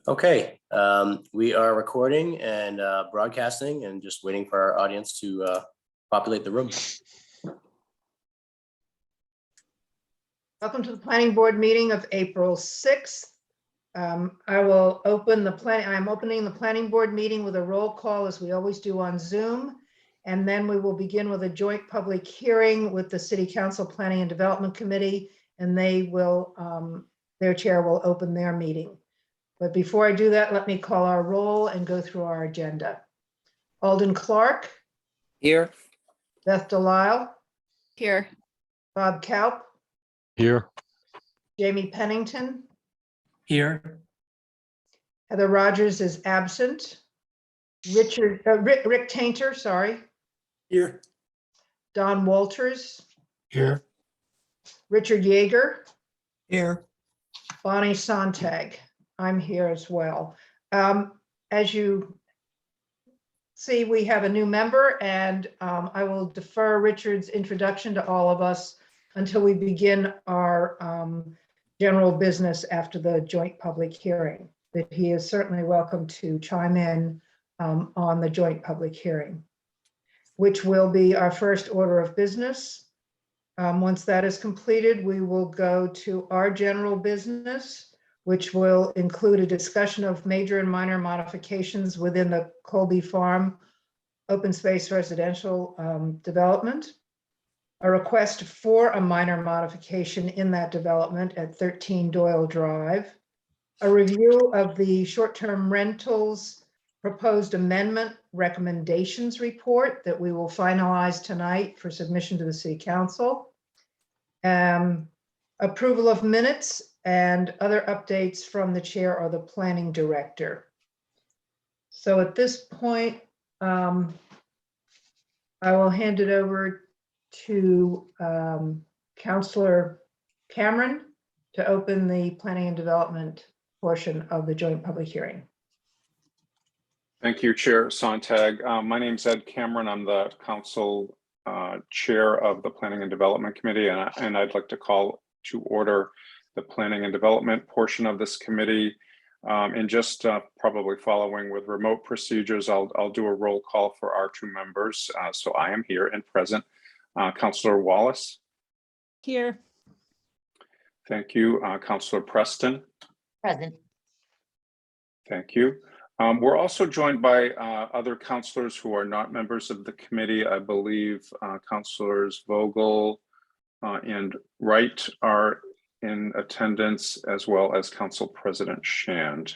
Okay, we are recording and broadcasting and just waiting for our audience to populate the room. Welcome to the planning board meeting of April 6th. I will open I'm opening the planning board meeting with a roll call as we always do on Zoom. And then we will begin with a joint public hearing with the City Council Planning and Development Committee, and they will, their chair will open their meeting. But before I do that, let me call our roll and go through our agenda. Alden Clark. Here. Beth Delisle. Here. Bob Kaup. Here. Jamie Pennington. Here. Heather Rogers is absent. Rick Tainter, sorry. Here. Don Walters. Here. Richard Yeager. Here. Bonnie Sontag. I'm here as well. As you see, we have a new member, and I will defer Richard's introduction to all of us until we begin our general business after the joint public hearing. But he is certainly welcome to chime in on the joint public hearing, which will be our first order of business. Once that is completed, we will go to our general business, which will include a discussion of major and minor modifications within the Colby Farm open space residential development, a request for a minor modification in that development at 13 Doyle Drive, a review of the short-term rentals proposed amendment recommendations report that we will finalize tonight for submission to the City Council, approval of minutes, and other updates from the chair or the planning director. So at this point, I will hand it over to Councillor Cameron to open the planning and development portion of the joint public hearing. Thank you, Chair Sontag. My name's Ed Cameron. I'm the council chair of the Planning and Development Committee, and I'd like to call to order the planning and development portion of this committee. And just probably following with remote procedures, I'll do a roll call for our two members. So I am here and present. Councillor Wallace. Here. Thank you. Councillor Preston. Present. Thank you. We're also joined by other councillors who are not members of the committee. I believe Councillors Vogel and Wright are in attendance, as well as Council President Shand.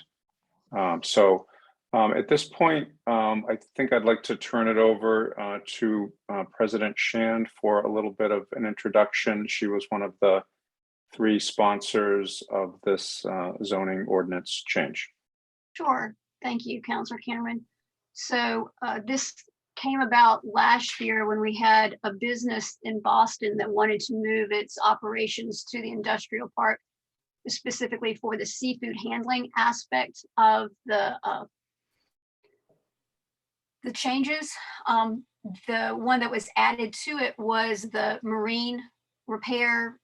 At this point, I think I'd like to turn it over to President Shand for a little bit of an introduction. She was one of the three sponsors of this zoning ordinance change. Sure. Thank you, Councillor Cameron. So this came about last year when we had a business in Boston that wanted to move its operations to the industrial park, specifically for the seafood handling aspect of the changes. The one that was added to it was the marine repair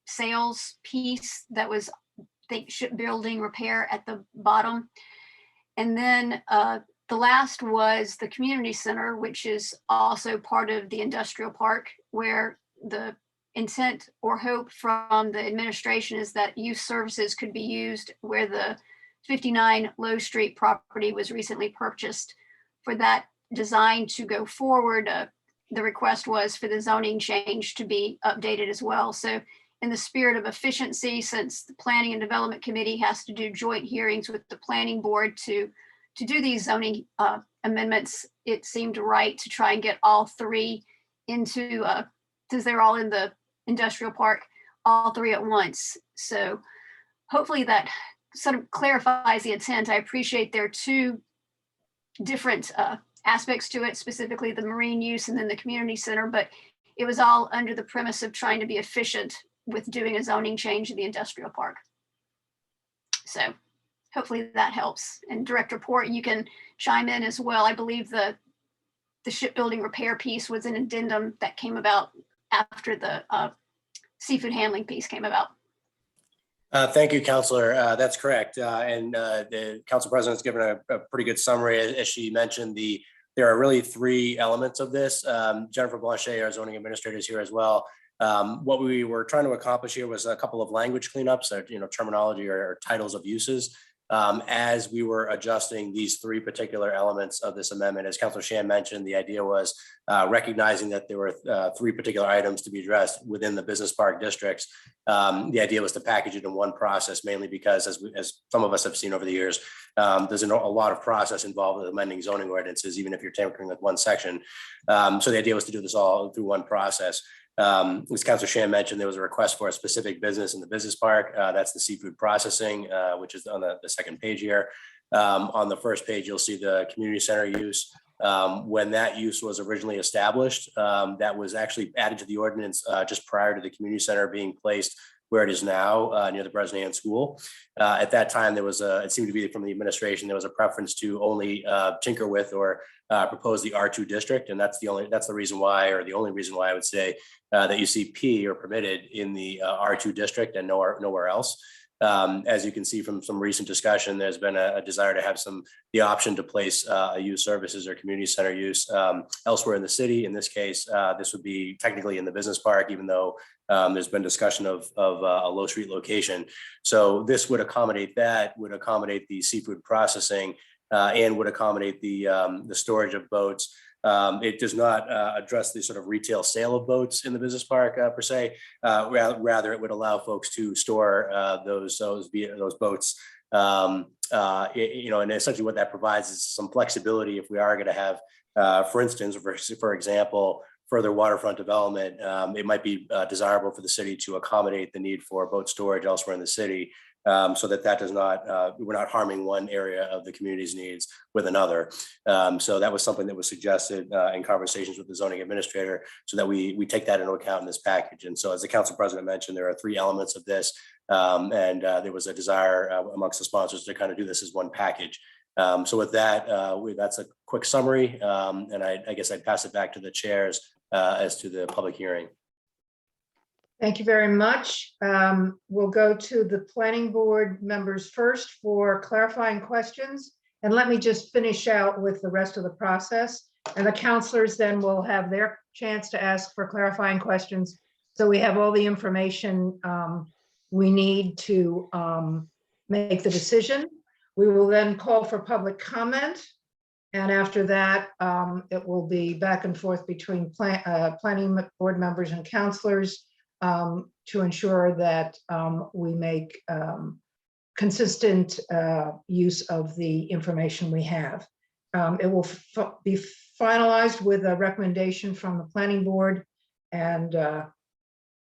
sales piece that was, I think, shipbuilding repair at the bottom. And then the last was the community center, which is also part of the industrial park, where the intent or hope from the administration is that youth services could be used where the 59 Low Street property was recently purchased. For that design to go forward, the request was for the zoning change to be updated as well. So in the spirit of efficiency, since the Planning and Development Committee has to do joint hearings with the Planning Board to do these zoning amendments, it seemed right to try and get all three into, because they're all in the industrial park, all three at once. So hopefully that sort of clarifies the intent. I appreciate there are two different aspects to it, specifically the marine use and then the community center, but it was all under the premise of trying to be efficient with doing a zoning change in the industrial park. So hopefully that helps. And Director Port, you can chime in as well. I believe the shipbuilding repair piece was an addendum that came about after the seafood handling piece came about. Thank you, Counselor. That's correct. And the Council President's given a pretty good summary. As she mentioned, there are really three elements of this. Jennifer Blanchet, our zoning administrator, is here as well. What we were trying to accomplish here was a couple of language cleanups, terminology or titles of uses. As we were adjusting these three particular elements of this amendment, as Councilor Shan mentioned, the idea was recognizing that there were three particular items to be addressed within the business park districts. The idea was to package it in one process, mainly because as some of us have seen over the years, there's a lot of process involved with amending zoning ordinances, even if you're tampering with one section. So the idea was to do this all through one process. As Councilor Shan mentioned, there was a request for a specific business in the business park. That's the seafood processing, which is on the second page here. On the first page, you'll see the community center use. When that use was originally established, that was actually added to the ordinance just prior to the community center being placed where it is now, near the Bresnahan School. At that time, there was it seemed to be from the administration, there was a preference to only tinker with or propose the R2 district. And that's the reason why, or the only reason why I would say that you see P or permitted in the R2 district and nowhere else. As you can see from some recent discussion, there's been a desire to have the option to place a youth services or community center use elsewhere in the city. In this case, this would be technically in the business park, even though there's been discussion of a low street location. So this would accommodate that, would accommodate the seafood processing, and would accommodate the storage of boats. It does not address the sort of retail sale of boats in the business park per se. Rather, it would allow folks to store those boats. And essentially what that provides is some flexibility if we are going to have, for instance, for example, further waterfront development. It might be desirable for the city to accommodate the need for boat storage elsewhere in the city. So that does not, we're not harming one area of the community's needs with another. So that was something that was suggested in conversations with the zoning administrator, so that we take that into account in this package. And so as the council president mentioned, there are three elements of this. And there was a desire amongst the sponsors to kind of do this as one package. So with that, that's a quick summary. And I guess I'd pass it back to the chairs as to the public hearing. Thank you very much. We'll go to the planning board members first for clarifying questions. And let me just finish out with the rest of the process. And the counselors then will have their chance to ask for clarifying questions. So we have all the information we need to make the decision. We will then call for public comment. And after that, it will be back and forth between planning board members and counselors to ensure that we make consistent use of the information we have. It will be finalized with a recommendation from the planning board and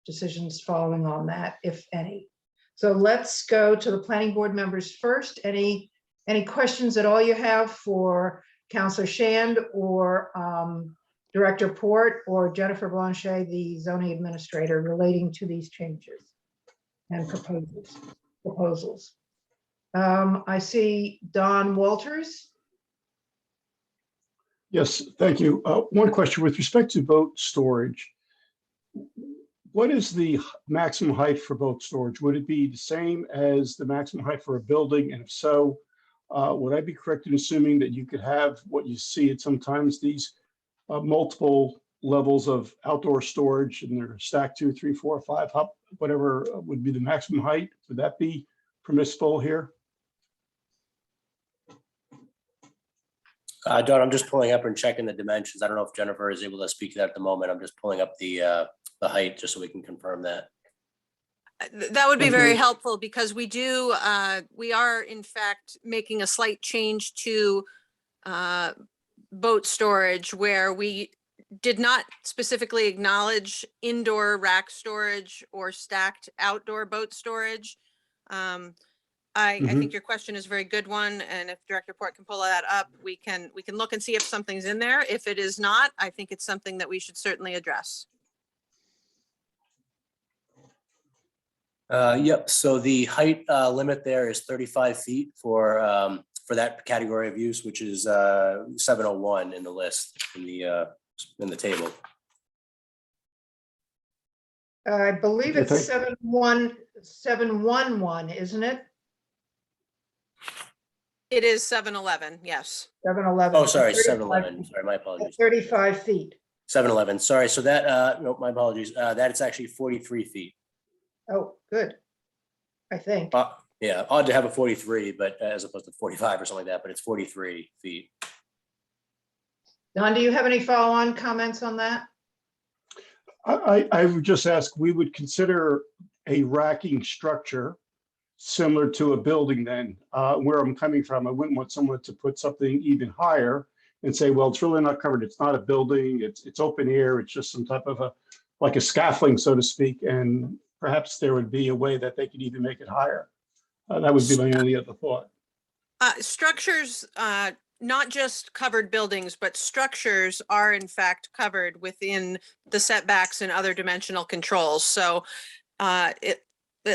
decisions following on that, if any. So let's go to the planning board members first. Any questions at all you have for Councilor Shand or Director Port or Jennifer Blanchet, the zoning administrator, relating to these changes and proposals. I see Don Walters. Yes, thank you. One question with respect to boat storage. What is the maximum height for boat storage? Would it be the same as the maximum height for a building? And if so, would I be correct in assuming that you could have what you see at sometimes these multiple levels of outdoor storage and they're stacked 2, 3, 4, 5, whatever would be the maximum height? Would that be permissible here? Don, I'm just pulling up and checking the dimensions. I don't know if Jennifer is able to speak to that at the moment. I'm just pulling up the height just so we can confirm that. That would be Thank very you. helpful because we are in fact making a slight change to boat storage where we did not specifically acknowledge indoor rack storage or stacked outdoor boat storage. I think your question is a very good one, and if Director Port can pull that up, we can look and see if something's in there. If it is not, I think it's something that we should certainly address. Yep. So the height limit there is 35 feet for that category of use, which is 701 in the list in the table. I believe Okay, it's thank- 71711, isn't it? It is 7-Eleven, yes. 711. Oh, sorry, 7-Eleven. Sorry, my apologies. 35 feet. 7-Eleven. Sorry. So that, no, my apologies. That is actually 43 feet. Oh, good. I think. Yeah, odd to have a 43, but as opposed to 45 or something like that, but it's 43 feet. Don, do you have any follow-on comments on that? I would just ask, we would consider a racking structure similar to a building then, where I'm coming from. I wouldn't want someone to put something even higher and say, well, it's really not covered. It's not a building. It's open air. It's just some type of like a scaffolding, so to speak. And perhaps there would be a way that they could even make it higher. That would be my only other thought. Structures, not just covered buildings, but structures are in fact covered within the setbacks and other dimensional controls. So at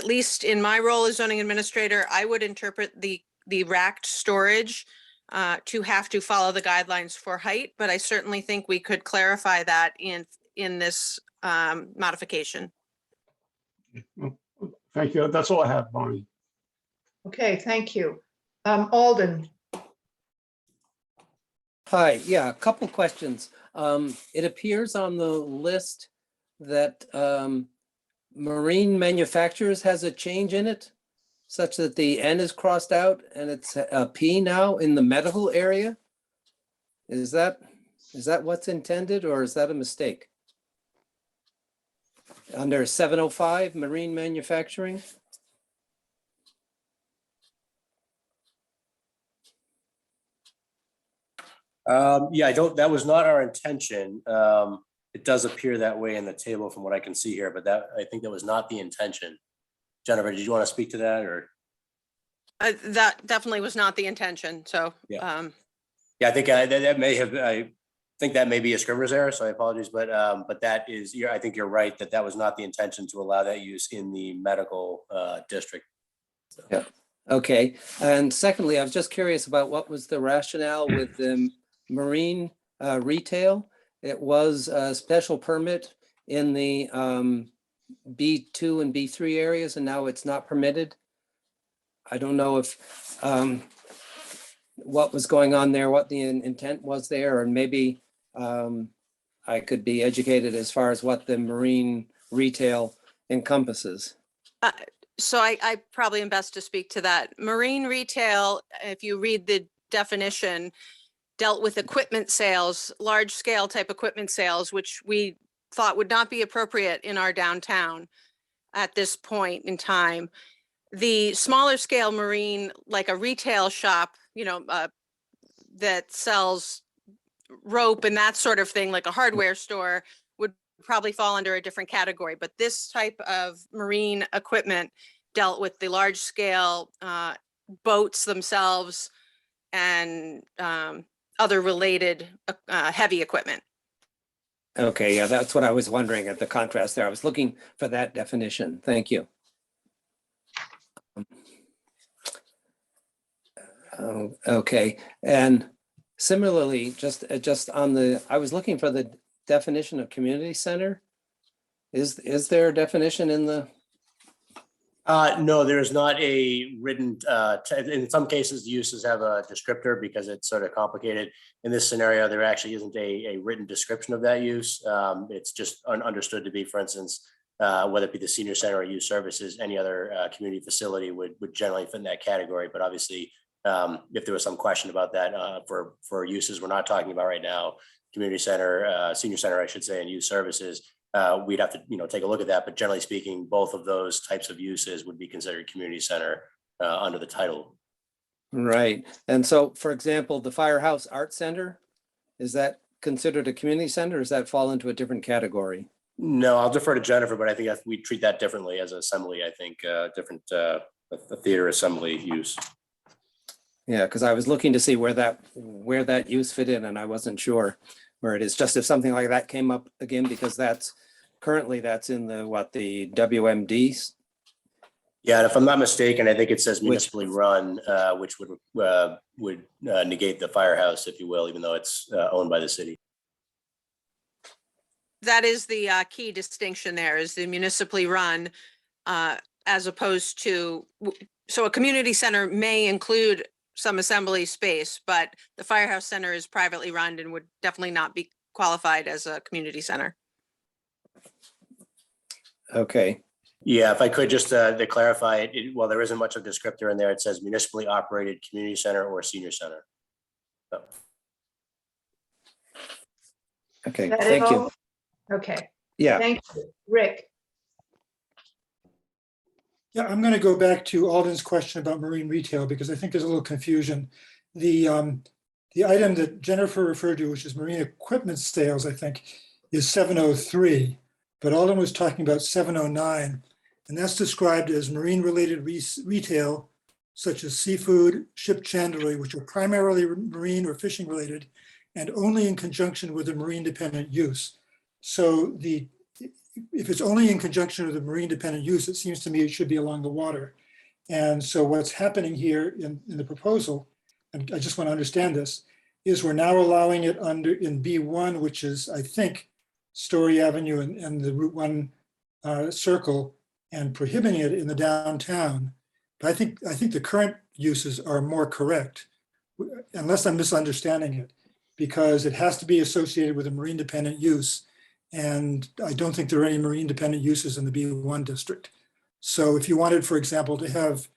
least in my role as zoning administrator, I would interpret the racked storage to have to follow the guidelines for height, but I certainly think we could clarify that in this modification. Well, thank you. That's all I have, Bonnie. Okay, thank you. Alden, Hi, yeah, a couple questions. It appears on the list that marine manufacturers has a change in it such that the N is crossed out and it's a P now in the medical area. Is that what's intended or is that a mistake? Under 705 marine manufacturing? Yeah, that was not our intention. It does appear that way in the table from what I can see here, but I think that was not the intention. Jennifer, did you want to speak to that or? That definitely was not the intention, so. Yeah. Yeah, I think that may have, I think that may be a scrivener's error, so I apologize, but that is, I think you're right that was not the intention to allow that use in the medical district. So. Yeah. Okay. And secondly, I was just curious about what was the rationale with the marine retail? It was a special permit in the B2 and B3 areas, and now it's not permitted. I don't know if what was going on there, what the intent was there, or maybe I could be educated as far as what the marine retail encompasses. So I probably am best to speak to that. Marine retail, if you read the definition, dealt with equipment sales, large scale type equipment sales, which we thought would not be appropriate in our downtown at this point in time. The smaller scale marine, like a retail shop, that sells rope and that sort of thing, like a hardware store, would probably fall under a different category. But this type of marine equipment dealt with the large scale boats themselves and other related heavy equipment. Okay, yeah, that's what I was wondering at the contrast there. I was looking for that definition. Thank you. Okay, and similarly, just on the, I was looking for the definition of community center. Is there a definition in the? No, there is not a written, in some cases, the uses have a descriptor because it's sort of complicated. In this scenario, there actually isn't a written description of that use. It's just understood to be, for instance, whether it be the senior center or youth services, any other community facility would generally fit in that category. But obviously, if there was some question about that for uses we're not talking about right now, community center, senior center, I should say, and youth services, we'd have to, take a look at that. But generally speaking, both of those types of uses would be considered community center under the title. Right. And so, for example, the Firehouse Art Center, is that considered a community center or does that fall into a different category? No, I'll defer to Jennifer, but I think we treat that differently as an assembly. I think different a theater assembly use. Yeah, because I was looking to see where that use fit in, and I wasn't sure where it is. Just if something like that came up again, because currently that's in the WMD. Yeah, and if I'm not mistaken, I think it says municipally run, which would negate the firehouse, if you will, even though it's owned by the city. that is the key distinction there, is the municipally run as opposed to, so a community center may include some assembly space, but the Firehouse Center is privately run and would definitely not be qualified as a community center. Okay, Yeah, if I could just to clarify, well, there isn't much of a descriptor in there. It says municipally operated community center or senior center. So, okay, That is thank you. all? Okay, Yeah, thank you. Rick? Yeah, I'm going to go back to Alden's question about marine retail because I think there's a little confusion. The item that Jennifer referred to, which is marine equipment sales, I think, is 703, but Alden was talking about 709, and that's described as marine-related retail, such as seafood, ship chandlery, which are primarily marine or fishing related, and only in conjunction with a marine-dependent use. So if it's only in conjunction with a marine dependent use, it seems to me it should be along the water. And so what's happening here in the proposal, and I just want to understand this, is we're now allowing it in B1, which is, I think, Story Avenue and the Route 1 circle, and prohibiting it in the downtown. But I think the current uses are more correct, unless I'm misunderstanding it, because it has to be associated with a marine dependent use. And I don't think there are any marine dependent uses in the B1 district. So if you wanted, for example, to have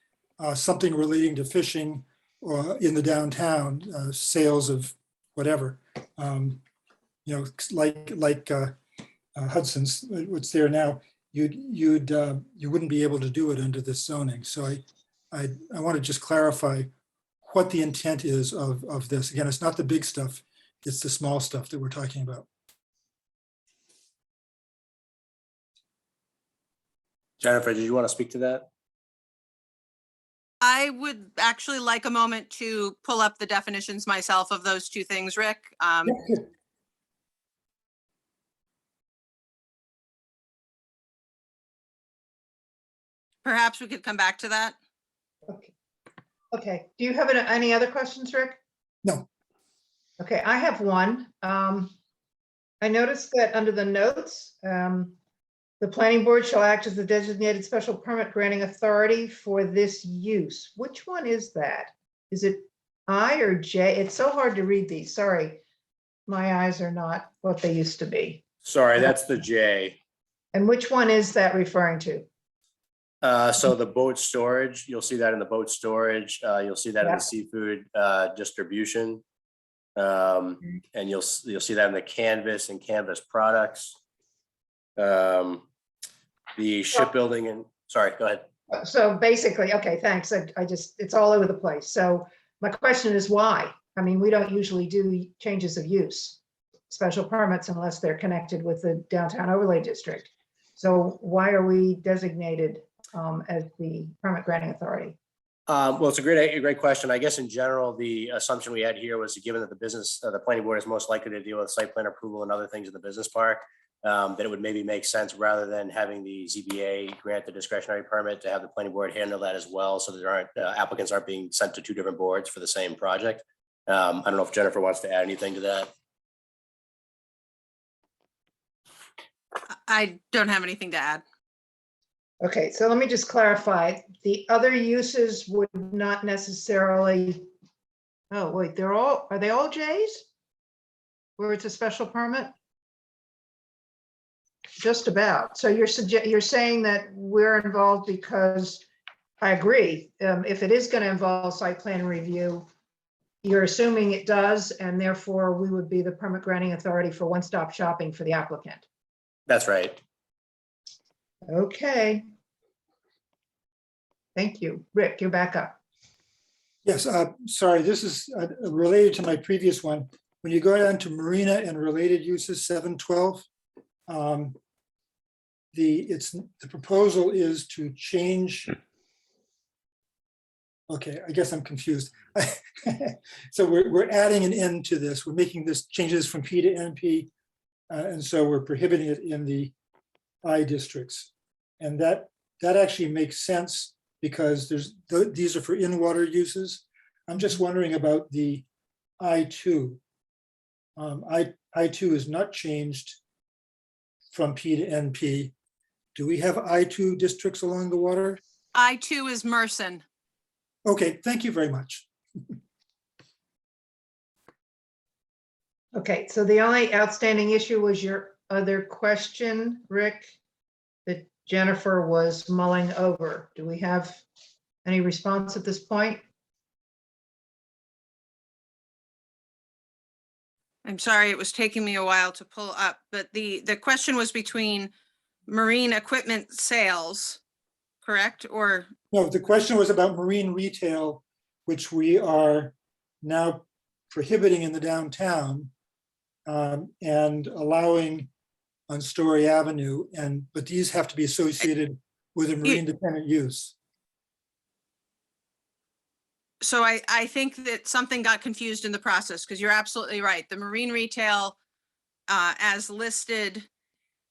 something relating to fishing or in the downtown, sales of whatever, like Hudson's, what's there now, you wouldn't be able to do it under this zoning. So I want to just clarify what the intent is of this. Again, it's not the big stuff, it's the small stuff that we're talking about. Jennifer, did you want to speak to that? I would actually like a moment to pull up the definitions myself of those two things, Rick. Yeah, good. Perhaps we could come back to that. Okay, do you have any other questions, Rick? No. Okay, I have one. I noticed that under the notes, the planning board shall act as the designated special permit granting authority for this use. Which one is that? Is it I or J? It's so hard to read these, sorry. My eyes are not what they used to be. Sorry, that's the J. And which one is that referring to? So the boat storage, you'll see that in the boat storage. You'll see that in Yeah. the seafood distribution. And you'll see that in the canvas and canvas products. The shipbuilding and, sorry, go ahead. So basically, okay, thanks. It's all over the place. So my question is why? I mean, we don't usually do changes of use, special permits unless they're connected with the downtown overlay district. So why are we designated as the permit granting authority? Well, it's a great question. I guess in general, the assumption we had here was given that the planning board is most likely to deal with site plan approval and other things in the business park, that it would maybe make sense rather than having the ZBA grant the discretionary permit to have the planning board handle that as well. So that there aren't applicants aren't being sent to two different boards for the same project. I don't know if Jennifer wants to add anything to that. I don't have anything to add. Okay, so let me just clarify. The other uses would not necessarily, oh, wait, are they all J's? Where it's a special permit? Just about. So you're saying that we're involved because I agree. If it is going to involve site plan review, you're assuming it does, and therefore we would be the permit granting authority for one-stop shopping for the applicant. That's right. Okay. Thank you. Rick, you're back up. Yes, sorry, this is related to my previous one. When you go down to marina and related uses, 712, the proposal is to change. Okay, I guess I'm confused. So we're adding an N to this. We're making this changes from P to NP, and so we're prohibiting it in the I districts, and that actually makes sense because these are for in-water uses. I'm just wondering about the I2. I2 is not changed from P to NP. Do we have I2 districts along the water? I2 is Merson. Okay, thank you very much. Okay, so the only outstanding issue was your other question, Rick, that Jennifer was mulling over. Do we have any response at this point? I'm sorry, it was taking me a while to pull up, but the question was between marine equipment sales, correct? Or, No, the question was about marine retail, which we are now prohibiting in the downtown and allowing on Story Avenue, but these have to be associated with a marine dependent use. so I think that something got confused in the process, because you're absolutely right. The marine retail as listed,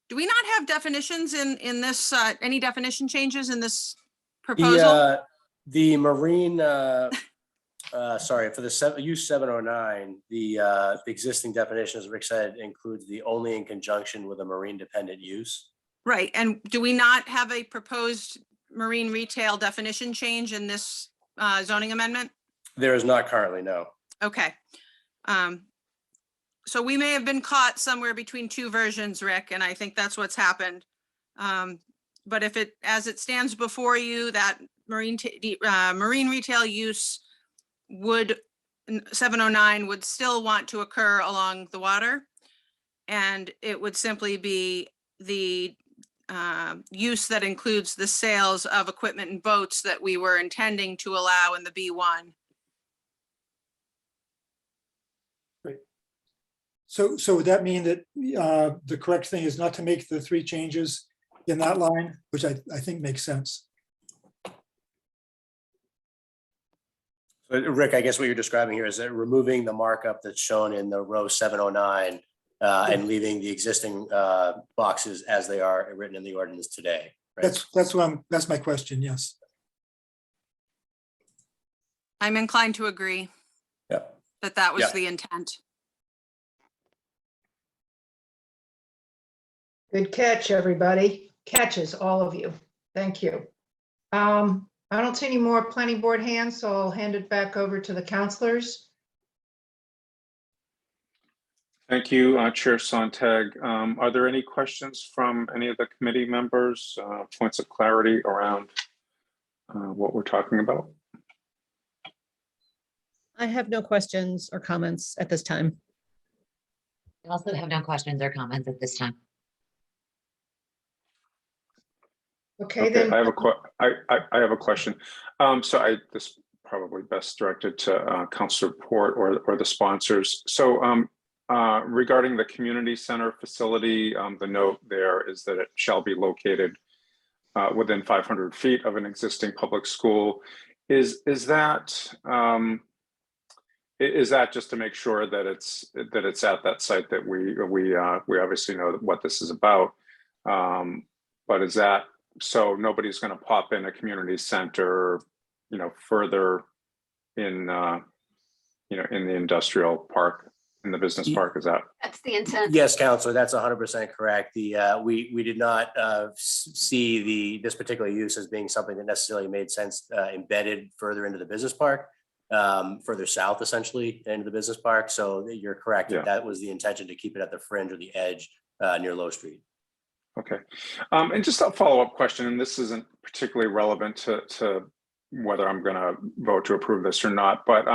do we not have definitions in this, any definition changes in this proposal? The marine, sorry, for the use 709, the existing definition, as Rick said, includes the only in conjunction with a marine dependent use. Right, and do we not have a proposed marine retail definition change in this zoning amendment? There is not currently, no. Okay. So we may have been caught somewhere between two versions, Rick, and I think that's what's happened. But if it, as it stands before you, that marine retail use would, 709 would still want to occur along the water. And it would simply be the use that includes the sales of equipment and boats that we were intending to allow in the B1. So would that mean that the correct thing is not to make the three changes in that line, which I think makes sense? So, Rick, I guess what you're describing here is that removing the markup that's shown in the row 709 and leaving the existing boxes as they are written in the ordinance today. Right? That's my question, yes. I'm inclined to agree. Yep. That was Yep. the intent. Good catch, everybody. Catches, all of you. Thank you. I don't see any more planning board hands, so I'll hand it back over to the counselors. Thank you, Chair Sontag. Are there any questions from any of the committee members, points of clarity around what we're talking about? I have no questions or comments at this time. I also have no questions or comments at this time. Okay, then. I have a question. So this probably best directed to Councilor Port or the sponsors. So regarding the community center facility, the note there is that it shall be located within 500 feet of an existing public school. Is that just to make sure that it's at that site that we obviously know what this is about, but is that so nobody's going to pop in a community center, further in, in the industrial park, in the business park? Is that? That's the intent. Yes, Counselor, that's 100% correct. We did not see this particular use as being something that necessarily made sense embedded further into the business park, further south, essentially, into the business park. So you're correct. Yeah. That was the intention, to keep it at the fringe or the edge near Low Street. Okay. And just a follow-up question, and this isn't particularly relevant to whether I'm going to vote to approve this or not, but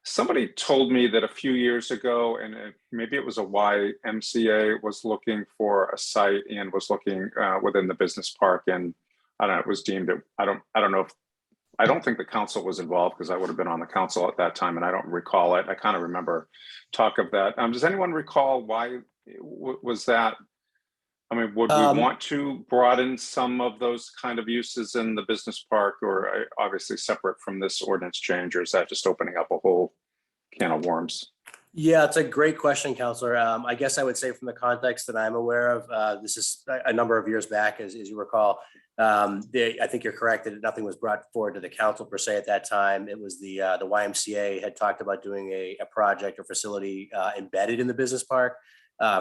somebody told me that a few years ago, and maybe it was a YMCA, was looking for a site and was looking within the business park, and I don't know, it was deemed, I don't think the council was involved, because I would have been on the council at that time, and I don't recall it. I kind of remember talk of that. Does anyone recall why was that? I mean, would we want to broaden some of those kind of uses in the business park, or obviously separate from this ordinance change, or is that just opening up a whole can of worms? Yeah, it's a great question, Counselor. I guess I would say, from the context that I'm aware of, this is a number of years back, as you recall. I think you're correct that nothing was brought forward to the council per se at that time. It was the YMCA had talked about doing a project or facility embedded in the business park.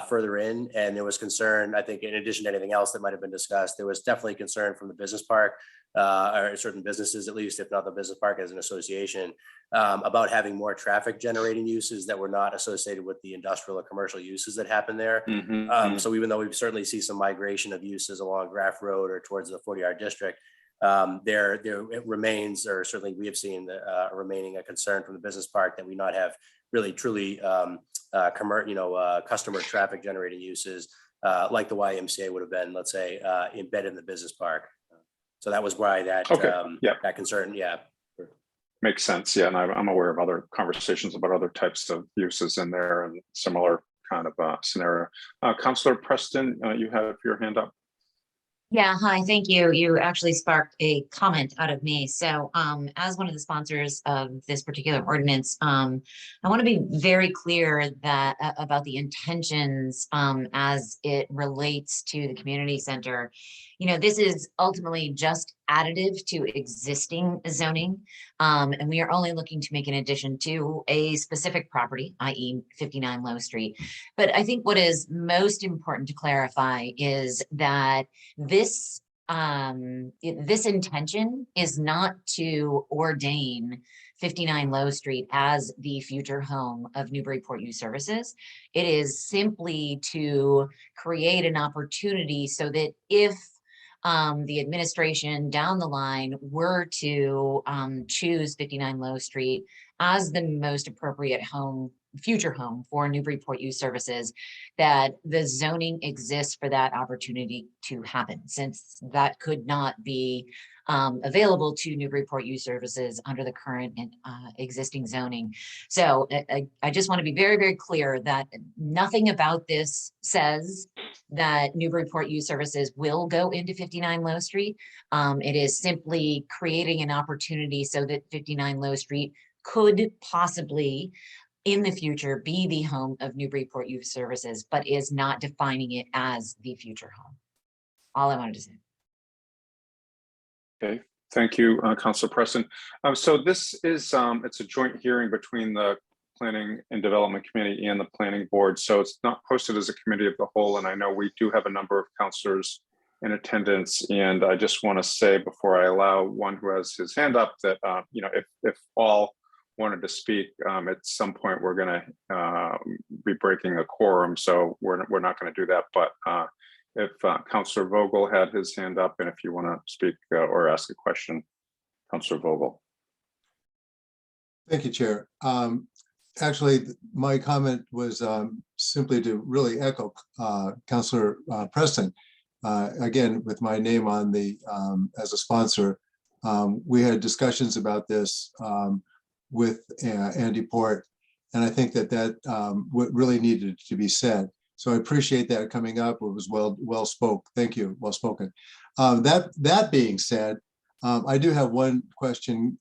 further in. And there was concern, I think, in addition to anything else that might have been discussed, there was definitely concern from the business park, or certain businesses, at least, if not the business park as an association, about having more traffic generating uses that were not associated with the industrial or commercial uses that happen there. So even though we certainly see some migration of uses along Graff Road or towards the 40R district, there it remains, or certainly we have seen remaining a concern from the business park that we not have really truly customer traffic generating uses like the YMCA would have been, let's say, embedded in the business park. So that was why that that concern, makes sense. Yeah, and I'm aware of other conversations about other types of uses in there and similar kind of scenario. Councillor Preston, you have your hand up. Yeah, hi, thank you. You actually sparked a comment out of me. So as one of the sponsors of this particular ordinance, I want to be very clear that about the intentions as it relates to the community center. You know, this is ultimately just additive to existing zoning. And we are only looking to make an addition to a specific property, i.e. 59 Low Street. But I think what is most important to clarify is that this intention is not to ordain 59 Low Street as the future home of Newburyport Youth Services. It is simply to create an opportunity so that if the administration down the line were to choose 59 Low Street as the most appropriate home, future home for Newburyport Youth Services, that the zoning exists for that opportunity to happen, since that could not be available to Newburyport Youth Services under the current existing zoning. So I just want to be very, very clear that nothing about this says that Newburyport Youth Services will go into 59 Low Street. It is simply creating an opportunity so that 59 Low Street could possibly in the future be the home of Newburyport Youth Services, but is not defining it as the future home. All I wanted to say. Okay, thank you, Councilor Preston. So this is, it's a joint hearing between the Planning and Development Committee and the Planning Board. So it's not posted as a committee of the whole. And I know we do have a number of councilors in attendance. And I just want to say before I allow one who has his hand up that, you know, if all wanted to speak, at some point we're going to be breaking a quorum. So we're not going to do that. But if Councilor Vogel had his hand up, and if you want to speak or ask a question, Councilor Vogel. Thank you, Chair. Actually, my comment was simply to really echo Councilor Preston. Again, with my name on the as a sponsor, we had discussions about this with Andy Port, and I think that what really needed to be said. So I appreciate that coming up. It was well spoke. Thank you. Well spoken. That being said, I do have one question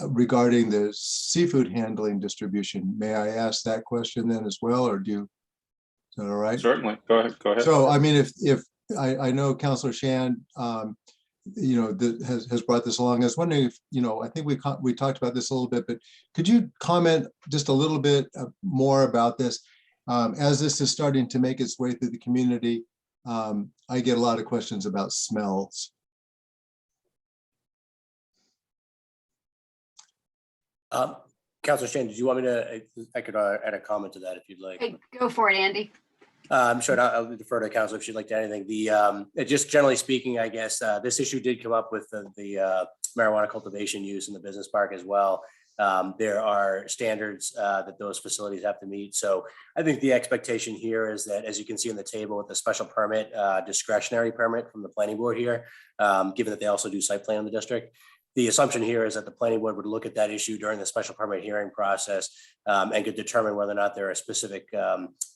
regarding the seafood handling distribution. May I ask that question then as well, or is that all right? Certainly. Go ahead. Go ahead. So I mean, if I know Councilor Shand, you know, has brought this along. I was wondering if, you know, I think we talked about this a little bit, but could you comment just a little bit more about this? As this is starting to make its way through the community, I get a lot of questions about smells. Councilor Shane, did you want me to, I could add a comment to that if you'd like. Hey, go for it, Andy. Sure, I'll defer to Council if she'd like to add anything. Just generally speaking, I guess this issue did come up with the marijuana cultivation use in the business park as well. There are standards that those facilities have to meet. So I think the expectation here is that, as you can see in the table with the special permit, discretionary permit from the planning board here, given that they also do site plan in the district, the assumption here is that the planning board would look at that issue during the special permit hearing process and could determine whether or not there are specific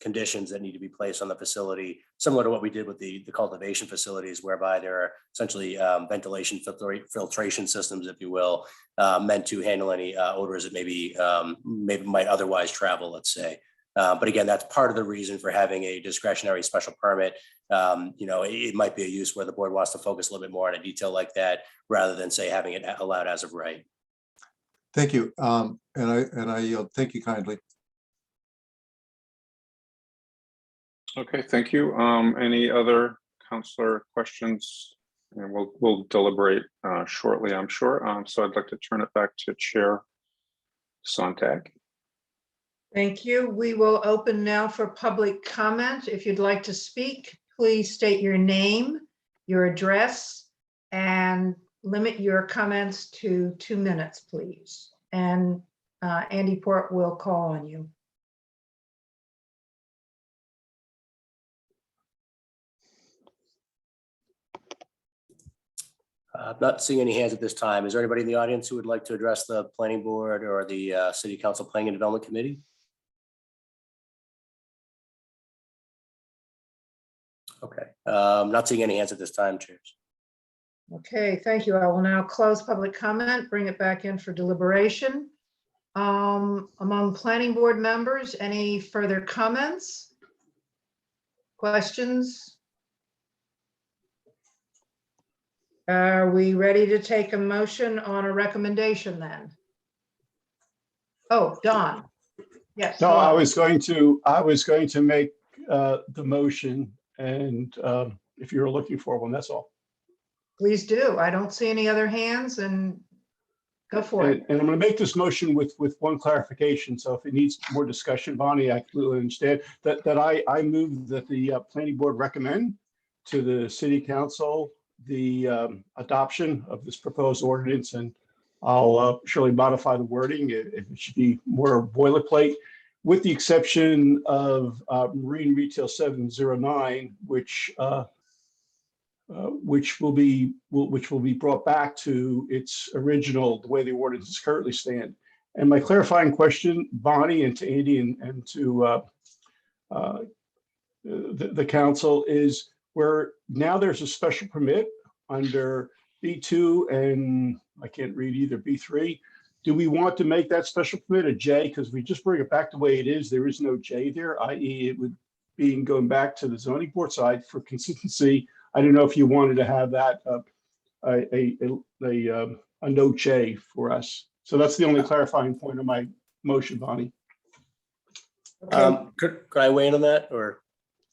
conditions that need to be placed on the facility, similar to what we did with the cultivation facilities, whereby there are essentially ventilation filtration systems, if you will, meant to handle any odors that maybe might otherwise travel, let's say. But again, that's part of the reason for having a discretionary special permit. You know, it might be a use where the board wants to focus a little bit more on a detail like that, rather than say having it allowed as of right. Thank you. And I yield. Thank you kindly. Okay, thank you. Any other counselor questions? And we'll deliberate shortly, I'm sure. So I'd like to turn it back to Chair Sontag. Thank you. We will open now for public comment. If you'd like to speak, please state your name, your address, and limit your comments to 2 minutes, please. And Andy Port will call on you. I'm not seeing any hands at this time. Is there anybody in the audience who would like to address the planning board or the City Council Planning and Development Committee? Okay, not seeing any hands at this time, chairs. Okay, thank you. I will now close public comment, bring it back in for deliberation. Among planning board members, any further comments? Questions? Are we ready to take a motion on a recommendation then? Oh, Don. Yes. No, Don. I was going to make the motion, and if you're looking for one, that's all. Please do. I don't see any other hands, and go for it. And I'm going to make this motion with one clarification. So if it needs more discussion, Bonnie, I completely understand that I move that the planning board recommend to the city council the adoption of this proposed ordinance, and I'll surely modify the wording if it should be more boilerplate, with the exception of Marine Retail 709, which will be brought back to its original, the way the ordinances currently stand. And my clarifying question, Bonnie, and to Andy and to the council, is where now there's a special permit under B2 and I can't read either, B3. Do we want to make that special permit a J? Because we just bring it back the way it is. There is no J there, i.e. it would be going back to the zoning board side for consistency. I don't know if you wanted to have that a no J for us. So that's the only clarifying point of my motion, Bonnie. Okay. Could I weigh in on that, or?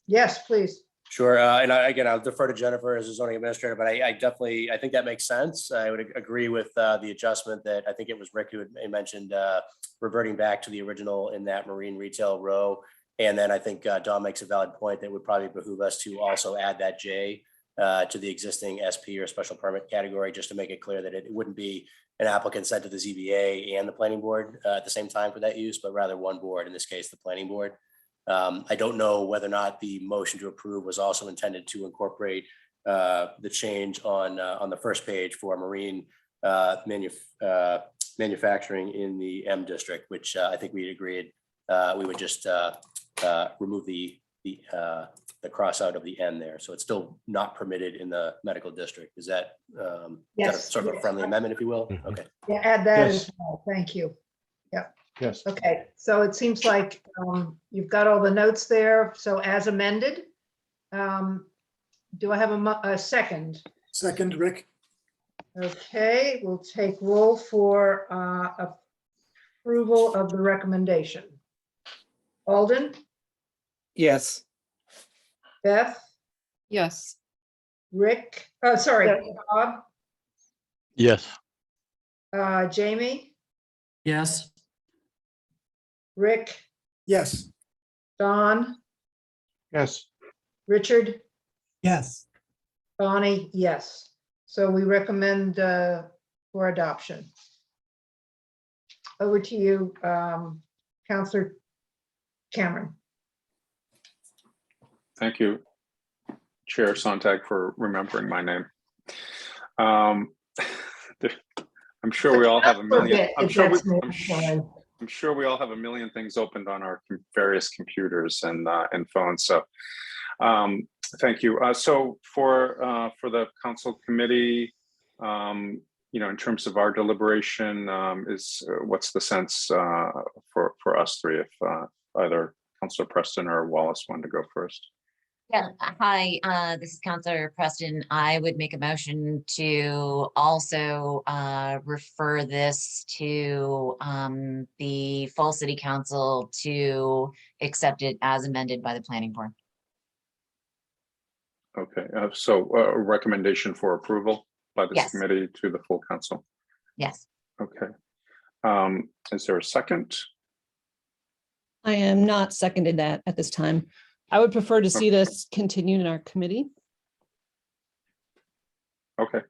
Yes, please. Sure, and again, I'll defer to Jennifer as a zoning administrator, but I think that makes sense. I would agree with the adjustment that I think it was Rick who had mentioned reverting back to the original in that marine retail row. And then I think Don makes a valid point that would probably behoove us to also add that J to the existing SP or special permit category, just to make it clear that it wouldn't be an applicant sent to the ZBA and the planning board at the same time for that use, but rather one board, in this case, the planning board. I don't know whether or not the motion to approve was also intended to incorporate the change on the first page for marine manufacturing in the M district, which I think we agreed we would just remove the cross out of the N there. So it's still not permitted in the medical district. Is that, Yes, is that sort of a friendly amendment, if you will? Okay. Yeah, add that Yes. as well. Thank you. Yes. Okay, so it seems like you've got all the notes there. So as amended, do I have a second? Second, Rick. Okay, we'll take roll for approval of the recommendation. Alden, Yes. Beth, Yes. Rick, Bob, Yes. Jamie, Yes. Rick, Yes. Don, Yes. Richard, Yes. Bonnie, yes. So we recommend for adoption. Over to you, Counselor Cameron. Thank you, Chair Sontag, for remembering my name. I'm sure we all have a million. I'm sure we all have a million things opened on our various computers and phones. So thank you. So for the council committee, in terms of our deliberation, what's the sense for us three, if either Councilor Preston or Wallace wanted to go first? Yeah, hi, this is Councilor Preston. I would make a motion to also refer this to the full city council to accept it as amended by the planning board. Okay, so a recommendation for approval by this Yes. committee to the full council. Yes. Okay. Is there a second? I am not seconded that at this time. I would prefer to see this continued in our committee. Okay.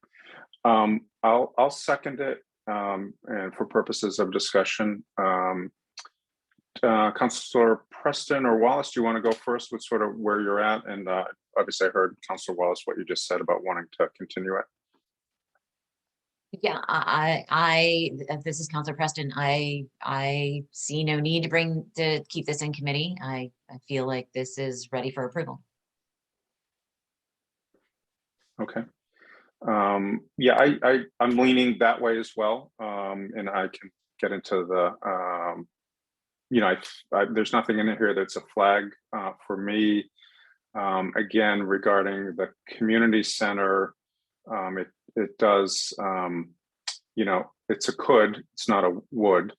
I'll second it, and for purposes of discussion. Councilor Preston or Wallace, do you want to go first with sort of where you're at? And obviously I heard Councilor Wallace, what you just said about wanting to continue it. Yeah, this is Councilor Preston. I see no need to keep this in committee. I feel like this is ready for approval. Okay. Yeah, I'm leaning that way as well. And I can get into the, you know, there's nothing in here that's a flag for me. Again, regarding the community center, it does, you know, it's a could, it's not a would,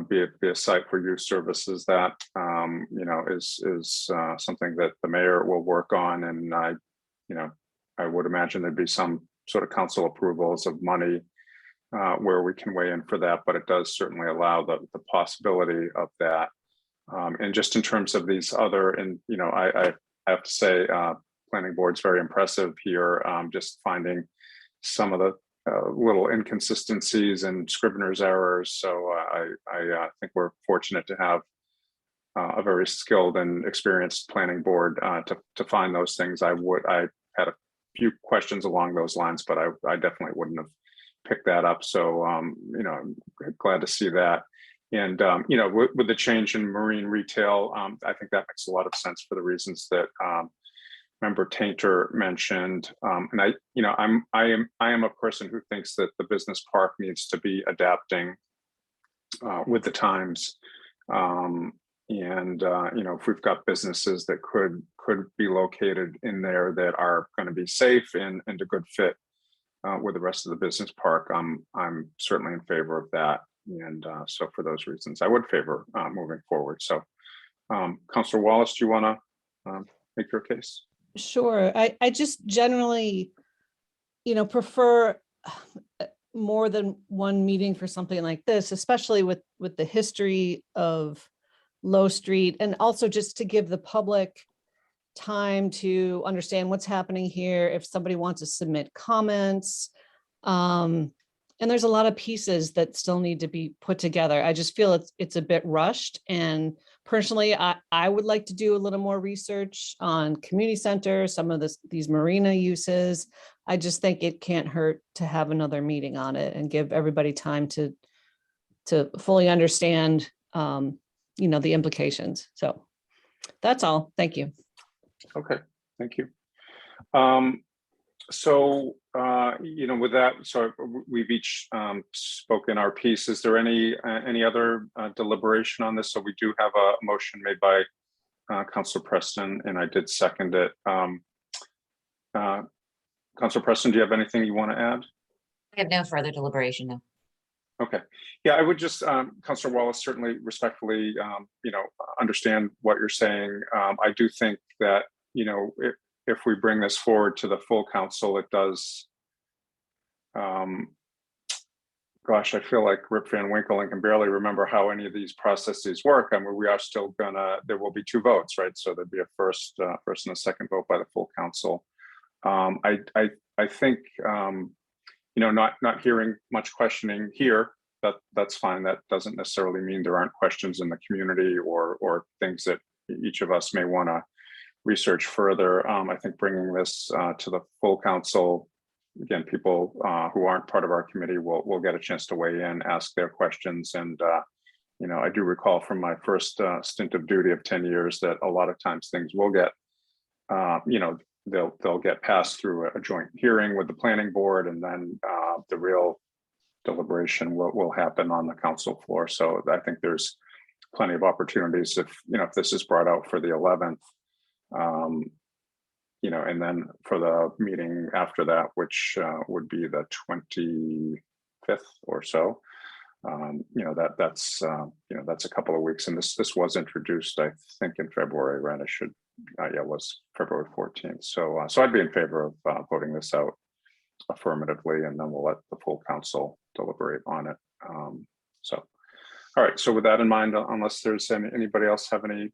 be a site for youth services that, you know, is something that the mayor will work on. And you know, I would imagine there'd be some sort of council approvals of money where we can weigh in for that, but it does certainly allow the possibility of that. And just in terms of these other, and you know, I have to say, planning board's very impressive here. Just finding some of the little inconsistencies and Scrivener's errors. So I think we're fortunate to have a very skilled and experienced planning board to find those things. I had a few questions along those lines, but I definitely wouldn't have picked that up. So you know, I'm glad to see that. And you know, with the change in marine retail, I think that makes a lot of sense for the reasons that Member Tainter mentioned. And you know, I am a person who thinks that the business park needs to be adapting with the times. And you know, if we've got businesses that could be located in there that are going to be safe and a good fit with the rest of the business park, I'm certainly in favor of that. And so for those reasons, I would favor moving forward. So Councilor Wallace, do you want to make your case? Sure. I just generally, you know, prefer more than one meeting for something like this, especially with the history of Low Street, and also just to give the public time to understand what's happening here. If somebody wants to submit comments, and there's a lot of pieces that still need to be put together. I just feel it's a bit rushed. And personally, I would like to do a little more research on community center, some of these marina uses. I just think it can't hurt to have another meeting on it and give everybody time to fully understand, you know, the implications. So that's all. Thank you. Okay, thank you. So, you know, with that, so we've each spoken our piece. Is there any other deliberation on this? So we do have a motion made by Councilor Preston, and I did second it. Councilor Preston, do you have anything you want to add? I have no further deliberation, no. Okay, yeah, I would just, Councilor Wallace, certainly respectfully, you know, understand what you're saying. I do think that, you know, if we bring this forward to the full council, it does, gosh, I feel like Rip Van Winkle and can barely remember how any of these processes work. I mean, we are still there will be two votes, right? So there'd be a first and a second vote by the full council. I think, you know, not hearing much questioning here, that's fine. That doesn't necessarily mean there aren't questions in the community or things that each of us may want to research further. I think bringing this to the full council, again, people who aren't part of our committee will get a chance to weigh in, ask their questions. And, you know, I do recall from my first stint of duty of 10 years that a lot of times things will get, you know, they'll get passed through a joint hearing with the planning board, and then the real deliberation will happen on the council floor. So I think there's plenty of opportunities if, you know, if this is brought out for the 11th, you know, and then for the meeting after that, which would be the 25th or so, you know, that's you know, that's a couple of weeks. And this was introduced, I think, in February, right? I should was February 14th. So I'd be in favor of voting this out affirmatively, and then we'll let the full council deliberate on it. All right, so with that in mind, unless there's anybody else have any,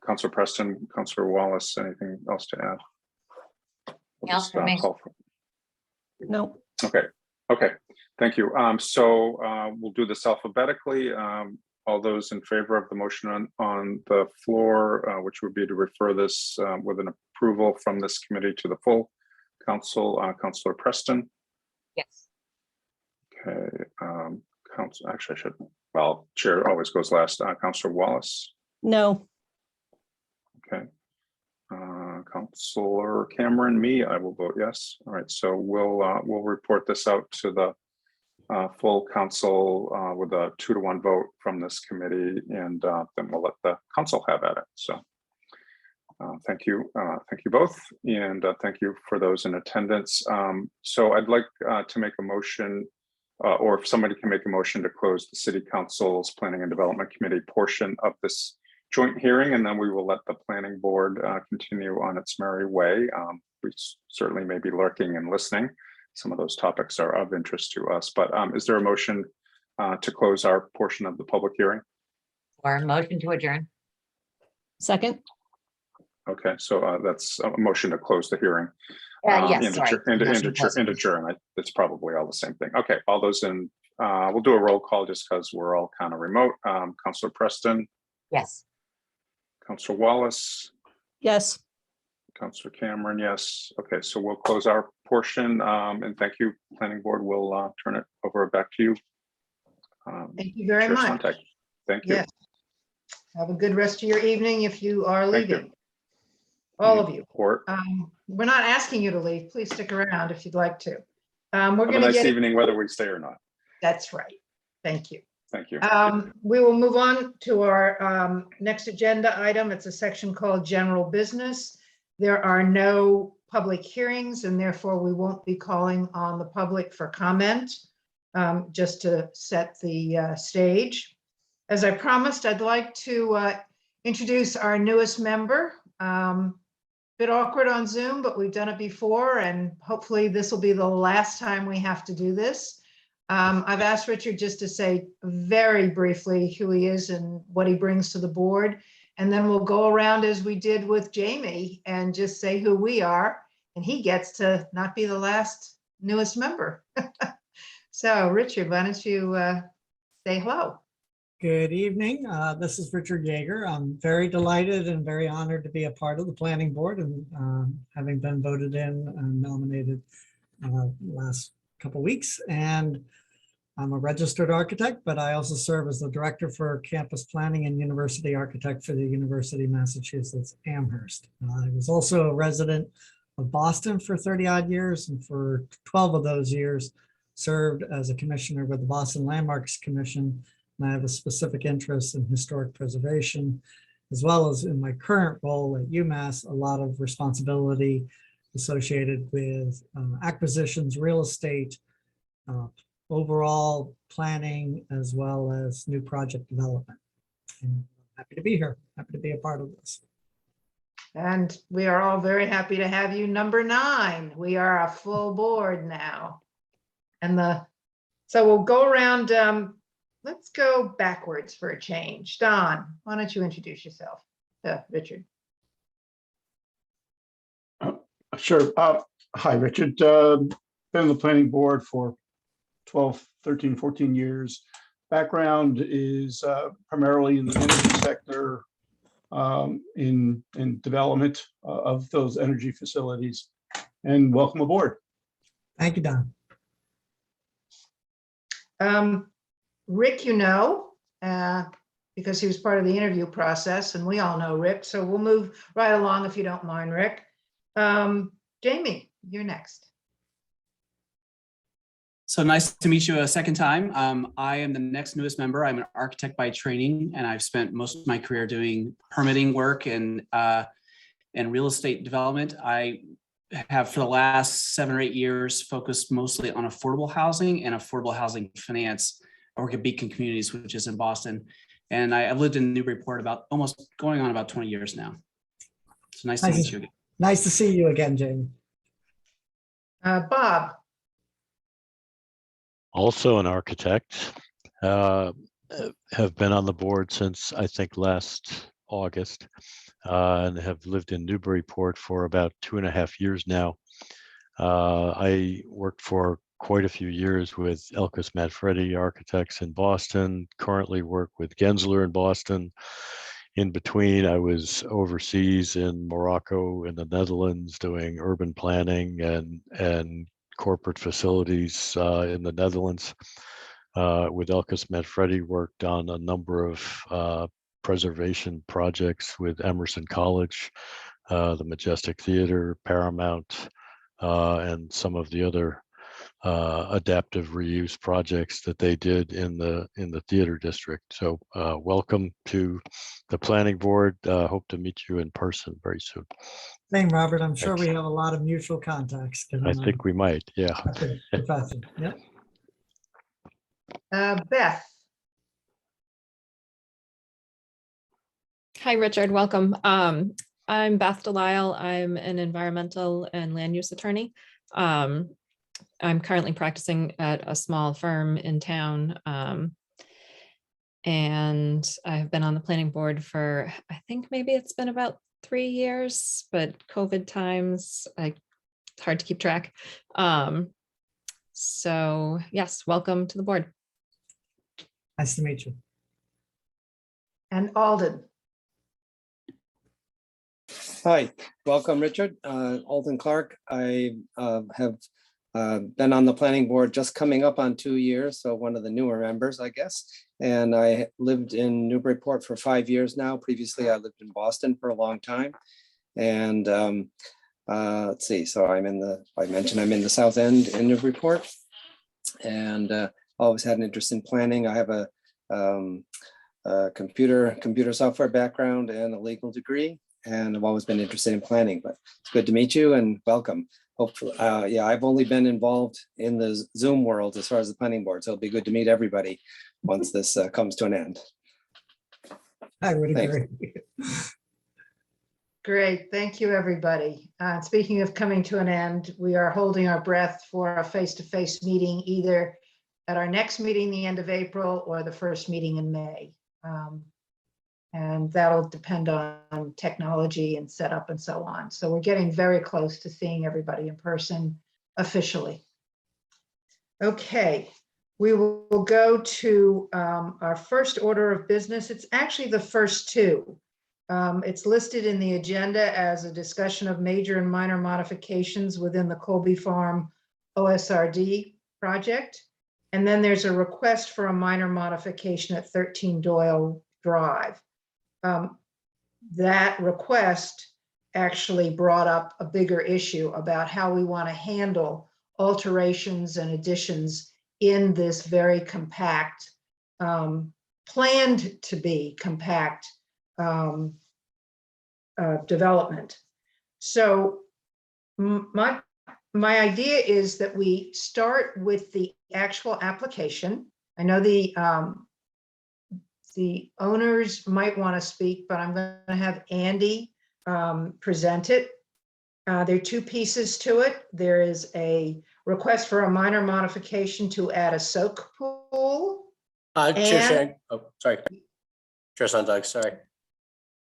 Councilor Preston, Councilor Wallace, anything else to add? We'll just, call for- No. Okay, thank you. So we'll do this alphabetically. All those in favor of the motion on the floor, which would be to refer this with an approval from this committee to the full council, Councilor Preston. Yes. Okay, actually I should, well, chair always goes last. Councilor Wallace. No. Okay. Councilor Cameron, me, I will vote yes. All right, so we'll report this out to the full council with a 2-to-1 vote from this committee, and then we'll let the council have at it. So thank you both, and thank you for those in attendance. So I'd like to make a motion, or if somebody can make a motion to close the City Council's Planning and Development Committee portion of this joint hearing, and then we will let the planning board continue on its merry way. We certainly may be lurking and listening. Some of those topics are of interest to us, but is there a motion to close our portion of the public hearing? Or a motion to adjourn. Second. Okay, so that's a motion to close the hearing. Yes, sorry. And adjourn. It's probably all the same thing. Okay, all those in, we'll do a roll call just because we're all kind of remote. Councilor Preston. Yes. Councilor Wallace. Yes. Councilor Cameron, yes. Okay, so we'll close our portion, and thank you, Planning Board. We'll turn it over back to you. Thank you very Chair much. Sonntag. Thank you. Yes. Have a good rest of your evening if you are Thank you. leaving. All of you. Or We're not asking you to leave. Please stick around if you'd like to. We're have a going to nice get. evening, whether we stay or not. That's right. Thank you. Thank you. We will move on to our next agenda item. It's a section called General Business. There are no public hearings, and therefore we won't be calling on the public for comment, just to set the stage. As I promised, I'd like to introduce our newest member. Bit awkward on Zoom, but we've done it before, and hopefully this will be the last time we have to do this. I've asked Richard just to say very briefly who he is and what he brings to the board. And then we'll go around as we did with Jamie and just say who we are. And he gets to not be the last newest member. So Richard, why don't you say hello? Good evening. This is Richard Yeager. I'm very delighted and very honored to be a part of the planning board, and having been voted in and nominated last couple weeks. And I'm a registered architect, but I also serve as the director for campus planning and university architect for the University of Massachusetts Amherst. I was also a resident of Boston for 30 odd years, and for 12 of those years served as a commissioner with the Boston Landmarks Commission. And I have a specific interest in historic preservation, as well as in my current role at UMass, a lot of responsibility associated with acquisitions, real estate, overall planning, as well as new project development. And I'm happy to be here, happy to be a part of this. And we are all very happy to have you. Number 9, we are a full board now. And so we'll go around, let's go backwards for a change. Don, why don't you introduce yourself? Richard. Sure. Hi, Richard. Been on the planning board for 12, 13, 14 years. Background is primarily in the energy sector, in development of those energy facilities. And welcome aboard. Thank you, Don. Rick, because he was part of the interview process, and we all know Rick, so we'll move right along if you don't mind, Rick. Jamie, you're next. So nice to meet you a second time. I am the next newest member. I'm an architect by training, and I've spent most of my career doing permitting work and real estate development. I have for the last 7 or 8 years focused mostly on affordable housing and affordable housing finance. I work at Beacon Communities, which is in Boston. And I've lived in Newburyport almost going on about 20 years now. So nice to meet you again. Nice to see you again, Jamie. Bob, Also an architect, have been on the board since I think last August, and have lived in Newburyport for about 2.5 years now. I worked for quite a few years with Elkus Manfredi Architects in Boston, currently work with Gensler in Boston. In between, I was overseas in Morocco and the Netherlands doing urban planning and corporate facilities in the Netherlands. With Elkus Manfredi, worked on a number of preservation projects with Emerson College, the Majestic Theater, Paramount, and some of the other adaptive reuse projects that they did in the theater district. So welcome to the planning board. Hope to meet you in person very soon. Same, Robert. I'm sure Thanks. we have a lot of mutual contacts. I think we might, yeah. Professor, yeah. Beth, Hi, Richard. Welcome. I'm Beth Delisle. I'm an environmental and land use attorney. I'm currently practicing at a small firm in town. And I've been on the planning board for, I think maybe it's been about 3 years, but COVID times, it's hard to keep track. So yes, welcome to the board. Nice to meet you. and Alden. Hi, welcome, Richard. Alden Clark. I have been on the planning board just coming up on 2 years, so one of the newer members, I guess. And I lived in Newburyport for 5 years now. Previously, I lived in Boston for a long time. And let's see, so I mentioned I'm in the South End in Newburyport, and always had an interest in planning. I have a computer software background and a legal degree, and I've always been interested in planning. But it's good to meet you and welcome. Hopefully, yeah, I've only been involved in the Zoom world as far as the planning board, so it'll be good to meet everybody once this comes to an end. I would agree. Great, thank you, everybody. Speaking of coming to an end, we are holding our breath for a face-to-face meeting, either at our next meeting, the end of April, or the first meeting in May. And that'll depend on technology and setup and so on. So we're getting very close to seeing everybody in person officially. Okay, we will go to our first order of business. It's actually the first two. It's listed in the agenda as a discussion of major and minor modifications within the Colby Farm OSRD project. And then there's a request for a minor modification at 13 Doyle Drive. That request actually brought up a bigger issue about how we want to handle alterations and additions in this very compact, planned to be compact development. So my idea is that we start with the actual application. I know the owners might want to speak, but I'm going to have Andy present it. There are two pieces to it. There is a request for a minor modification to add a soak pool. Chair, oh, sorry. Chair Sundog, sorry.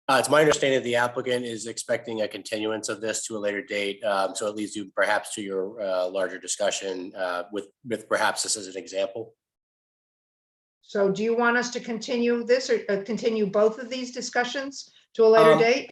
It's my understanding the applicant is expecting a continuance of this to a later date. So it leads you perhaps to your larger discussion with perhaps this as an example. So do you want us to continue this or continue both of these discussions to a later date?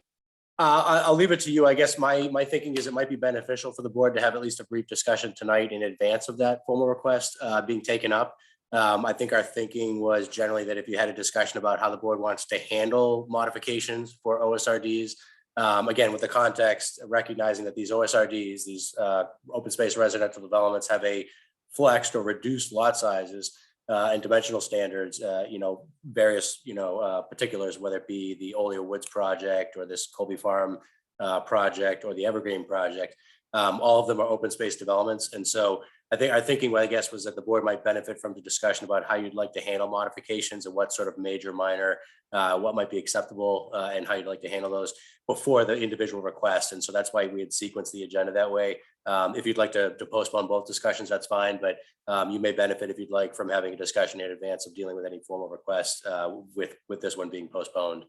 I'll leave it to you. I guess my thinking is it might be beneficial for the board to have at least a brief discussion tonight in advance of that formal request being taken up. I think our thinking was generally that if you had a discussion about how the board wants to handle modifications for OSRDs, again, with the context, recognizing that these OSRDs, these open space residential developments have a flexed or reduced lot sizes and dimensional standards, various, particulars, whether it be the Oleo Woods project or this Colby Farm project or the Evergreen project, all of them are open space developments. And so I think our thinking, I guess, was that the board might benefit from the discussion about how you'd like to handle modifications and what sort of major, minor, what might be acceptable, and how you'd like to handle those before the individual request. And so that's why we had sequenced the agenda that way. If you'd like to postpone both discussions, that's fine, but you may benefit, if you'd like, from having a discussion in advance of dealing with any formal request with this one being postponed.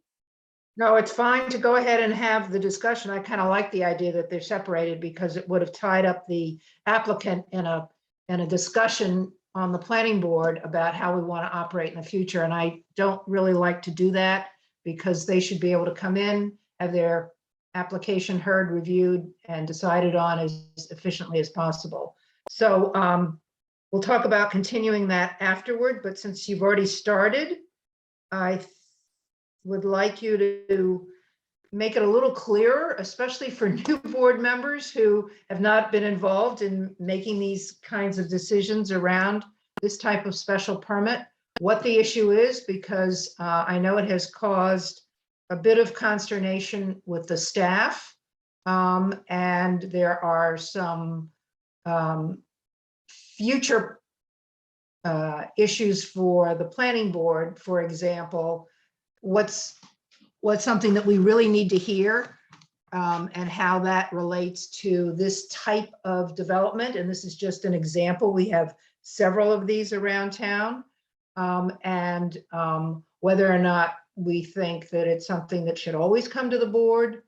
No, it's fine to go ahead and have the discussion. I kind of like the idea that they're separated because it would have tied up the applicant in a discussion on the planning board about how we want to operate in the future. And I don't really like to do that because they should be able to come in, have their application heard, reviewed, and decided on as efficiently as possible. So we'll talk about continuing that afterward, but since you've already started, I would like you to make it a little clearer, especially for new board members who have not been involved in making these kinds of decisions around this type of special permit, what the issue is, because I know it has caused a bit of consternation with the staff. And there are some future issues for the planning board. For example, what's something that we really need to hear, and how that relates to this type of development. And this is just an example. We have several of these around town, and whether or not we think that it's something that should always come to the board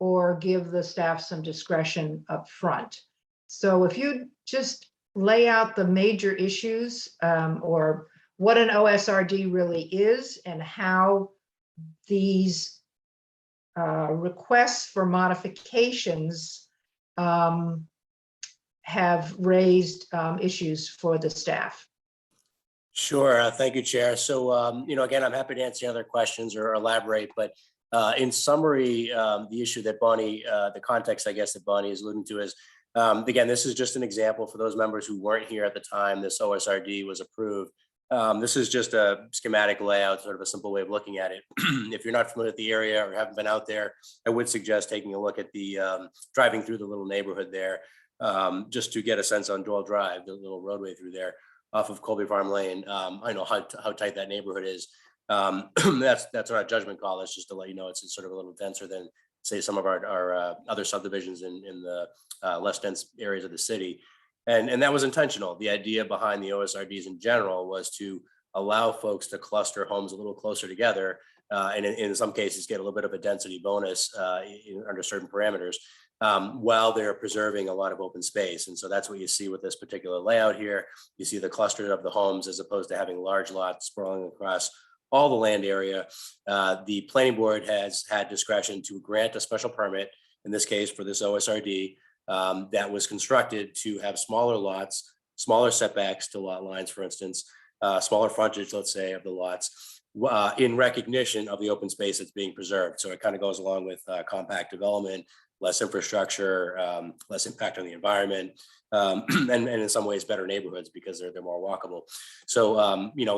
or give the staff some discretion up front. So if you just lay out the major issues, or what an OSRD really is and how these requests for modifications have raised issues for the staff. Sure. Thank you, Chair. So, again, I'm happy to answer any other questions or elaborate, but in summary, the issue that Bonnie, the context, I guess, that Bonnie is alluding to is, again, this is just an example for those members who weren't here at the time this OSRD was approved. This is just a schematic layout, sort of a simple way of looking at it. If you're not familiar with the area or haven't been out there, I would suggest taking a look at the driving through the little neighborhood there, just to get a sense on Doyle Drive, the little roadway through there off of Colby Farm Lane. I know how tight that neighborhood is. That's our judgment call. That's just to let you know it's sort of a little denser than, say, some of our other subdivisions in the less dense areas of the city. And that was intentional. The idea behind the OSRDs in general was to allow folks to cluster homes a little closer together, and in some cases get a little bit of a density bonus under certain parameters, while they're preserving a lot of open space. And so that's what you see with this particular layout here. You see the cluster of the homes as opposed to having large lots sprawling across all the land area. The planning board has had discretion to grant a special permit, in this case for this OSRD, that was constructed to have smaller lots, smaller setbacks to lot lines, for instance, smaller frontage, let's say, of the lots, in recognition of the open space that's being preserved. So it kind of goes along with compact development, less infrastructure, less impact on the environment, and in some ways better neighborhoods because they're more walkable. So,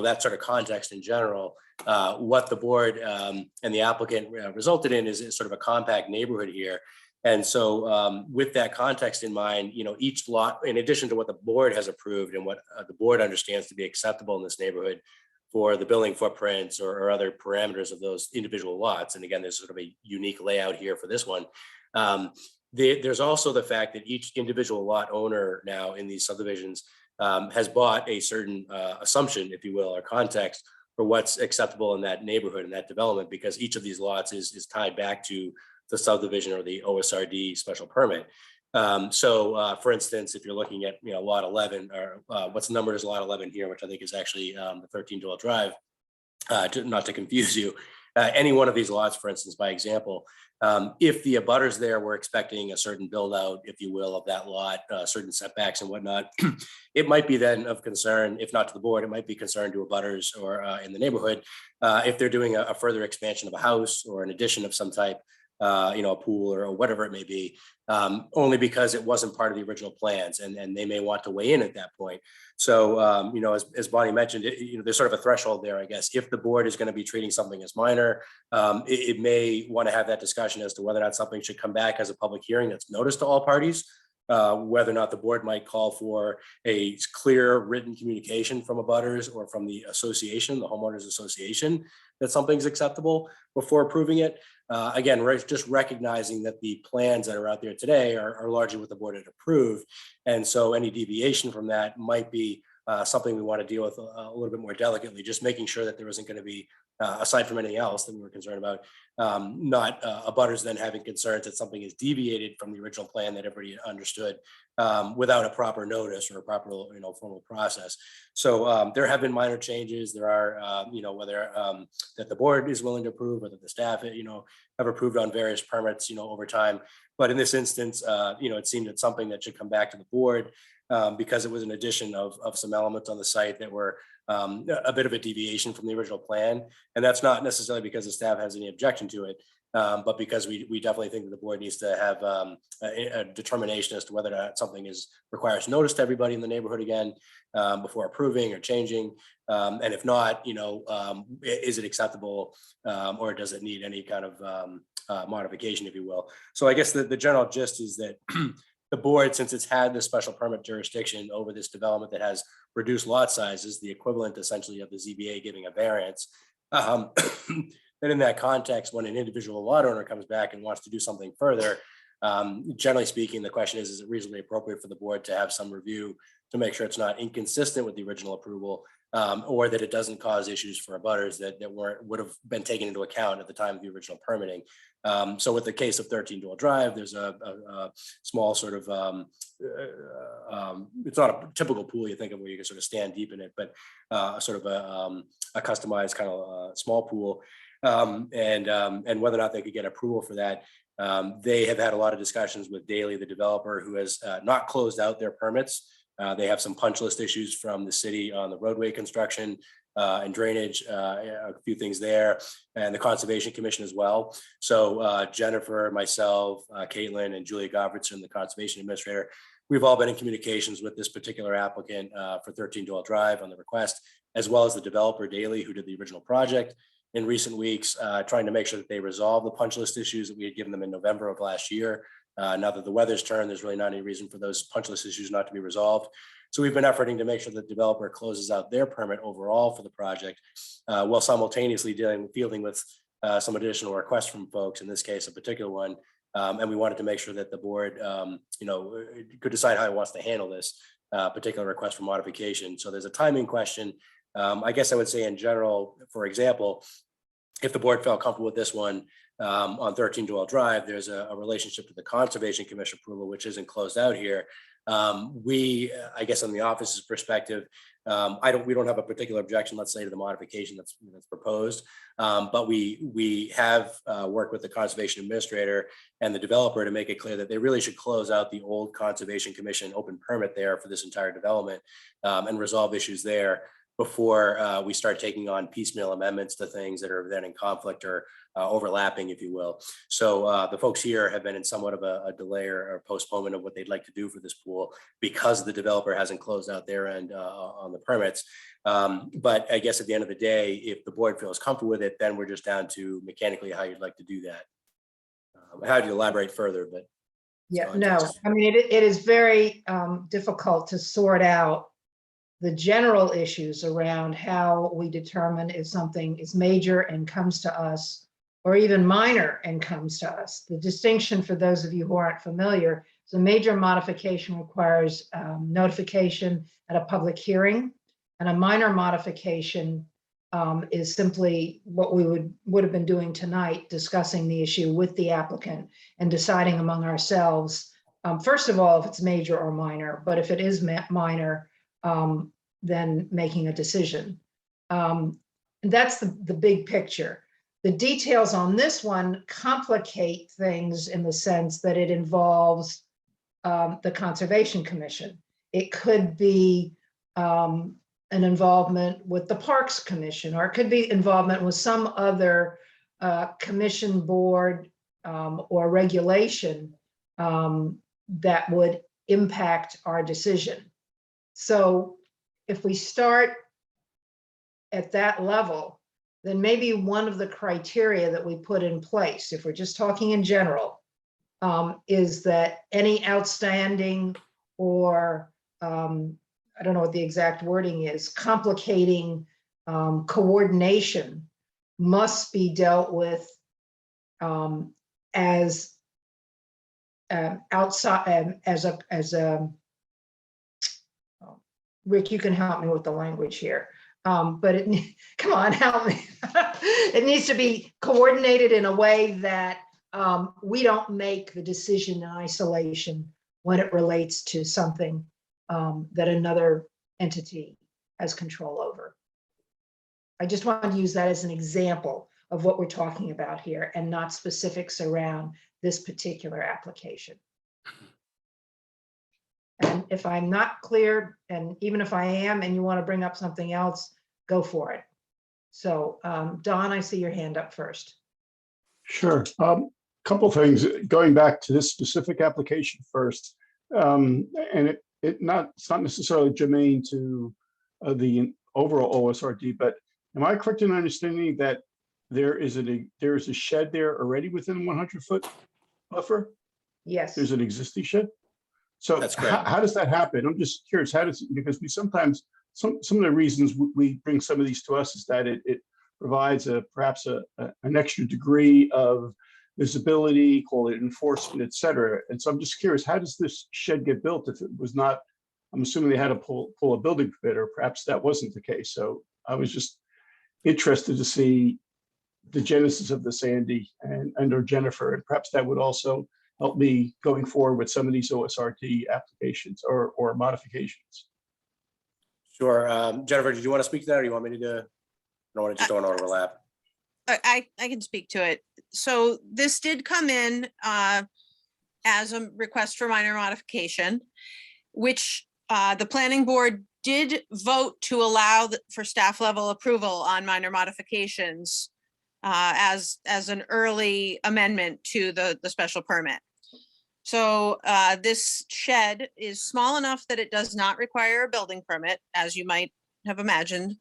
that sort of context in general, what the board and the applicant resulted in is sort of a compact neighborhood here. And so with that context in mind, each lot, in addition to what the board has approved and what the board understands to be acceptable in this neighborhood for the building footprints or other parameters of those individual lots. And again, there's sort of a unique layout here for this one. There's also the fact that each individual lot owner now in these subdivisions has bought a certain assumption, if you will, or context for what's acceptable in that neighborhood and that development, because each of these lots is tied back to the subdivision or the OSRD special permit. So for instance, if you're looking at lot 11, or what's numbered as lot 11 here, which I think is actually the 13 Doyle Drive, not to confuse you, any one of these lots, for instance, by example, if the abutters there were expecting a certain build out, if you will, of that lot, certain setbacks and whatnot, it might be then of concern, if not to the board, it might be concern to abutters or in the neighborhood, if they're doing a further expansion of a house or an addition of some type, a pool or whatever it may be, only because it wasn't part of the original plans, and they may want to weigh in at that point. So, as Bonnie mentioned, there's sort of a threshold there, I guess. If the board is going to be treating something as minor, it may want to have that discussion as to whether or not something should come back as a public hearing that's noticed to all parties, whether or not the board might call for a clear written communication from abutters or from the association, the homeowners association, that something's acceptable before approving it. Again, just recognizing that the plans that are out there today are largely what the board had approved. And so any deviation from that might be something we want to deal with a little bit more delicately, just making sure that there isn't going to be, aside from anything else that we were concerned about, not abutters then having concerns that something is deviated from the original plan that everybody understood without a proper notice or a proper, formal process. So there have been minor changes. There are, whether that the board is willing to approve, or that the staff, have approved on various permits, over time. But in this instance, it seemed that something that should come back to the board because it was an addition of some elements on the site that were a bit of a deviation from the original plan. And that's not necessarily because the staff has any objection to it, but because we definitely think that the board needs to have a determination as to whether or not something requires notice to everybody in the neighborhood again before approving or changing. And if not, is it acceptable or does it need any kind of modification, if you will? So I guess the general gist is that the board, since it's had this special permit jurisdiction over this development that has reduced lot sizes, the equivalent essentially of the ZBA giving a variance, then in that context, when an individual lot owner comes back and wants to do something further, generally speaking, the question is it reasonably appropriate for the board to have some review to make sure it's not inconsistent with the original approval, or that it doesn't cause issues for abutters that would have been taken into account at the time of the original permitting. So with the case of 13 Dual Drive, there's a small sort of, it's not a typical pool you think of where you can sort of stand deep in it, but sort of a customized kind of small pool. And whether or not they could get approval for that. They have had a lot of discussions with Daley, the developer, who has not closed out their permits. They have some punch list issues from the city on the roadway construction and drainage, a few things there, and the Conservation Commission as well. So Jennifer, myself, Caitlin, and Julia Goffredson, the Conservation Administrator, we've all been in communications with this particular applicant for 13 Dual Drive on the request, as well as the developer Daley, who did the original project in recent weeks, trying to make sure that they resolve the punch list issues that we had given them in November of last year. Now that the weather's turned, there's really not any reason for those punch list issues not to be resolved. So we've been efforting to make sure that the developer closes out their permit overall for the project, while simultaneously fielding with some additional requests from folks, in this case, a particular one. And we wanted to make sure that the board, could decide how it wants to handle this particular request for modification. So there's a timing question. I guess I would say in general, for example, if the board felt comfortable with this one on 13 Dual Drive, there's a relationship to the Conservation Commission approval, which isn't closed out here. I guess on the office's perspective, we don't have a particular objection, let's say, to the modification that's proposed. But we have worked with the Conservation Administrator and the developer to make it clear that they really should close out the old Conservation Commission open permit there for this entire development and resolve issues there before we start taking on piecemeal amendments to things that are then in conflict or overlapping, if you will. So the folks here have been in somewhat of a delay or postponement of what they'd like to do for this pool because the developer hasn't closed out their end on the permits. But I guess at the end of the day, if the board feels comfortable with it, then we're just down to mechanically how you'd like to do that. How do you elaborate further? But yeah, no, I mean, it is very difficult to sort out the general issues around how we determine if something is major and comes to us, or even minor and comes to us. The distinction, for those of you who aren't familiar, is a major modification requires notification at a public hearing, and a minor modification is simply what we would have been doing tonight, discussing the issue with the applicant and deciding among ourselves, first of all, if it's major or minor, but if it is minor, then making a decision. That's the big picture. The details on this one complicate things in the sense that it involves the Conservation Commission. It could be an involvement with the Parks Commission, or it could be involvement with some other commission, board, or regulation that would impact our decision. So if we start at that level, then maybe one of the criteria that we put in place, if we're just talking in general, is that any outstanding or I don't know what the exact wording is, complicating coordination must be dealt with as outside as a Rick, you can help me with the language here. But come on, help me. It needs to be coordinated in a way that we don't make the decision in isolation when it relates to something that another entity has control over. I just wanted to use that as an example of what we're talking about here and not specifics around this particular application. And if I'm not clear, and even if I am, and you want to bring up something else, go for it. So Don, I see your hand up first. Sure. Couple things going back to this specific application first, and it's not necessarily germane to the overall OSRD, but am I correct in understanding that there is a shed there already within 100-foot buffer? Yes. There's an existing shed. So That's correct. how does that happen? I'm just curious. How does, because we sometimes some of the reasons we bring some of these to us is that it provides perhaps an extra degree of visibility, call it enforcement, et cetera. And so I'm just curious, how does this shed get built if it was not? I'm assuming they had to pull a building permit, or perhaps that wasn't the case. So I was just interested to see the genesis of this, Andy and or Jennifer, and perhaps that would also help me going forward with some of these OSRD applications or modifications. Sure. Jennifer, did you want to speak to that, or you want me to do it? I just don't want to overlap. I can speak to it. So this did come in as a request for minor modification, which the planning board did vote to allow for staff level approval on minor modifications as an early amendment to the special permit. So this shed is small enough that it does not require a building permit, as you might have imagined.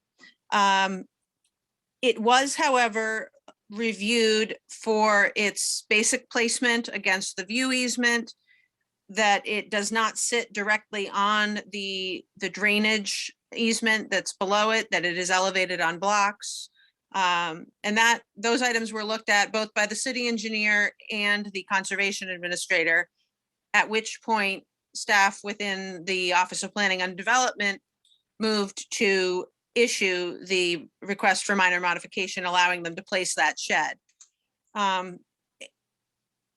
It was, however, reviewed for its basic placement against the view easement, that it does not sit directly on the drainage easement that's below it, that it is elevated on blocks. And that those items were looked at both by the city engineer and the conservation administrator, at which point staff within the Office of Planning and Development moved to issue the request for minor modification, allowing them to place that shed.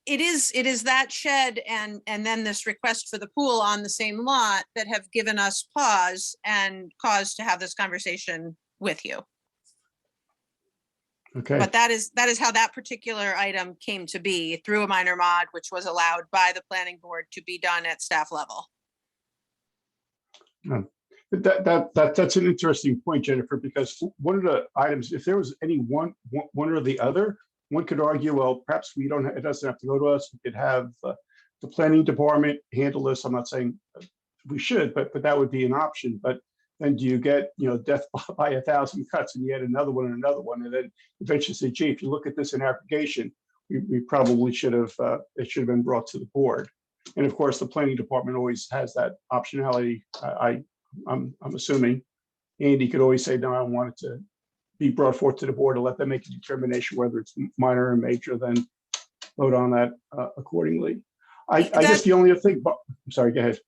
It is that shed and then this request for the pool on the same lot that have given us pause and cause to have this conversation with you. Okay. But that is how that particular item came to be, through a minor mod, which was allowed by the planning board to be done at staff level. That's an interesting point, Jennifer, because one of the items, if there was any one or the other, one could argue, well, perhaps we don't, it doesn't have to go to us. We could have the planning department handle this. I'm not saying we should, but that would be an option. But then do you get, death by 1,000 cuts, and you add another one and another one, and then eventually say, gee, if you look at this in aggregation, we probably should have, it should have been brought to the board. And of course, the planning department always has that optionality. I'm assuming Andy could always say, no, I want it to be brought forth to the board to let them make a determination whether it's minor or major, then vote on that accordingly. I guess the only other thing, I'm sorry, go ahead.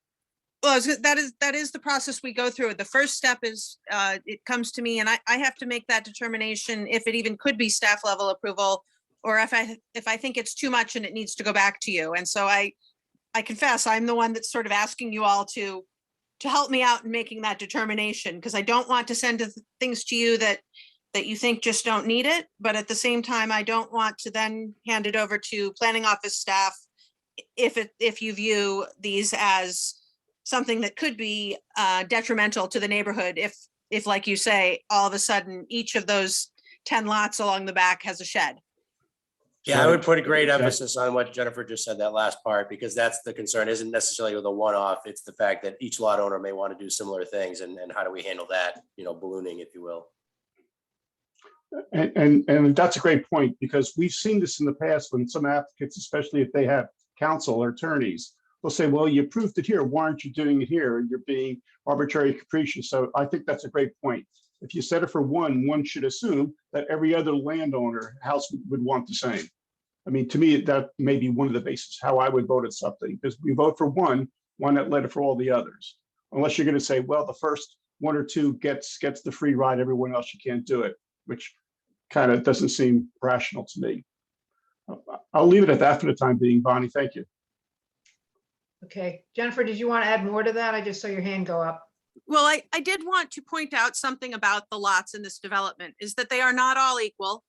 Well, that is the process we go through. The first step is it comes to me and I have to make that determination if it even could be staff level approval, or if I think it's too much and it needs to go back to you. And so I confess I'm the one that's sort of asking you all to help me out in making that determination, because I don't want to send things to you that you think just don't need it. But at the same time, I don't want to then hand it over to planning office staff if you view these as something that could be detrimental to the neighborhood. If like you say, all of a sudden, each of those 10 lots along the back has a shed. Yeah, I would put a great emphasis on what Jennifer just said, that last part, because that's the concern, isn't necessarily with a one-off. It's the fact that each lot owner may want to do similar things, and how do we handle that, ballooning, if you will. And that's a great point, because we've seen this in the past when some applicants, especially if they have counsel or attorneys. They'll say, well, you approved it here. Why aren't you doing it here? You're being arbitrary and capricious. So I think that's a great point. If you set it for one should assume that every other landowner house would want the same. I mean, to me, that may be one of the bases how I would vote at something, because we vote for one, why not let it for all the others? Unless you're going to say, well, the first one or two gets the free ride, everyone else you can't do it, which kind of doesn't seem rational to me. I'll leave it at that for the time being, Bonnie. Thank you. Okay, Jennifer, did you want to add more to that? I just saw your hand go up. Well, I did want to point out something about the lots in this development is that they are not all equal.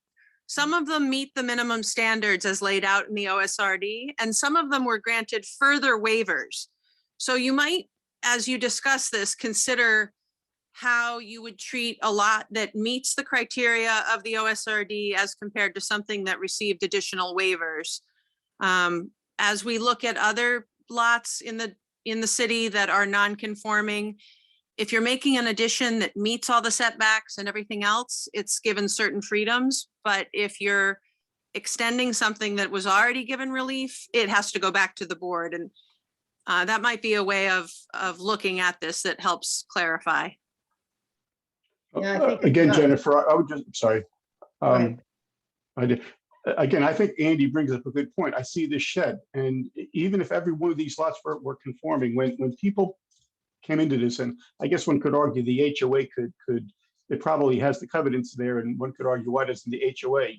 Some of them meet the minimum standards as laid out in the OSRD, and some of them were granted further waivers. So you might, as you discuss this, consider how you would treat a lot that meets the criteria of the OSRD as compared to something that received additional waivers. As we look at other lots in the city that are non-conforming, if you're making an addition that meets all the setbacks and everything else, it's given certain freedoms. But if you're extending something that was already given relief, it has to go back to the board. And that might be a way of looking at this that helps clarify. Yeah, I think Again, it's, Jennifer, I would just, sorry. Go ahead. I did. Again, I think Andy brings up a good point. I see this shed, and even if every one of these lots were conforming, when people came into this, and I guess one could argue the HOA it probably has the covenants there, and one could argue why doesn't the HOA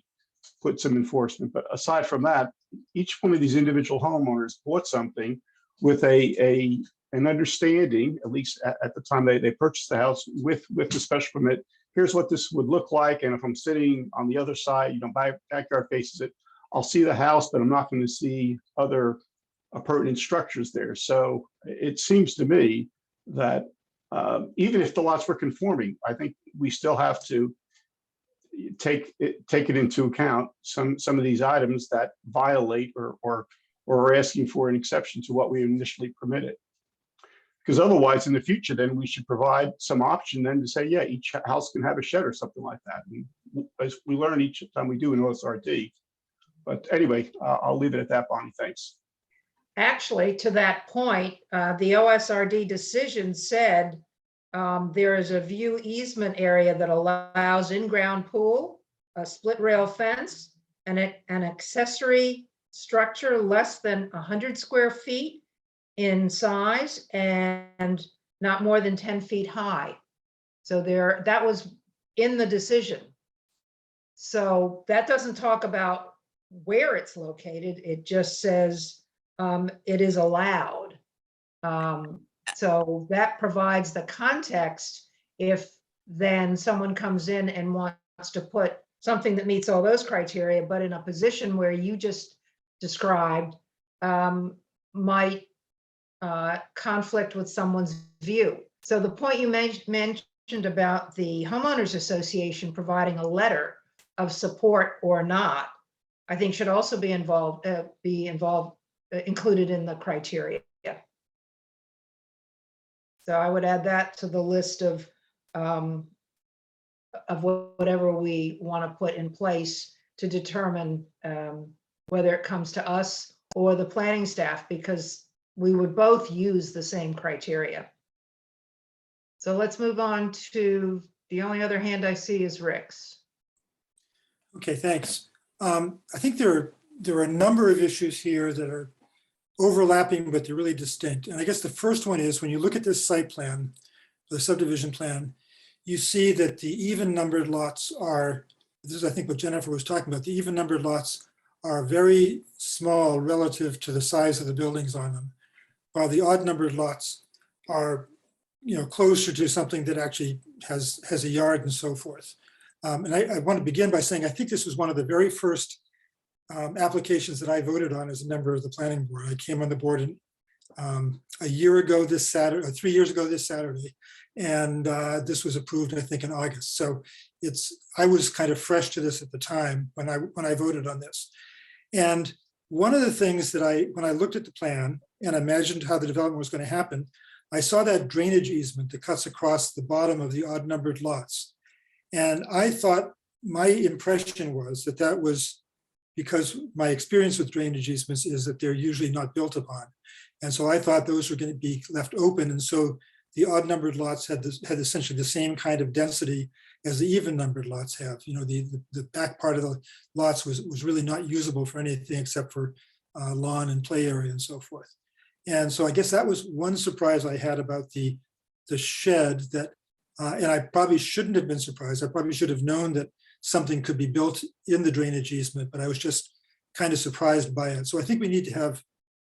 put some enforcement? But aside from that, each one of these individual homeowners bought something with an understanding, at least at the time they purchased the house with the special permit. Here's what this would look like, and if I'm sitting on the other side, my backyard faces it, I'll see the house, but I'm not going to see other pertinent structures there. So it seems to me that even if the lots were conforming, I think we still have to take it into account some of these items that violate or are asking for an exception to what we initially permitted. Because otherwise, in the future, then we should provide some option then to say, yeah, each house can have a shed or something like that. And as we learn each time we do an OSRD. But anyway, I'll leave it at that, Bonnie. Thanks. Actually, to that point, the OSRD decision said there is a view easement area that allows in-ground pool, a split rail fence, and an accessory structure less than 100 square feet in size and not more than 10 feet high. So that was in the decision. So that doesn't talk about where it's located. It just says it is allowed. So that provides the context if then someone comes in and wants to put something that meets all those criteria, but in a position where you just described might conflict with someone's view. So the point you mentioned about the homeowners association providing a letter of support or not, I think should also be included in the criteria. So I would add that to the list of whatever we want to put in place to determine whether it comes to us or the planning staff, because we would both use the same criteria. So let's move on to the only other hand I see is Rick's. Okay, thanks. I think there are a number of issues here that are overlapping, but they're really distinct. And I guess the first one is when you look at this site plan, the subdivision plan, you see that the even numbered lots are, this is I think what Jennifer was talking about, the even numbered lots are very small relative to the size of the buildings on them, while the odd numbered lots are, closer to something that actually has a yard and so forth. And I want to begin by saying I think this was one of the very first applications that I voted on as a member of the planning board. I came on the board a year ago this Saturday, 3 years ago this Saturday, and this was approved, I think, in August. So I was kind of fresh to this at the time when I voted on this. And one of the things that when I looked at the plan and imagined how the development was going to happen, I saw that drainage easement that cuts across the bottom of the odd numbered lots. And I thought my impression was that was because my experience with drainage easements is that they're usually not built upon. And so I thought those were going to be left open. And so the odd numbered lots had essentially the same kind of density as the even numbered lots have. You know, the back part of the lots was really not usable for anything except for lawn and play area and so forth. And so I guess that was one surprise I had about the shed, that, and I probably shouldn't have been surprised. I probably should have known that something could be built in the drainage easement, but I was just kind of surprised by it. So I think we need to have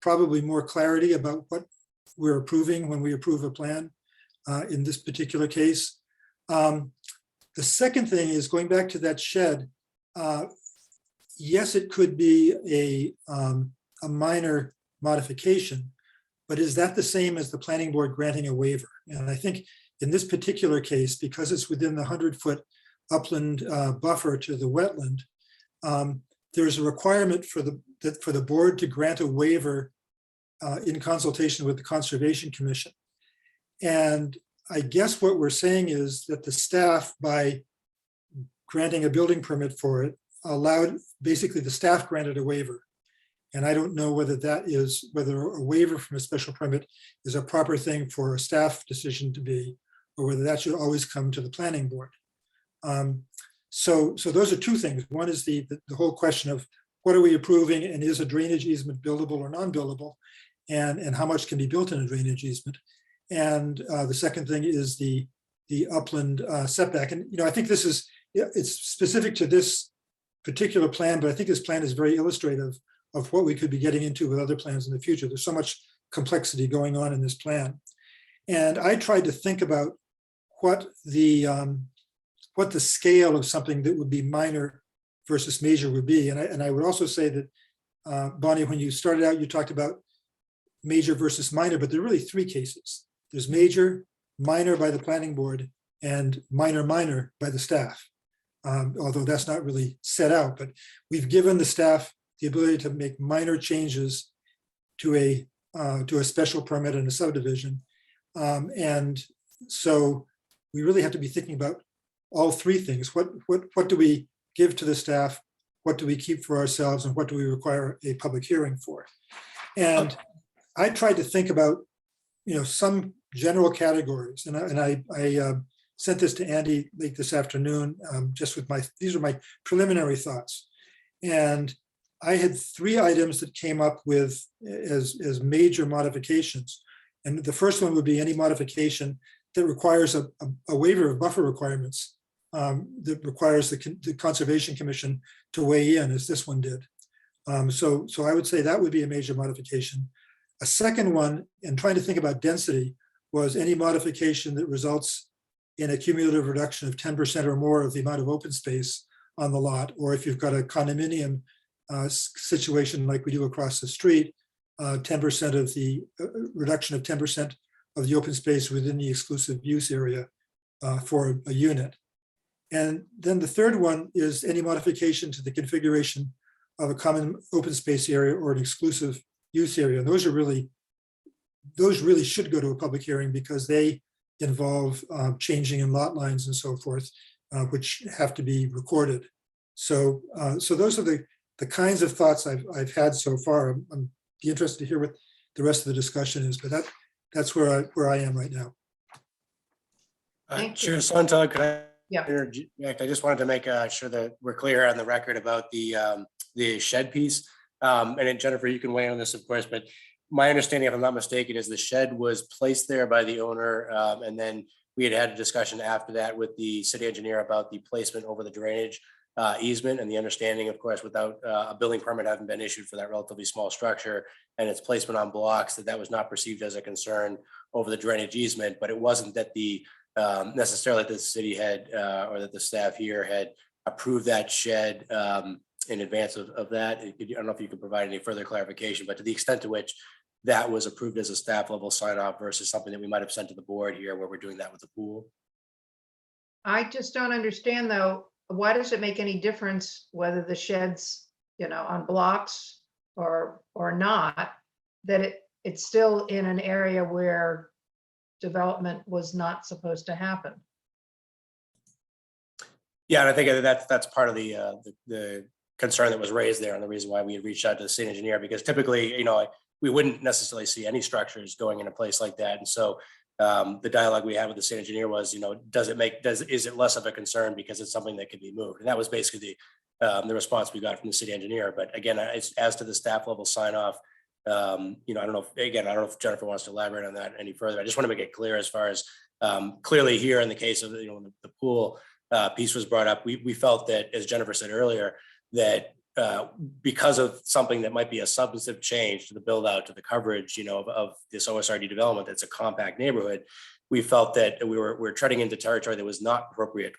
probably more clarity about what we're approving when we approve a plan in this particular case. The second thing is going back to that shed. Yes, it could be a minor modification, but is that the same as the planning board granting a waiver? And I think in this particular case, because it's within the 100-foot upland buffer to the wetland, there's a requirement for the board to grant a waiver in consultation with the Conservation Commission. And I guess what we're saying is that the staff, by granting a building permit for it, basically the staff granted a waiver. And I don't know whether whether a waiver from a special permit is a proper thing for a staff decision to be, or whether that should always come to the planning board. So those are two things. One is the whole question of what are we approving, and is a drainage easement buildable or non-buildable, and how much can be built in a drainage easement. And the second thing is the upland setback. And I think it's specific to this particular plan, but I think this plan is very illustrative of what we could be getting into with other plans in the future. There's so much complexity going on in this plan. And I tried to think about what the scale of something that would be minor versus major would be. And I would also say that, Bonnie, when you started out, you talked about major versus minor, but there are really three cases. There's major, minor by the planning board, and minor by the staff. Although that's not really set out, but we've given the staff the ability to make minor changes to a special permit and a subdivision. And so we really have to be thinking about all three things. What do we give to the staff? What do we keep for ourselves? And what do we require a public hearing for? And I tried to think about, some general categories. And I sent this to Andy late this afternoon, just with these are my preliminary thoughts. And I had three items that came up with as major modifications. And the first one would be any modification that requires a waiver of buffer requirements, that requires the Conservation Commission to weigh in, as this one did. So I would say that would be a major modification. A second one, and trying to think about density, was any modification that results in a cumulative reduction of 10% or more of the amount of open space on the lot, or if you've got a condominium situation like we do across the street, 10% of the reduction of 10% of the open space within the exclusive use area for a unit. And then the third one is any modification to the configuration of a common open space area or an exclusive use area. And those really should go to a public hearing because they involve changing in lot lines and so forth, which have to be recorded. So those are the kinds of thoughts I've had so far. I'm be interested to hear what the rest of the discussion is, but that's where I am right now. Chair Sontag, could I Yeah. interject? I just wanted to make sure that we're clear on the record about the shed piece. And then Jennifer, you can weigh in on this, of course, but my understanding, if I'm not mistaken, is the shed was placed there by the owner. And then we had a discussion after that with the city engineer about the placement over the drainage easement, and the understanding, of course, without a building permit having been issued for that relatively small structure and its placement on blocks, that was not perceived as a concern over the drainage easement. But it wasn't that necessarily the city had or that the staff here had approved that shed in advance of that. I don't know if you could provide any further clarification, but to the extent to which that was approved as a staff level sign off versus something that we might have sent to the board here where we're doing that with the pool. I just don't understand though, why does it make any difference whether the shed's, on blocks or not, that it's still in an area where development was not supposed to happen? Yeah, and I think that's part of the concern that was raised there and the reason why we had reached out to the city engineer, because typically, we wouldn't necessarily see any structures going in a place like that. And so the dialogue we had with the city engineer was, is it less of a concern because it's something that can be moved? And that was basically the response we got from the city engineer. But again, as to the staff level sign off, I don't know if Jennifer wants to elaborate on that any further. I just want to make it clear as far as clearly here in the case of, the pool piece was brought up. We felt that, as Jennifer said earlier, that because of something that might be a substantive change to the build out, to the coverage, of this OSRD development, that's a compact neighborhood, we felt that we're treading into territory that was not appropriate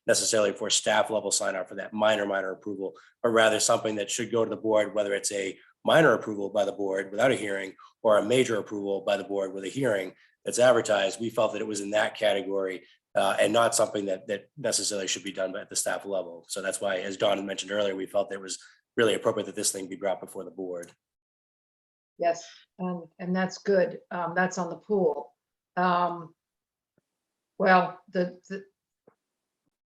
necessarily for staff level sign off for that minor approval, but rather something that should go to the board, whether it's a minor approval by the board without a hearing or a major approval by the board with a hearing that's advertised. We felt that it was in that category and not something that necessarily should be done at the staff level. So that's why, as Dawn had mentioned earlier, we felt that it was really appropriate that this thing be brought before the board. Yes, and that's good. That's on the pool. Well,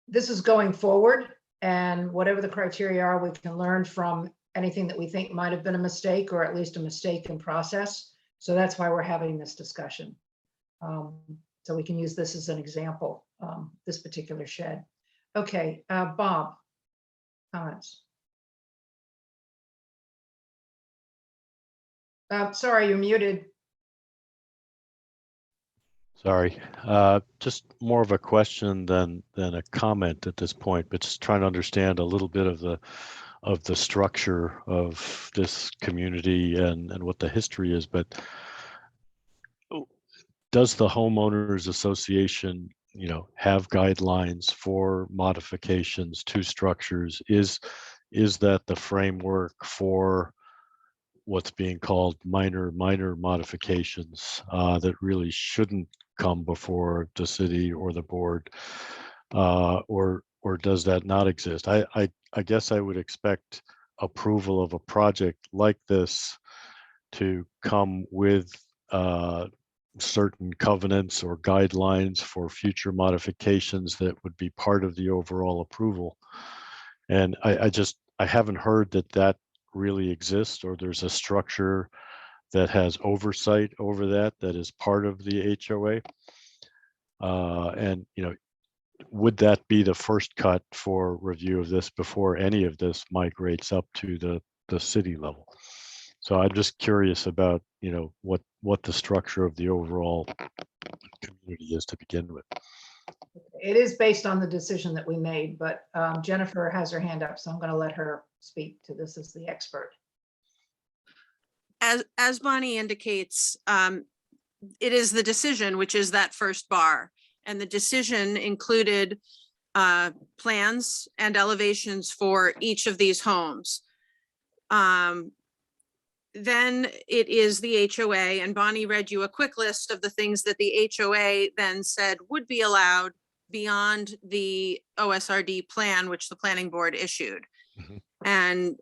this is going forward, and whatever the criteria are, we can learn from anything that we think might have been a mistake, or at least a mistake in process. So that's why we're having this discussion. So we can use this as an example, this particular shed. Okay, Bob, comments? Sorry, you're muted. Sorry, just more of a question than a comment at this point, but just trying to understand a little bit of the structure of this community and what the history is. But does the homeowners association, have guidelines for modifications to structures? Is that the framework for what's being called minor modifications that really shouldn't come before the city or the board, or does that not exist? I guess I would expect approval of a project like this to come with certain covenants or guidelines for future modifications that would be part of the overall approval. And I haven't heard that really exists, or there's a structure that has oversight over that is part of the HOA. And would that be the first cut for review of this before any of this migrates up to the city level? So I'm just curious about what the structure of the overall community is to begin with. It is based on the decision that we made, but Jennifer has her hand up, so I'm going to let her speak to this as the expert. As Bonnie indicates, it is the decision, which is that first bar. And the decision included plans and elevations for each of these homes. Then it is the HOA, and Bonnie read you a quick list of the things that the HOA then said would be allowed beyond the OSRD plan, which the planning board issued. Mhm. And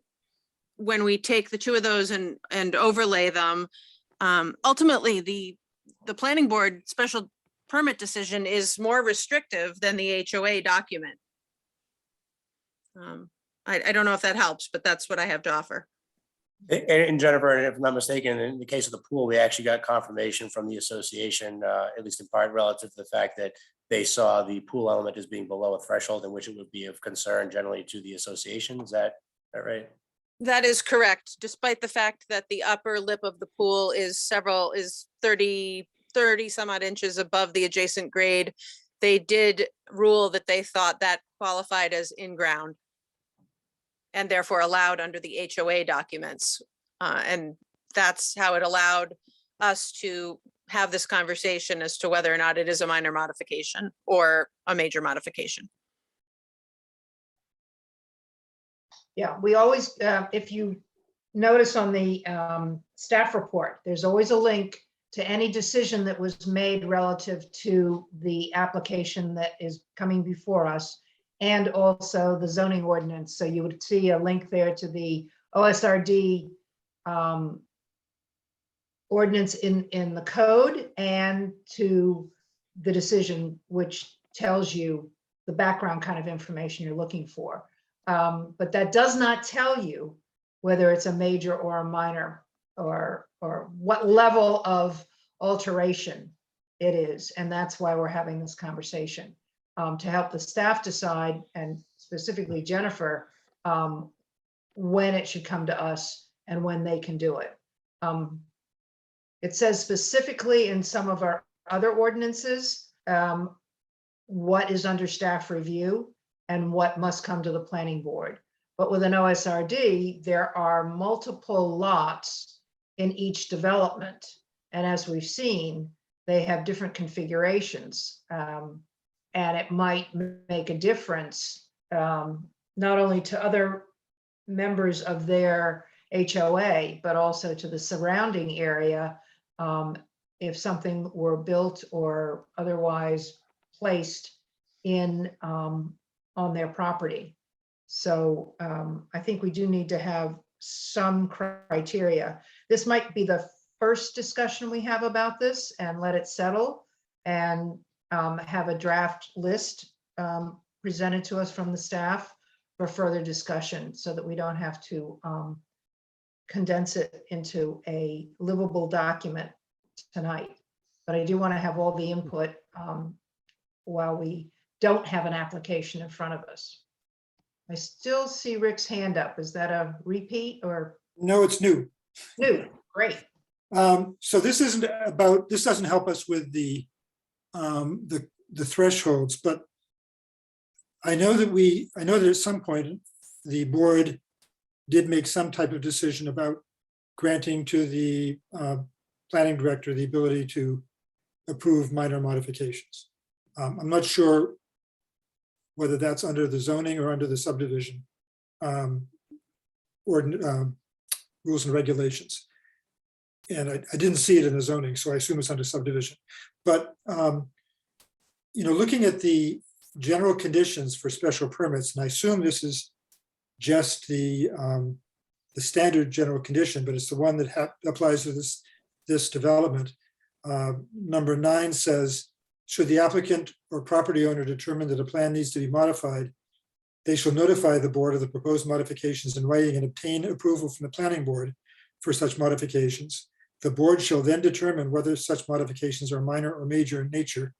when we take the two of those and overlay them, ultimately the planning board special permit decision is more restrictive than the HOA document. I don't know if that helps, but that's what I have to offer. And Jennifer, if I'm not mistaken, in the case of the pool, we actually got confirmation from the association, at least in part relative to the fact that they saw the pool element as being below a threshold in which it would be of concern generally to the association. Is that right? That is correct, despite the fact that the upper lip of the pool is 30 some odd inches above the adjacent grade. They did rule that they thought that qualified as in-ground and therefore allowed under the HOA documents. And that's how it allowed us to have this conversation as to whether or not it is a minor modification or a major modification. Yeah, we always, if you notice on the staff report, there's always a link to any decision that was made relative to the application that is coming before us, and also the zoning ordinance. So you would see a link there to the OSRD ordinance in the code and to the decision, which tells you the background kind of information you're looking for. But that does not tell you whether it's a major or a minor, or what level of alteration it is. And that's why we're having this conversation, to help the staff decide, and specifically Jennifer, when it should come to us and when they can do it. It says specifically in some of our other ordinances, what is under staff review and what must come to the planning board. But with an OSRD, there are multiple lots in each development. And as we've seen, they have different configurations. And it might make a difference, not only to other members of their HOA, but also to the surrounding area, if something were built or otherwise placed in on their property. So I think we do need to have some criteria. This might be the first discussion we have about this, and let it settle, and have a draft list presented to us from the staff for further discussion, so that we don't have to condense it into a livable document tonight. But I do want to have all the input while we don't have an application in front of us. I still see Rick's hand up. Is that a repeat or? No, it's new. New, great. So this isn't about, this doesn't help us with the thresholds, but I know that at some point the board did make some type of decision about granting to the planning director the ability to approve minor modifications. I'm not sure whether that's under the zoning or under the subdivision or rules and regulations. And I didn't see it in the zoning, so I assume it's under subdivision. But looking at the general conditions for special permits, and I assume this is just the standard general condition, but it's the one that applies to this development. Number 9 says, should the applicant or property owner determine that a plan needs to be modified, they shall notify the board of the proposed modifications in writing and obtain approval from the planning board for such modifications. The board shall then determine whether such modifications are minor or major in nature,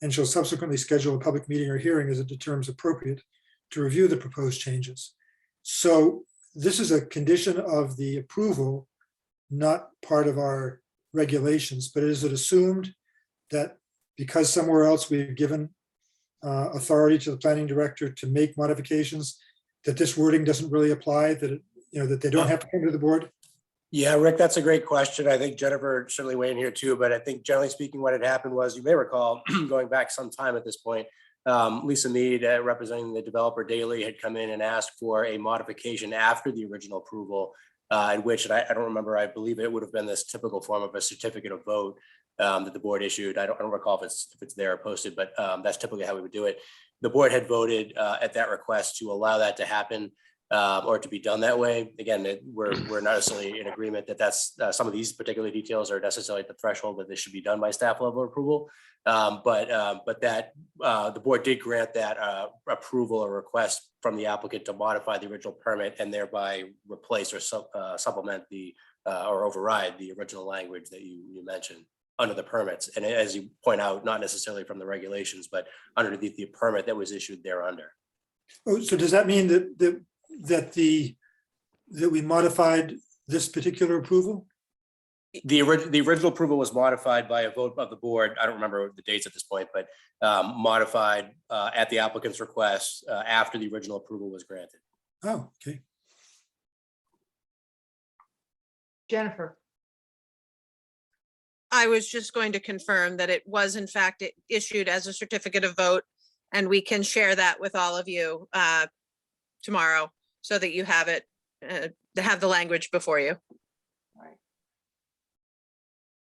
and shall subsequently schedule a public meeting or hearing as it determines appropriate to review the proposed changes. So this is a condition of the approval, not part of our regulations, but is it assumed that because somewhere else we've given authority to the planning director to make modifications, that this wording doesn't really apply, that that they don't have to come to the board? Yeah, Rick, that's a great question. I think Jennifer certainly weighed in here too, but I think generally speaking, what had happened was, you may recall, going back some time at this point, Lisa Mead, representing the developer Daily, had come in and asked for a modification after the original approval, in which, and I don't remember, I believe it would have been this typical form of a certificate of vote that the board issued. I don't recall if it's there or posted, but that's typically how we would do it. The board had voted at that request to allow that to happen, or to be done that way. Again, we're not necessarily in agreement that that's some of these particular details are necessarily at the threshold that this should be done by staff level approval. But that the board did grant that approval or request from the applicant to modify the original permit and thereby replace or supplement the or override the original language that you mentioned under the permits. And as you point out, not necessarily from the regulations, but underneath the permit that was issued thereunder. Oh, so does that mean that we modified this particular approval? The original approval was modified by a vote of the board. I don't remember the dates at this point, but modified at the applicant's request after the original approval was granted. Oh, okay. Jennifer. I was just going to confirm that it was in fact issued as a certificate of vote, and we can share that with all of you tomorrow so that you have it, have the language before you.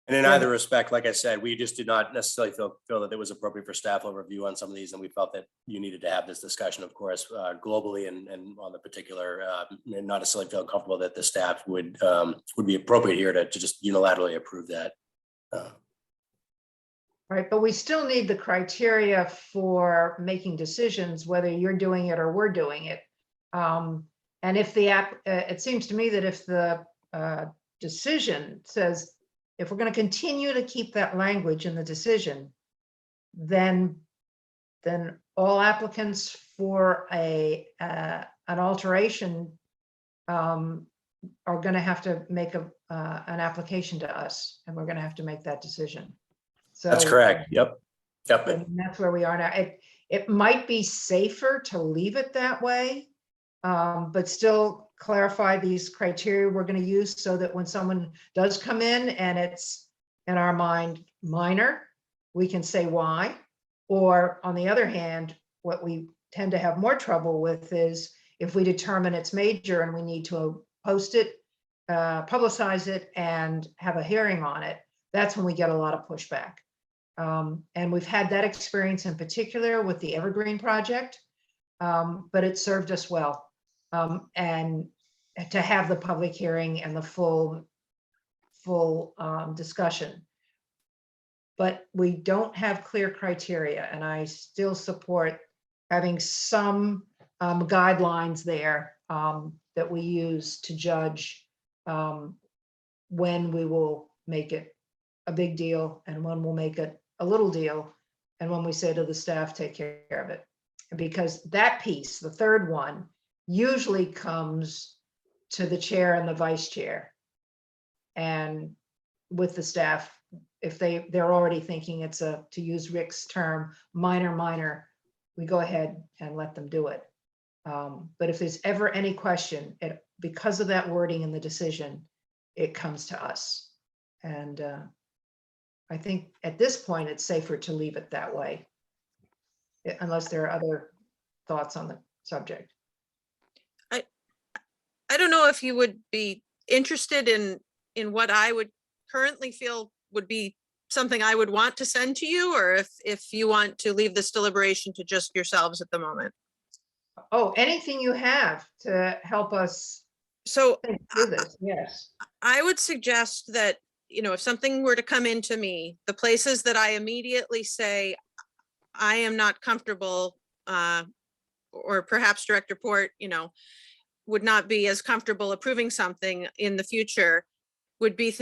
And in either respect, like I said, we just did not necessarily feel that it was appropriate for staff level review on some of these, and we felt that you needed to have this discussion, of course, globally and on the particular, not necessarily feel comfortable that the staff would be appropriate here to just unilaterally approve that. Right, but we still need the criteria for making decisions, whether you're doing it or we're doing it. And if the app, it seems to me that if the decision says, if we're going to continue to keep that language in the decision, then all applicants for an alteration are going to have to make an application to us, and we're going to have to make that decision. So That's correct. Yep. Yep. and that's where we are now. It might be safer to leave it that way, but still clarify these criteria we're going to use so that when someone does come in and it's in our mind minor, we can say why. Or on the other hand, what we tend to have more trouble with is if we determine it's major and we need to post it, publicize it, and have a hearing on it, that's when we get a lot of pushback. And we've had that experience in particular with the Evergreen project, but it served us well. And to have the public hearing and the full discussion. But we don't have clear criteria, and I still support having some guidelines there that we use to judge when we will make it a big deal and when we'll make it a little deal, and when we say to the staff, take care of it. Because that piece, the third one, usually comes to the chair and the vice chair. And with the staff, if they're already thinking it's to use Rick's term, minor, we go ahead and let them do it. But if there's ever any question, because of that wording in the decision, it comes to us. And I think at this point, it's safer to leave it that way, unless there are other thoughts on the subject. I don't know if you would be interested in what I would currently feel would be something I would want to send to you, or if you want to leave this deliberation to just yourselves at the moment. Oh, anything you have to help us So think through this, yes. I would suggest that, if something were to come into me, the places that I immediately say, I am not comfortable, or perhaps Director Port, would not be as comfortable approving something in the future, would be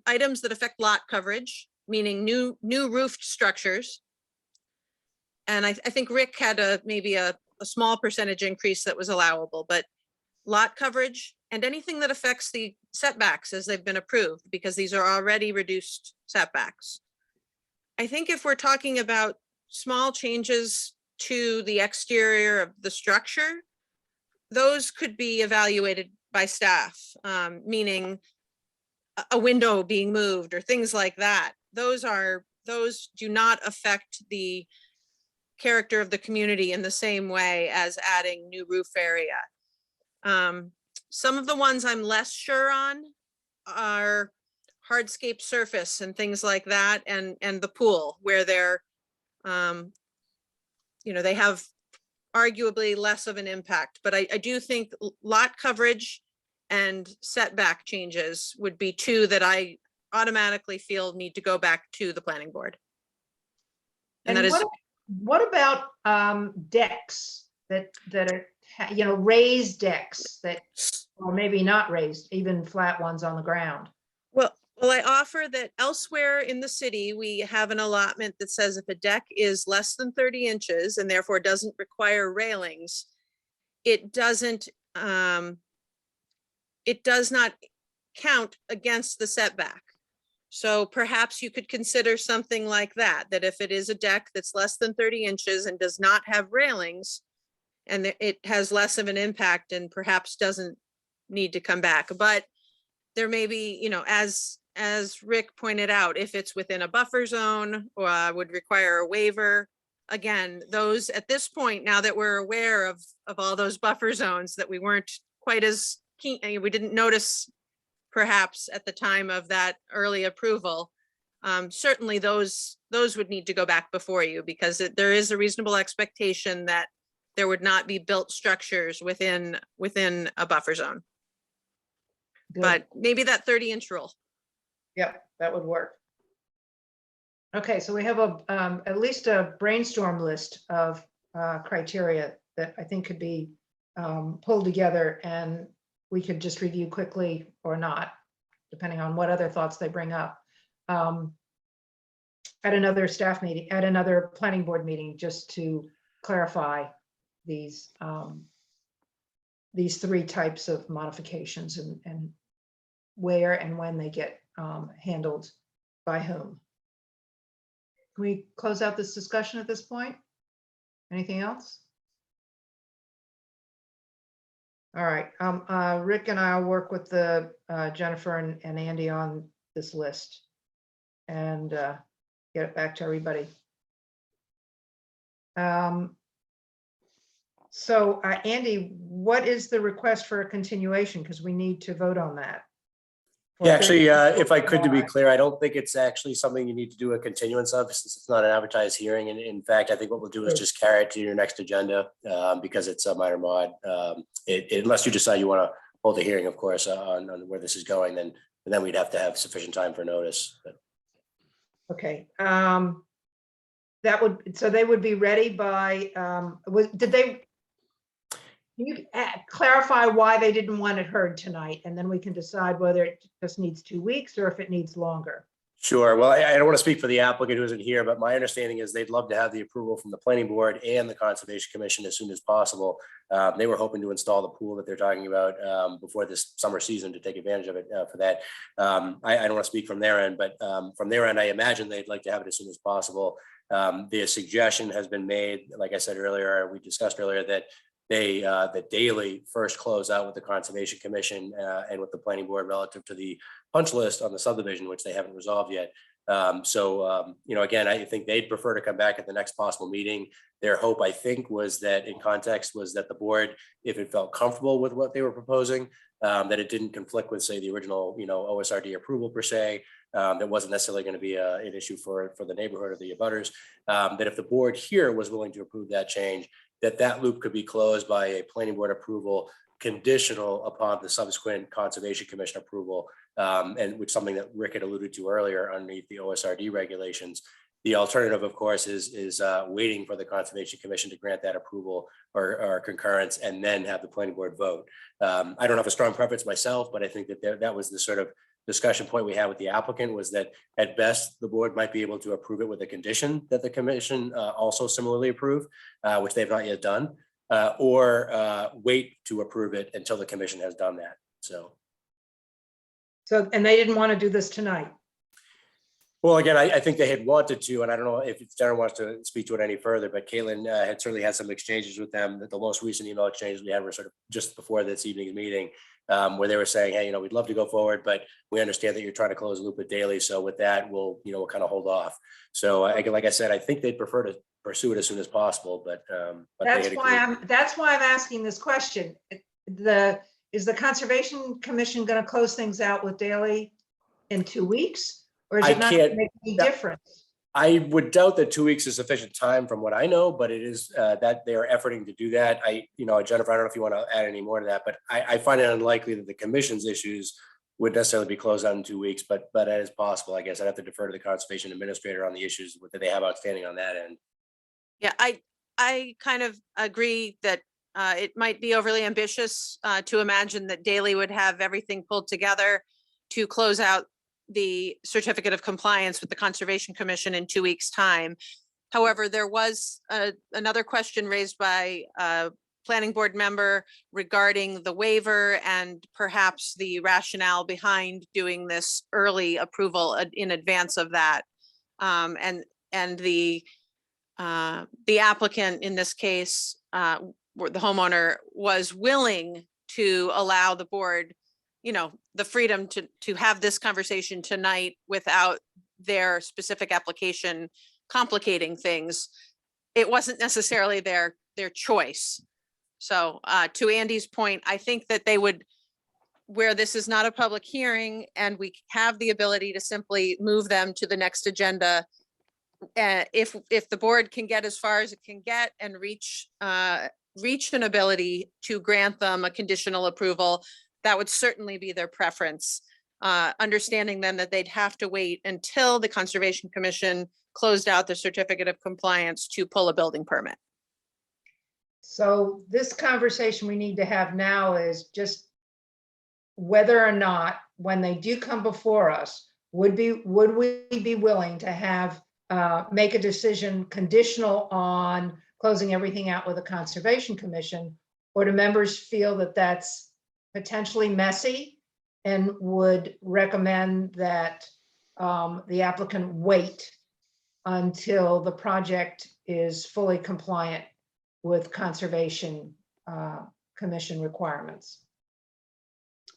items that affect lot coverage, meaning new roofed structures. And I think Rick had maybe a small percentage increase that was allowable, but lot coverage and anything that affects the setbacks as they've been approved, because these are already reduced setbacks. I think if we're talking about small changes to the exterior of the structure, those could be evaluated by staff, meaning a window being moved or things like that. Those do not affect the character of the community in the same way as adding new roof area. Some of the ones I'm less sure on are hardscape surface and things like that, and the pool where they're, they have arguably less of an impact. But I do think lot coverage and setback changes would be two that I automatically feel need to go back to the planning board. And that is, what about decks that are, raised decks that, or maybe not raised, even flat ones on the ground? well, I offer that elsewhere in the city, we have an allotment that says if a deck is less than 30 inches and therefore doesn't require railings, it does not count against the setback. So perhaps you could consider something like that, that if it is a deck that's less than 30 inches and does not have railings, and it has less of an impact and perhaps doesn't need to come back. But there may be, as Rick pointed out, if it's within a buffer zone or would require a waiver. Again, those at this point, now that we're aware of all those buffer zones that we weren't quite as keen, we didn't notice perhaps at the time of that early approval, certainly those would need to go back before you, because there is a reasonable expectation that there would not be built structures within a buffer zone. Good. But maybe that 30-inch rule. Yep, that would work. Okay, so we have at least a brainstorm list of criteria that I think could be pulled together and we could just review quickly or not, depending on what other thoughts they bring up. At another staff meeting, at another planning board meeting, just to clarify these three types of modifications and where and when they get handled by whom. Can we close out this discussion at this point? Anything else? All right, Rick and I will work with the Jennifer and Andy on this list and get it back to everybody. So Andy, what is the request for a continuation? Because we need to vote on that. Yeah, actually, if I could, to be clear, I don't think it's actually something you need to do a continuance of, since it's not an advertised hearing. And in fact, I think what we'll do is just carry it to your next agenda because it's a minor mod. Unless you decide you want to hold a hearing, of course, on where this is going, then we'd have to have sufficient time for notice. But. Okay. That would, so they would be ready by, did they, can you clarify why they didn't want it heard tonight? And then we can decide whether it just needs 2 weeks or if it needs longer. Sure. Well, I don't want to speak for the applicant who isn't here, but my understanding is they'd love to have the approval from the planning board and the Conservation Commission as soon as possible. They were hoping to install the pool that they're talking about before this summer season to take advantage of it for that. I don't want to speak from their end, but from their end, I imagine they'd like to have it as soon as possible. The suggestion has been made, like I said earlier, we discussed earlier, that that Daily first close out with the Conservation Commission and with the planning board relative to the punch list on the subdivision, which they haven't resolved yet. Again, I think they'd prefer to come back at the next possible meeting. Their hope, I think, was that in context was that the board, if it felt comfortable with what they were proposing, that it didn't conflict with, say, the original, OSRD approval per se. That wasn't necessarily going to be an issue for the neighborhood or the abutters. That if the board here was willing to approve that change, that loop could be closed by a planning board approval conditional upon the subsequent Conservation Commission approval, and which something that Rick had alluded to earlier underneath the OSRD regulations. The alternative, of course, is waiting for the Conservation Commission to grant that approval or concurrence and then have the planning board vote. I don't have a strong preference myself, but I think that was the sort of discussion point we had with the applicant, was that at best the board might be able to approve it with a condition that the commission also similarly approve, which they've not yet done, or wait to approve it until the commission has done that. So, and they didn't want to do this tonight. Well, again, I think they had wanted to, and I don't know if Darren wants to speak to it any further, but Caitlin had certainly had some exchanges with them. That the most recent email exchanges we had were sort of just before this evening's meeting, where they were saying, hey, we'd love to go forward, but we understand that you're trying to close the loop with Daily. So with that, we'll kind of hold off. So like I said, I think they'd prefer to pursue it as soon as possible, but that's why I'm asking this question. Is the Conservation Commission going to close things out with Daily in 2 weeks? Or is it not going to make any difference? I would doubt that 2 weeks is sufficient time from what I know, but it is that they are efforting to do that. Jennifer, I don't know if you want to add any more to that, but I find it unlikely that the commission's issues would necessarily be closed out in 2 weeks, but that is possible. I guess I'd have to defer to the Conservation Administrator on the issues that they have outstanding on that end. Yeah, I kind of agree that it might be overly ambitious to imagine that Daily would have everything pulled together to close out the certificate of compliance with the Conservation Commission in 2 weeks' time. However, there was another question raised by a planning board member regarding the waiver and perhaps the rationale behind doing this early approval in advance of that. And the applicant in this case, the homeowner, was willing to allow the board the freedom to have this conversation tonight without their specific application complicating things. It wasn't necessarily their choice. So to Andy's point, I think that they would, where this is not a public hearing and we have the ability to simply move them to the next agenda, if the board can get as far as it can get and reach an ability to grant them a conditional approval, that would certainly be their preference. Understanding then that they'd have to wait until the Conservation Commission closed out the certificate of compliance to pull a building permit. So this conversation we need to have now is just whether or not, when they do come before us, would we be willing to have, make a decision conditional on closing everything out with a Conservation Commission? Or do members feel that that's potentially messy and would recommend that the applicant wait until the project is fully compliant with Conservation Commission requirements?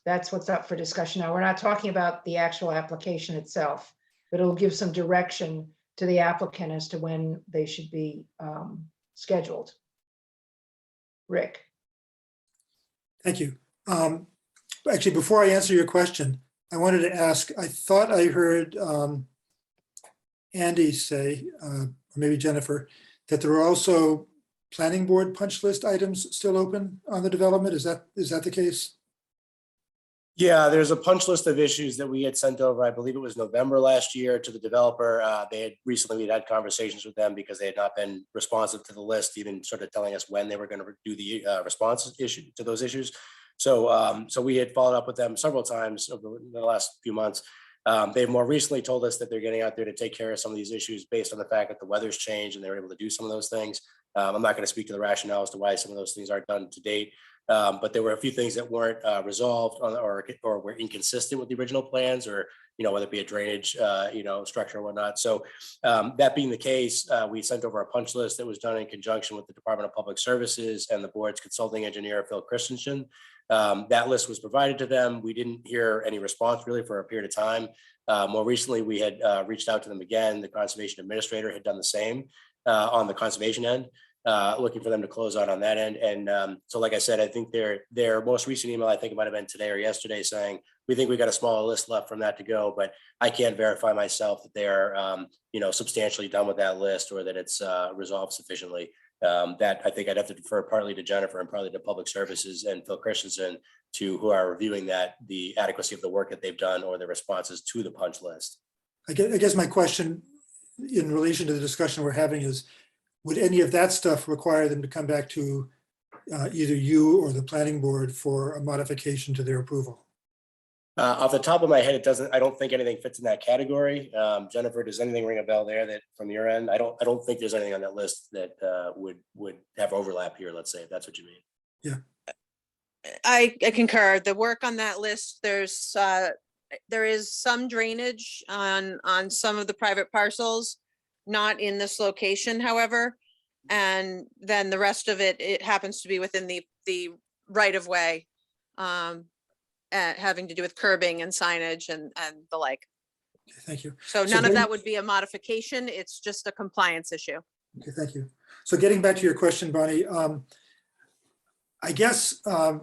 That's what's up for discussion now. We're not talking about the actual application itself, but it'll give some direction to the applicant as to when they should be scheduled. Rick. Thank you. Actually, before I answer your question, I wanted to ask, I thought I heard Andy say, or maybe Jennifer, that there are also planning board punch list items still open on the development. Is that the case? Yeah, there's a punch list of issues that we had sent over, I believe it was November last year, to the developer. They had recently, we'd had conversations with them because they had not been responsive to the list, even sort of telling us when they were going to do the response issue to those issues. So we had followed up with them several times over the last few months. They've more recently told us that they're getting out there to take care of some of these issues based on the fact that the weather's changed and they were able to do some of those things. I'm not going to speak to the rationale as to why some of those things aren't done to date. But there were a few things that weren't resolved or were inconsistent with the original plans, or, whether it be a drainage, structure or whatnot. So that being the case, we sent over a punch list that was done in conjunction with the Department of Public Services and the board's consulting engineer, Phil Christensen. That list was provided to them. We didn't hear any response really for a period of time. More recently, we had reached out to them again. The conservation administrator had done the same on the conservation end. Looking for them to close out on that end. And so, like I said, I think their most recent email, I think it might have been today or yesterday, saying, we think we got a smaller list left from that to go, but I can't verify myself that they're, substantially done with that list or that it's resolved sufficiently. That I think I'd have to defer partly to Jennifer and partly to Public Services and Phil Christensen, who are reviewing the adequacy of the work that they've done or the responses to the punch list. I guess my question in relation to the discussion we're having is, would any of that stuff require them to come back to either you or the planning board for a modification to their approval? Off the top of my head, it doesn't. I don't think anything fits in that category. Jennifer, does anything ring a bell there that from your end? I don't think there's anything on that list that would have overlap here. Let's say if that's what you mean. Yeah, I concur. The work on that list, there is some drainage on some of the private parcels, not in this location, however, and then the rest of it happens to be within the right of way, having to do with curbing and signage and the like. okay, thank you. So none of that would be a modification. It's just a compliance issue. Okay, thank you. So getting back to your question, Bonnie, I guess a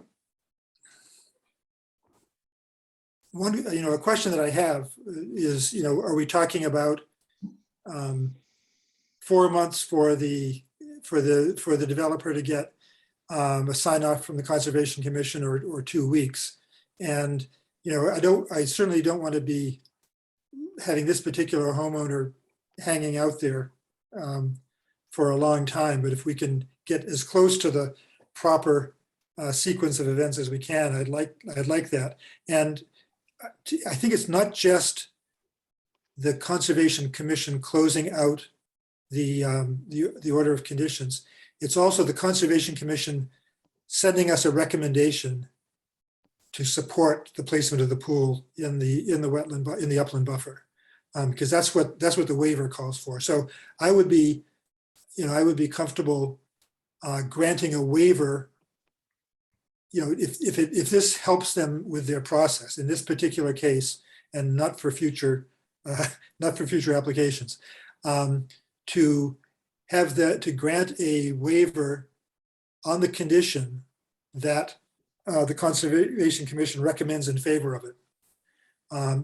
question that I have is, are we talking about 4 months for the developer to get a sign off from the Conservation Commission, or 2 weeks? And I certainly don't want to be having this particular homeowner hanging out there for a long time. But if we can get as close to the proper sequence of events as we can, I'd like that. And I think it's not just the Conservation Commission closing out the order of conditions. It's also the Conservation Commission sending us a recommendation to support the placement of the pool in the wetland, in the upland buffer, because that's what the waiver calls for. So I would be comfortable granting a waiver, if this helps them with their process in this particular case, and not for future applications, to grant a waiver on the condition that the Conservation Commission recommends in favor of it,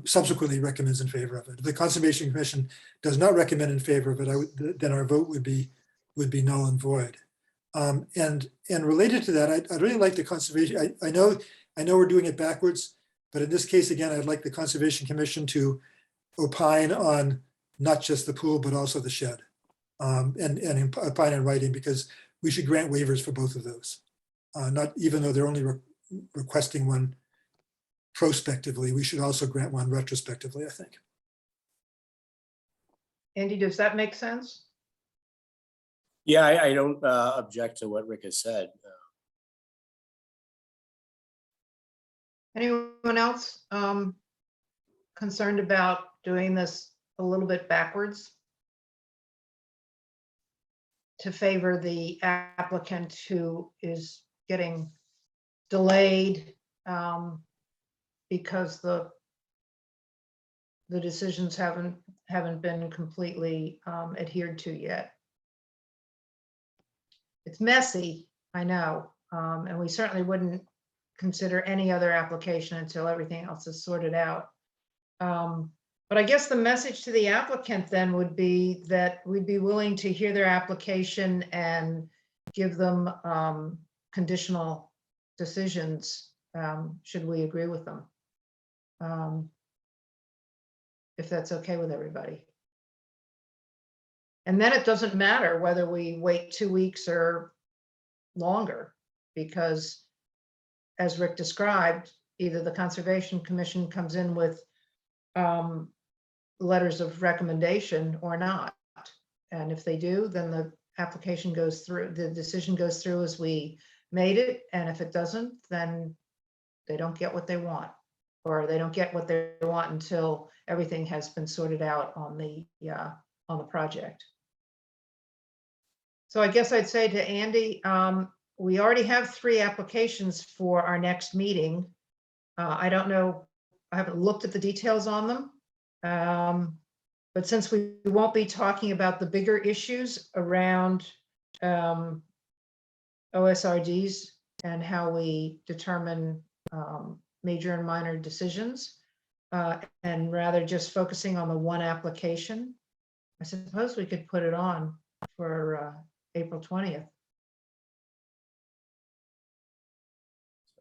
subsequently recommends in favor of it. If the Conservation Commission does not recommend in favor of it, then our vote would be null and void. And related to that, I'd really like the Conservation, I know we're doing it backwards, but in this case, again, I'd like the Conservation Commission to opine on not just the pool, but also the shed, and opine in writing, because we should grant waivers for both of those. Not even though they're only requesting one prospectively, we should also grant one retrospectively, I think. Andy, does that make sense? Yeah, I don't object to what Rick has said. Anyone else concerned about doing this a little bit backwards to favor the applicant who is getting delayed because the decisions haven't been completely adhered to yet? It's messy, I know, and we certainly wouldn't consider any other application until everything else is sorted out. But I guess the message to the applicant then would be that we'd be willing to hear their application and give them conditional decisions, should we agree with them. If that's okay with everybody. And then it doesn't matter whether we wait 2 weeks or longer, because as Rick described, either the Conservation Commission comes in with letters of recommendation or not. And if they do, then the application goes through, the decision goes through as we made it. And if it doesn't, then they don't get what they want, or they don't get what they want until everything has been sorted out on the project. So I guess I'd say to Andy, we already have 3 applications for our next meeting. I don't know, I haven't looked at the details on them. But since we won't be talking about the bigger issues around OSRDs and how we determine major and minor decisions, and rather just focusing on the one application, I suppose we could put it on for April 20th.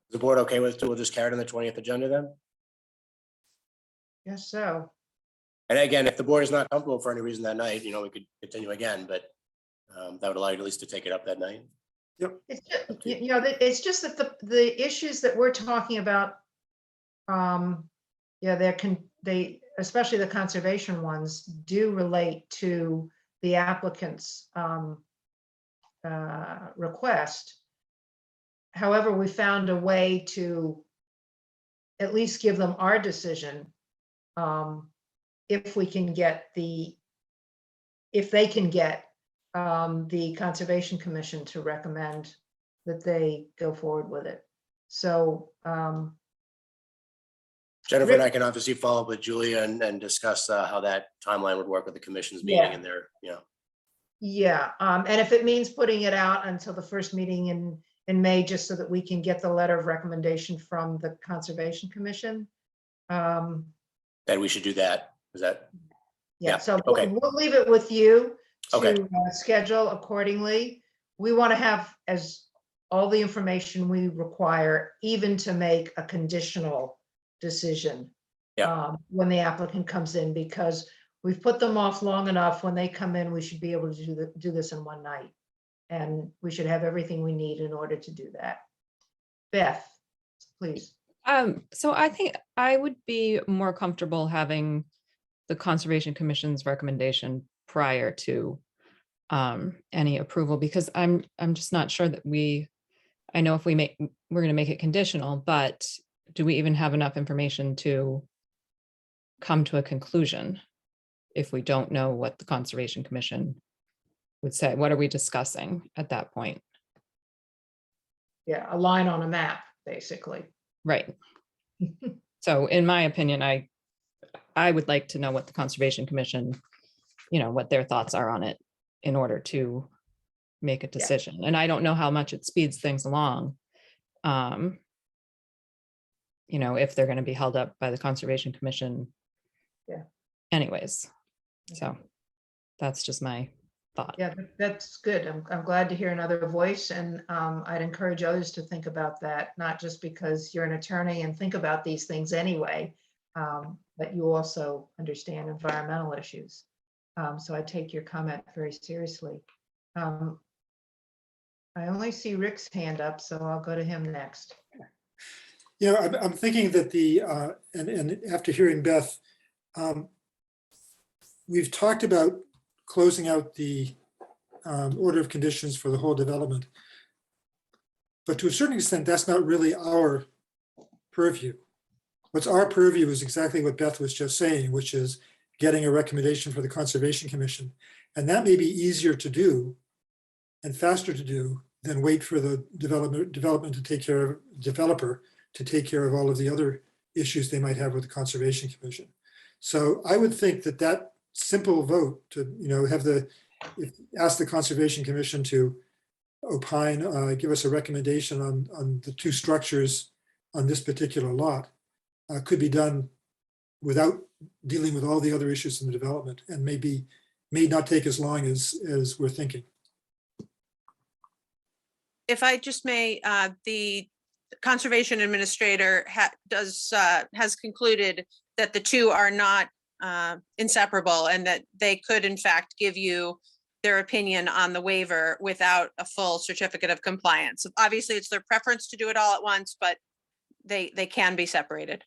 Is the board okay with, we'll just carry it on the 20th agenda then? Yes, so. And again, if the board is not comfortable for any reason that night, we could continue again, but that would allow you at least to take it up that night. It's just, it's just that the issues that we're talking about, they especially the conservation ones do relate to the applicant's request. However, we found a way to at least give them our decision if they can get the Conservation Commission to recommend that they go forward with it. So Jennifer and I can obviously follow up with Julia and discuss how that timeline would work with the commission's meeting and their, yeah, and if it means putting it out until the first meeting in May, just so that we can get the letter of recommendation from the Conservation Commission. then we should do that. Is that? Yeah, so okay. we'll leave it with you Okay. to schedule accordingly. We want to have all the information we require, even to make a conditional decision when the applicant comes in, because we've put them off long enough. When they come in, we should be able to do this in one night, and we should have everything we need in order to do that. Beth, please. So I think I would be more comfortable having the Conservation Commission's recommendation prior to any approval, because I'm just not sure that I know if we're going to make it conditional, but do we even have enough information to come to a conclusion if we don't know what the Conservation Commission would say? What are we discussing at that point? Yeah, a line on a map, basically. Right. So in my opinion, I would like to know what the Conservation Commission, what their thoughts are on it in order to make a decision. And I don't know how much it speeds things along. If they're going to be held up by the Conservation Commission. Yeah. Anyways, so that's just my thought. Yeah, that's good. I'm glad to hear another voice, and I'd encourage others to think about that, not just because you're an attorney and think about these things anyway, but you also understand environmental issues. So I take your comment very seriously. I only see Rick's hand up, so I'll go to him next. You know, I'm thinking that and after hearing Beth, we've talked about closing out the order of conditions for the whole development. But to a certain extent, that's not really our purview. What's our purview is exactly what Beth was just saying, which is getting a recommendation for the Conservation Commission. And that may be easier to do and faster to do than wait for the development to take care of, developer to take care of all of the other issues they might have with the Conservation Commission. So I would think that that simple vote to, you know, ask the Conservation Commission to opine, give us a recommendation on the two structures on this particular lot could be done without dealing with all the other issues in the development, and may not take as long as we're thinking. If I just may, the Conservation Administrator has concluded that the two are not inseparable and that they could in fact give you their opinion on the waiver without a full certificate of compliance. Obviously, it's their preference to do it all at once, but they can be separated.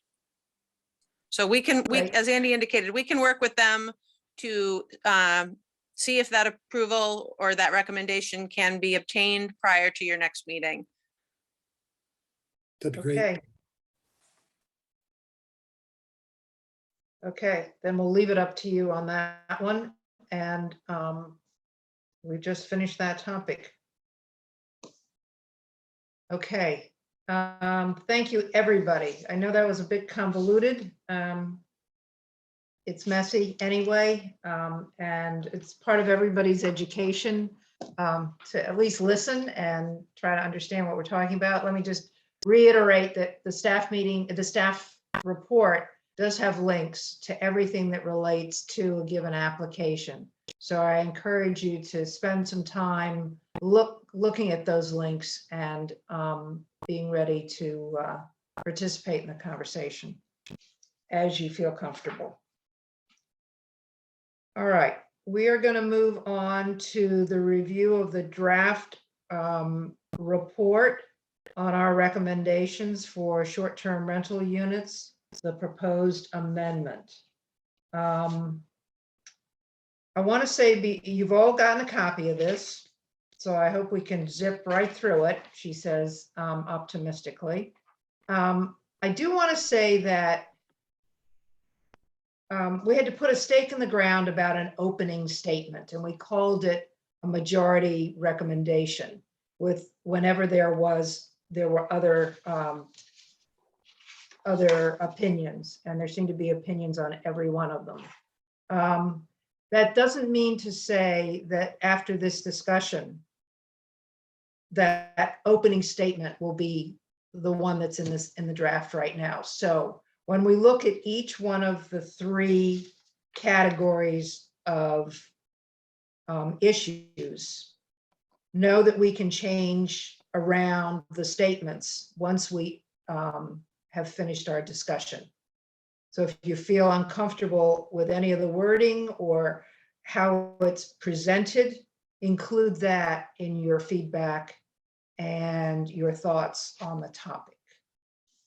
So Right. as Andy indicated, we can work with them to see if that approval or that recommendation can be obtained prior to your next meeting. That'd be great. Okay. Okay, then we'll leave it up to you on that one. And we just finished that topic. Okay. Thank you, everybody. I know that was a bit convoluted. It's messy anyway, and it's part of everybody's education to at least listen and try to understand what we're talking about. Let me just reiterate that the staff report does have links to everything that relates to a given application. So I encourage you to spend some time looking at those links and being ready to participate in the conversation as you feel comfortable. All right, we are going to move on to the review of the draft report on our recommendations for short-term rental units, the proposed amendment. I want to say you've all gotten a copy of this, so I hope we can zip right through it, she says optimistically. I do want to say that we had to put a stake in the ground about an opening statement, and we called it a majority recommendation with whenever there were other opinions, and there seem to be opinions on every one of them. That doesn't mean to say that after this discussion, that opening statement will be the one that's in the draft right now. So when we look at each one of the three categories of issues, know that we can change around the statements once we have finished our discussion. So if you feel uncomfortable with any of the wording or how it's presented, include that in your feedback and your thoughts on the topic.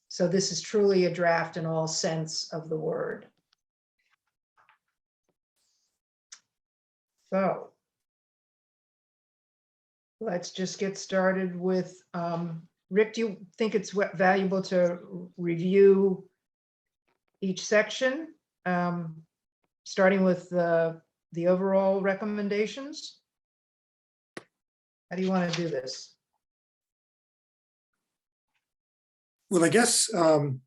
So this is truly a draft in all sense of the word. So let's just get started with, Rick, do you think it's valuable to review each section, starting with the overall recommendations? How do you want to do this? Well, I guess, the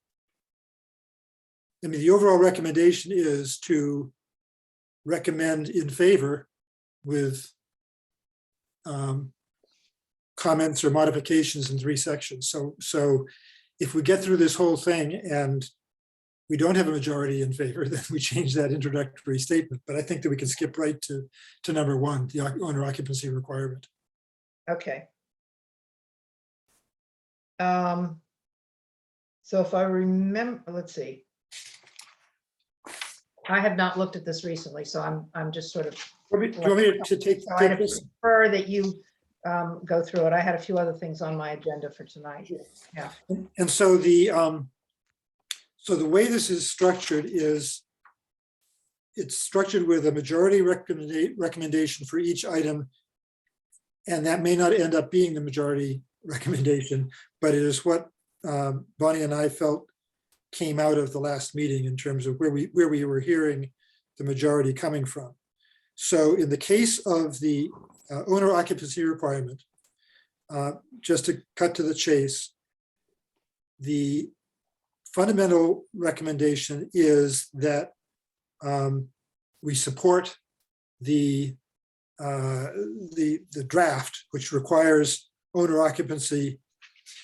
overall recommendation is to recommend in favor with comments or modifications in 3 sections. So if we get through this whole thing and we don't have a majority in favor, then we change that introductory statement. But I think that we can skip right to number 1, the owner occupancy requirement. Okay. So if I remember, let's see. I have not looked at this recently, so I'm just sort of. Do you want me to take So I this? prefer that you go through it. I had a few other things on my agenda for tonight. Yeah. And so the way this is structured is it's structured with a majority recommendation for each item. And that may not end up being the majority recommendation, but it is what Bonnie and I felt came out of the last meeting in terms of where we were hearing the majority coming from. So in the case of the owner occupancy requirement, just to cut to the chase, the fundamental recommendation is that we support the draft, which requires owner occupancy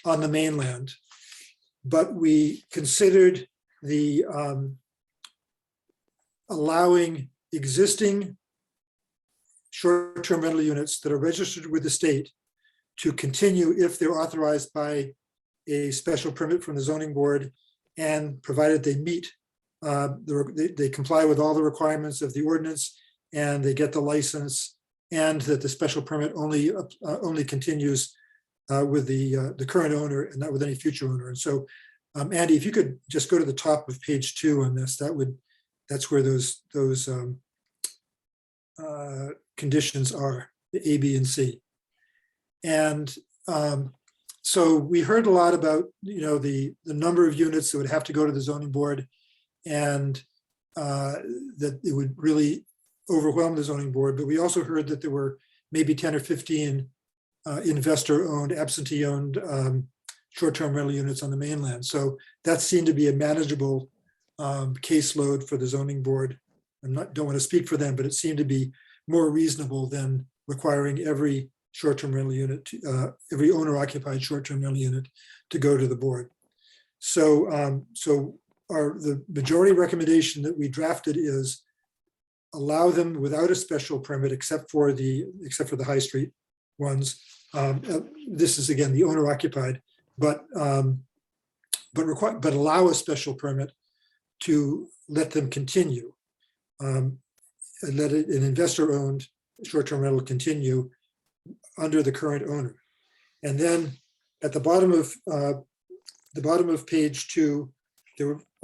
on the mainland. But we considered the allowing existing short-term rental units that are registered with the state to continue if they're authorized by a special permit from the zoning board, and provided they meet, they comply with all the requirements of the ordinance, and they get the license, and that the special permit only continues with the current owner and not with any future owner. And so, Andy, if you could just go to the top of page 2 on this, that's where those conditions are, the A, B, and C. And so we heard a lot about, the number of units that would have to go to the zoning board, and that it would really overwhelm the zoning board. But we also heard that there were maybe 10 or 15 investor-owned, absentee-owned short-term rental units on the mainland. So that seemed to be a manageable caseload for the zoning board. Don't want to speak for them, but it seemed to be more reasonable than requiring every short-term rental unit, every owner-occupied short-term rental unit to go to the board. So, the majority recommendation that we drafted is allow them without a special permit, except for the high street ones. This is again the owner-occupied, but allow a special permit to let them continue. Let an investor-owned short-term rental continue under the current owner. And then at the bottom of page 2,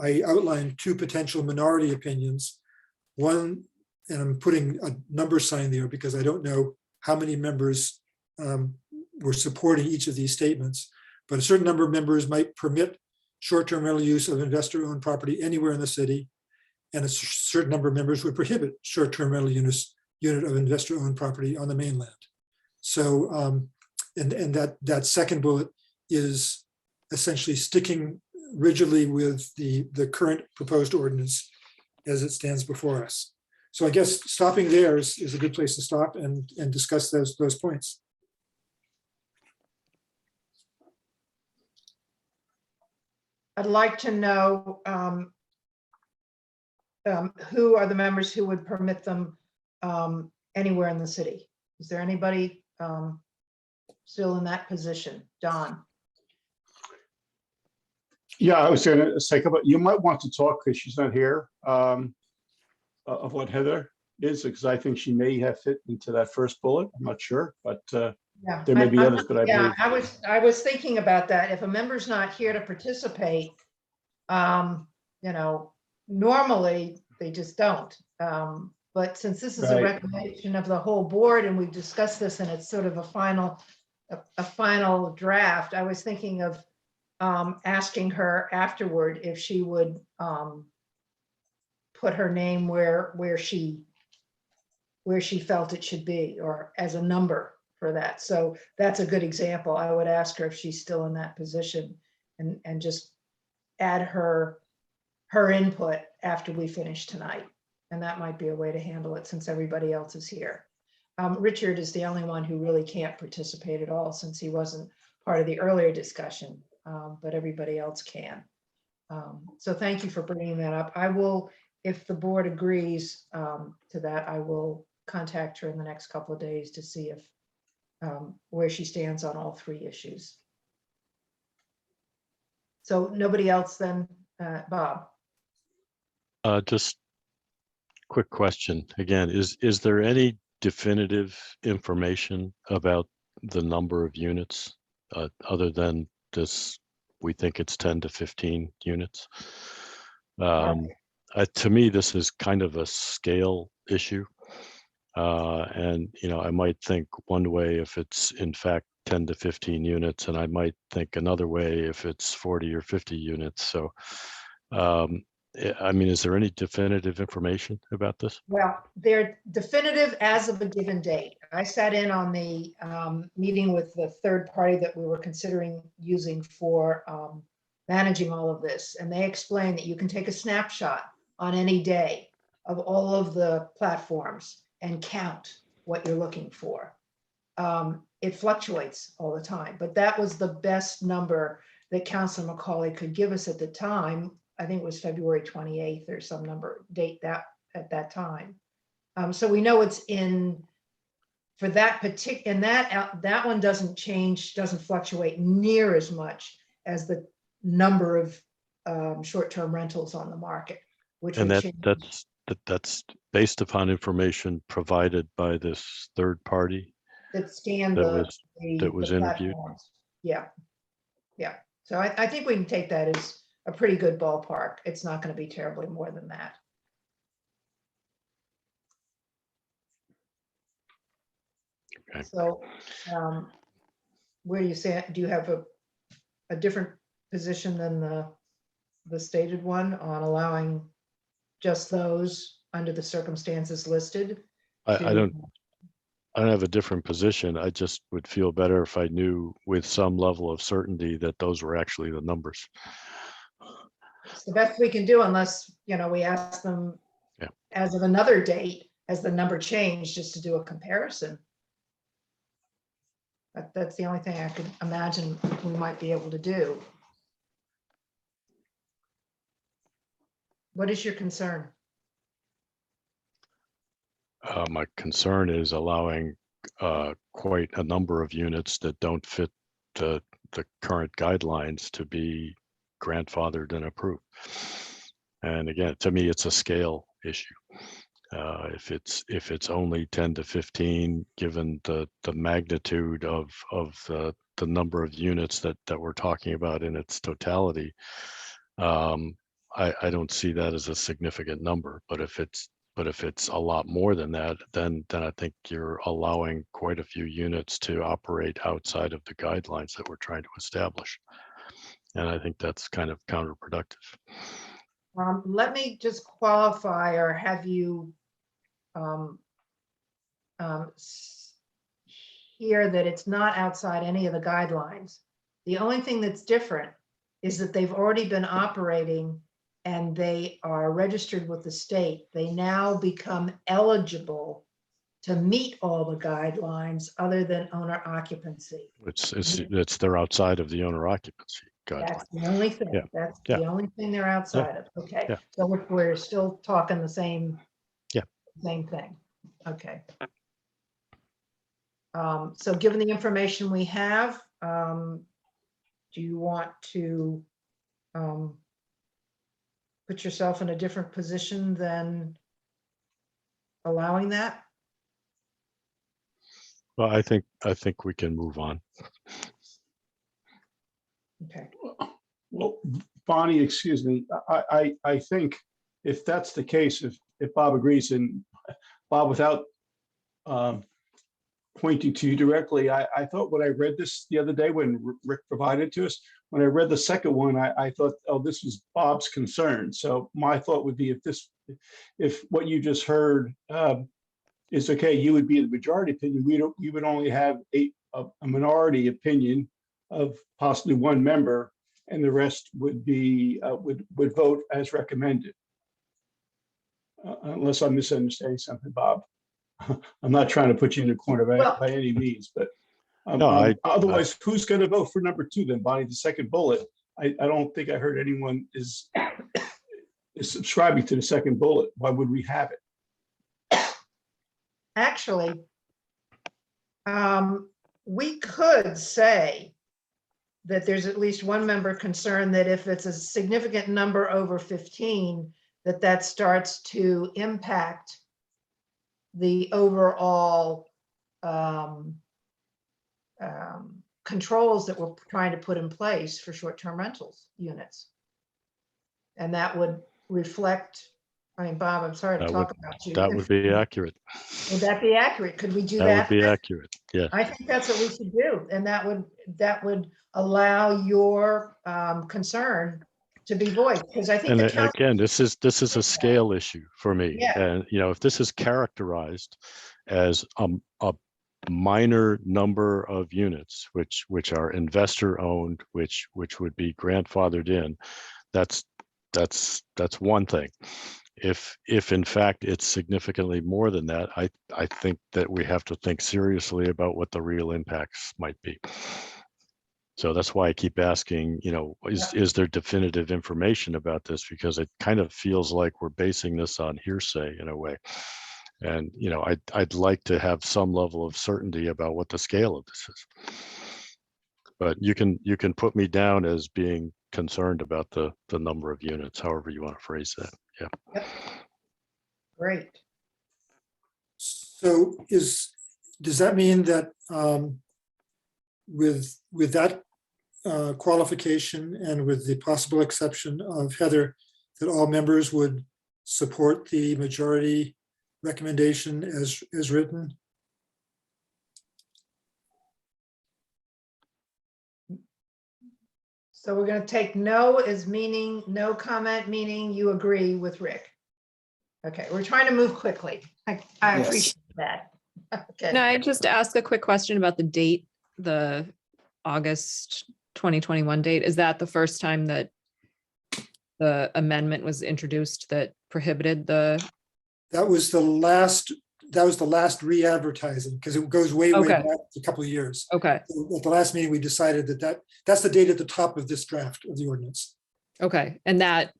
I outlined 2 potential minority opinions. One, and I'm putting a number sign there because I don't know how many members were supporting each of these statements, but a certain number of members might permit short-term rental use of investor-owned property anywhere in the city, and a certain number of members would prohibit short-term rental unit of investor-owned property on the mainland. So, and that second bullet is essentially sticking rigidly with the current proposed ordinance as it stands before us. So I guess stopping there is a good place to stop and discuss those points. I'd like to know who are the members who would permit them anywhere in the city? Is there anybody still in that position? Don? Yeah, I was going to say, you might want to talk because she's not here, of what Heather is, because I think she may have fit into that first bullet. I'm not sure, but Yeah, there may be others, but I believe. I was thinking about that. If a member's not here to participate, normally they just don't. But since this is a Right. recommendation of the whole board and we've discussed this and it's sort of a final draft, I was thinking of asking her afterward if she would put her name where she felt it should be, or as a number for that. So that's a good example. I would ask her if she's still in that position and just add her input after we finish tonight. And that might be a way to handle it since everybody else is here. Richard is the only one who really can't participate at all since he wasn't part of the earlier discussion, but everybody else can. So thank you for bringing that up. I will, if the board agrees to that, I will contact her in the next couple of days to see if where she stands on all 3 issues. So nobody else then, Bob? Just quick question again, is there any definitive information about the number of units, other than this, we think it's 10 to 15 units. To me, this is kind of a scale issue. And, I might think one way if it's in fact 10 to 15 units, and I might think another way if it's 40 or 50 units. So, is there any definitive information about this? Well, they're definitive as of a given date. I sat in on the meeting with the third party that we were considering using for managing all of this. And they explained that you can take a snapshot on any day of all of the platforms and count what you're looking for. It fluctuates all the time, but that was the best number that Councilor Macaulay could give us at the time. I think it was February 28th or some number date that at that time. So we know it's in for that particular, and that one doesn't change, doesn't fluctuate near as much as the number of short-term rentals on the market, which And would change. that's based upon information provided by this third party That scanned that the was interviewed. platforms. Yeah. So I think we can take that as a pretty good ballpark. It's not going to be terribly more than that. Okay. So where do you say, do you have a different position than the stated one on allowing just those under the circumstances listed? I don't have a different position. I just would feel better if I knew with some level of certainty that those were actually the numbers. It's the best we can do unless, we ask them as of another date, as the number changed, just to do a comparison. That's the only thing I could imagine we might be able to do. What is your concern? My concern is allowing quite a number of units that don't fit the current guidelines to be grandfathered and approved. And again, to me, it's a scale issue. If it's only 10 to 15, given the magnitude of the number of units that we're talking about in its totality, I don't see that as a significant number. But if it's a lot more than that, then I think you're allowing quite a few units to operate outside of the guidelines that we're trying to establish. And I think that's kind of counterproductive. Let me just qualify or have you hear that it's not outside any of the guidelines. The only thing that's different is that they've already been operating and they are registered with the state. They now become eligible to meet all the guidelines other than owner occupancy. They're outside of the owner occupancy guideline. That's the only thing. Yeah. That's Yeah. the only thing they're outside of. Okay. Yeah. So we're still talking the same. Yeah. Same thing. Okay. So given the information we have, do you want to put yourself in a different position than allowing that? Well, I think we can move on. Okay. Well, Bonnie, excuse me, I think if that's the case, if Bob agrees, and Bob, without pointing to you directly, I thought when I read this the other day when Rick provided it to us, when I read the second one, I thought, oh, this was Bob's concern. So my thought would be if what you just heard is okay, you would be the majority opinion. You would only have a minority opinion of possibly one member, and the rest would be would vote as recommended. Unless I'm misunderstanding something, Bob. I'm not trying to put you in a corner by any means, but otherwise, who's going to vote for number 2 then, Bonnie? The second bullet. I don't think I heard anyone is subscribing to the second bullet. Why would we have it? Actually, we could say that there's at least one member concerned that if it's a significant number over 15, that starts to impact the overall controls that we're trying to put in place for short-term rentals units. And that would reflect, I mean, Bob, I'm sorry to That talk about you. That would be accurate. Would that be accurate? Could we do That that? would be accurate. Yeah. I think that's what we should do. And that would allow your concern to be voiced, because I think And the council. again, this is a scale issue for me. Yeah. And, you know, if this is characterized as a minor number of units, which are investor owned, which would be grandfathered in, that's one thing. If in fact it's significantly more than that, I think that we have to think seriously about what the real impacts might be. So that's why I keep asking, you know, is there definitive information about this? Because it kind of feels like we're basing this on hearsay in a way. And, you know, I'd like to have some level of certainty about what the scale of this is. But you can put me down as being concerned about the number of units, however you want to phrase that. Yeah. Yep. Great. So does that mean that with that qualification and with the possible exception of Heather, that all members would support the majority recommendation as written? So we're going to take no as meaning, no comment, meaning you agree with Rick. Okay, we're trying to move quickly. I Yes. appreciate that. Okay. No, I just ask a quick question about the date, the August 2021 date. Is that the first time that the amendment was introduced that prohibited the? That was the last re-advertising, because it goes way Okay. back a couple of years. Okay, So at the last meeting, we decided that's the date at the top of this draft of the ordinance. okay. And that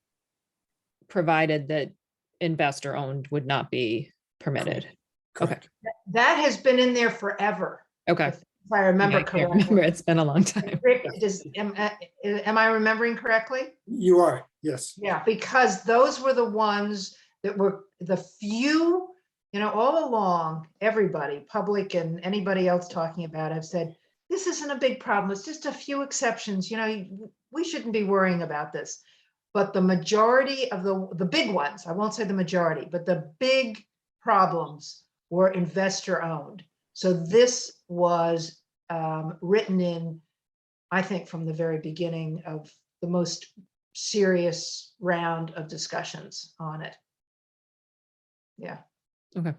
provided that investor owned would not be permitted. Correct. That has been in there forever, Okay. if I remember I can't remember. correctly. It's been a long time. Rick, am I remembering correctly? You are, yes. Yeah, because those were the ones that were the few, you know, all along, everybody, public and anybody else talking about it, have said, this isn't a big problem. It's just a few exceptions. You know, we shouldn't be worrying about this. But the majority of the big ones, I won't say the majority, but the big problems were investor owned. So this was written in, I think, from the very beginning of the most serious round of discussions on it. Yeah. Okay.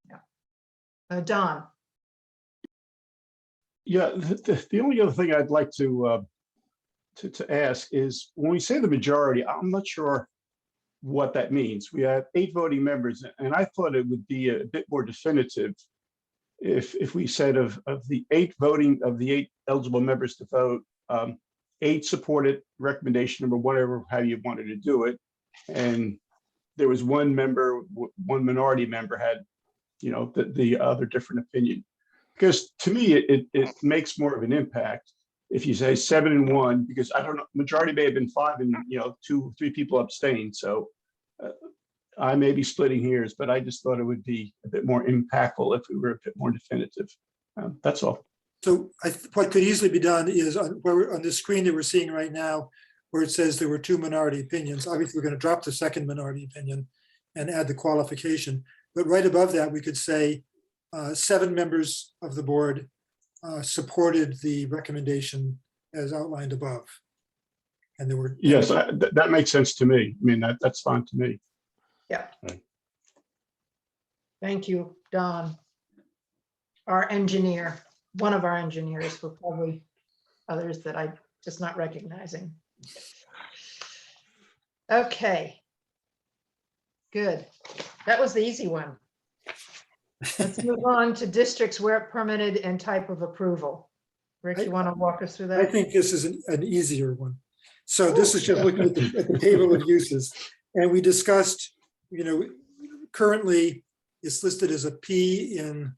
Yeah. Don. Yeah, the only other thing I'd like to ask is, when we say the majority, I'm not sure what that means. We have 8 voting members, and I thought it would be a bit more definitive if we said of the 8 eligible members to vote, 8 supported recommendation number, whatever, how you wanted to do it, and there was one minority member had, you know, the other different opinion. Because to me, it makes more of an impact if you say 7-1, because I don't know, majority may have been 5 and, you know, 2-3 people abstained. So I may be splitting hairs, but I just thought it would be a bit more impactful if we were a bit more definitive. That's all. So what could easily be done is on the screen that we're seeing right now, where it says there were 2 minority opinions. Obviously, we're going to drop the second minority opinion and add the qualification. But right above that, we could say 7 members of the board supported the recommendation as outlined above. And there were. Yes, that makes sense to me. I mean, that's fine to me. Yeah. Right. Thank you, Don. Our engineer, one of our engineers, for probably others that I'm just not recognizing. Okay. Good. That was the easy one. Let's move on to districts where permitted and type of approval. Rick, you want to walk us through that? I think this is an easier one. So this is just looking at the table of uses. And we discussed, you know, currently it's listed as a P in